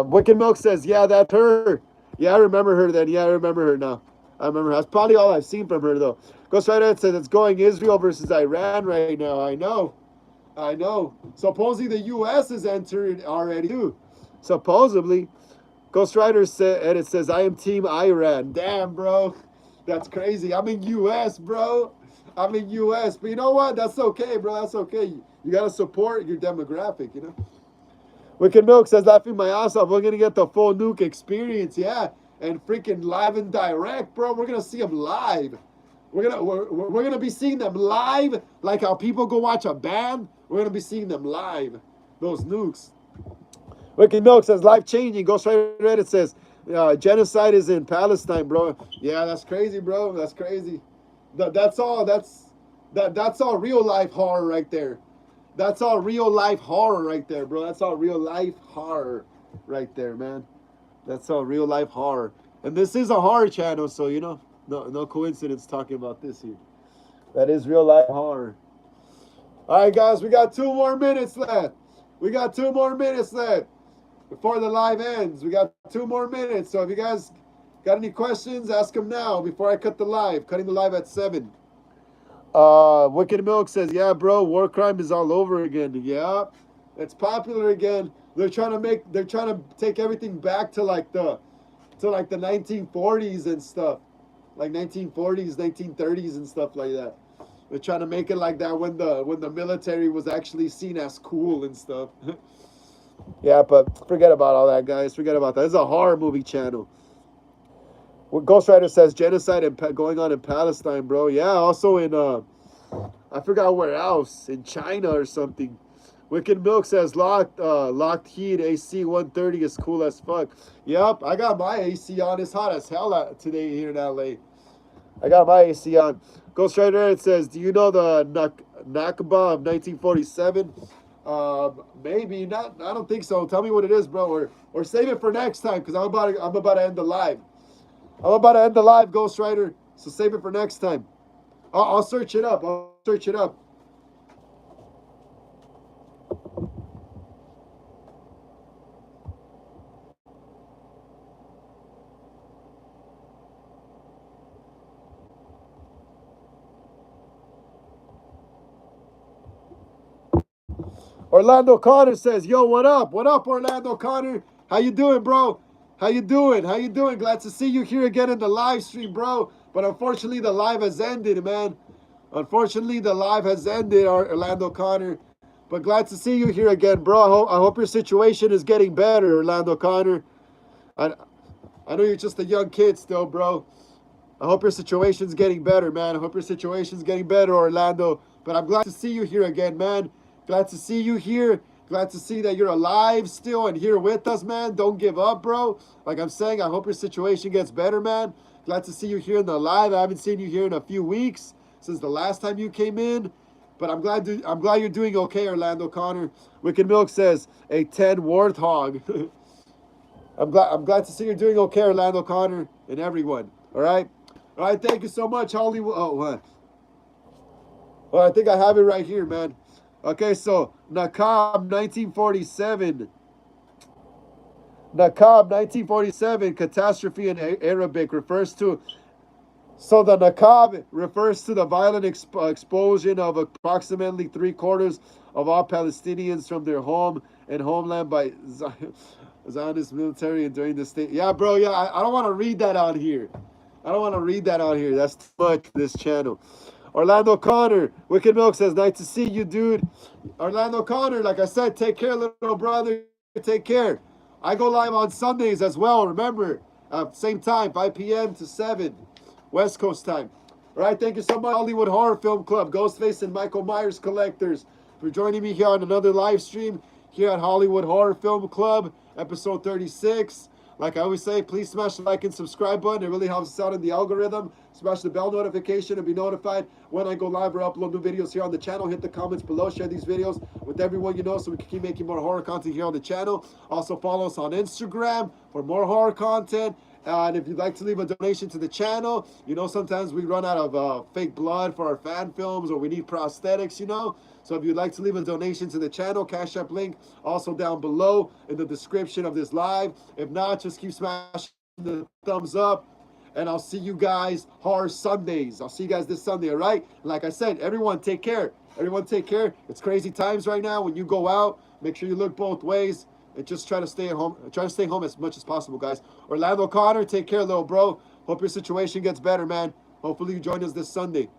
Wicked Milk says, yeah, that's her. Yeah, I remember her then. Yeah, I remember her now. I remember her. That's probably all I've seen from her, though. Ghost Rider says it's going Israel versus Iran right now. I know. Supposedly the U.S. has entered already, too. Supposedly. Ghost Rider says, I am Team Iran. Damn, bro. That's crazy. I'm in U.S., bro. I'm in U.S. But you know what? That's okay, bro. That's okay. You got to support your demographic, you know? Wicked Milk says, laughing my ass off. We're going to get the full nuke experience, yeah. And freaking live and direct, bro. We're going to see them live. We're gonna be seeing them live, like how people go watch a band. We're going to be seeing them live. Those nukes. Wicked Milk says, life-changing. Ghost Rider Reddit says, genocide is in Palestine, bro. Yeah, that's crazy, bro. That's crazy. That's all real life horror right there. That's all real life horror right there, bro. That's all real life horror right there, man. That's all real life horror. And this is a horror channel, so, you know. No coincidence talking about this here. That is real life horror. All right, guys, we got 2 more minutes left. We got 2 more minutes left before the live ends. We got 2 more minutes. So if you guys got any questions, ask them now before I cut the live. Cutting the live at 7. Wicked Milk says, yeah, bro, war crime is all over again. Yeah, it's popular again. They're trying to take everything back to the 1940s and stuff, like 1940s, 1930s and stuff like that. They're trying to make it like that when the military was actually seen as cool and stuff. Yeah, but forget about all that, guys. Forget about that. It's a horror movie channel. What Ghost Rider says, genocide going on in Palestine, bro. Yeah, also in I forgot where else, in China or something. Wicked Milk says Lockheed AC 130 is cool as fuck. Yep, I got my AC on. It's hot as hell today here in LA. I got my AC on. Ghost Rider it says, do you know the Nakba of 1947? Maybe not. I don't think so. Tell me what it is, bro, or save it for next time because I'm about to end the live. I'm about to end the live, Ghost Rider. So save it for next time. I'll search it up. I'll search it up. Orlando Connor says, yo, what up? What up, Orlando Connor? How you doing, bro? How you doing? How you doing? Glad to see you here again in the live stream, bro. But unfortunately, the live has ended, man. Unfortunately, the live has ended, Orlando Connor. But glad to see you here again, bro. I hope your situation is getting better, Orlando Connor. I, I know you're just a young kid still, bro. I hope your situation's getting better, man. I hope your situation's getting better, Orlando. But I'm glad to see you here again, man. Glad to see you here. Glad to see that you're alive still and here with us, man. Don't give up, bro. Like I'm saying, I hope your situation gets better, man. Glad to see you here in the live. I haven't seen you here in a few weeks since the last time you came in. But I'm glad you're doing okay, Orlando Connor. Wicked Milk says a 10 warthog. I'm glad to see you're doing okay, Orlando Connor, and everyone. All right. All right, thank you so much, Hollywood. Oh, what? Well, I think I have it right here, man. Okay, so Nakab 1947. Nakab 1947, catastrophe in Arabic refers to. So the Nakab refers to the violent expulsion of approximately 3/4 of all Palestinians from their home and homeland by Zionist military and during the state. Yeah, bro. Yeah, I don't want to read that on here. I don't want to read that on here. That's too much for this channel. Orlando Connor, Wicked Milk says, nice to see you, dude. Orlando Connor, like I said, take care, little brother. Take care. I go live on Sundays as well. Remember, same time, 5 p.m. to 7, West Coast time. All right, thank you so much, Hollywood Horror Film Club, Ghostface and Michael Myers Collectors, for joining me here on another live stream here at Hollywood Horror Film Club, episode 36. Like I always say, please smash the like and subscribe button. It really helps us out in the algorithm. Smash the bell notification and be notified when I go live or upload new videos here on the channel. Hit the comments below. Share these videos with everyone you know so we can keep making more horror content here on the channel. Also follow us on Instagram for more horror content. And if you'd like to leave a donation to the channel, you know, sometimes we run out of fake blood for our fan films or we need prosthetics, you know. So if you'd like to leave a donation to the channel, Cash App link also down below in the description of this live. If not, just keep smashing the thumbs up. And I'll see you guys Horror Sundays. I'll see you guys this Sunday, all right? Like I said, everyone take care. Everyone take care. It's crazy times right now. When you go out, make sure you look both ways. And just try to stay at home. Try to stay home as much as possible, guys. Orlando Connor, take care, little bro. Hope your situation gets better, man. Hopefully you join us this Sunday.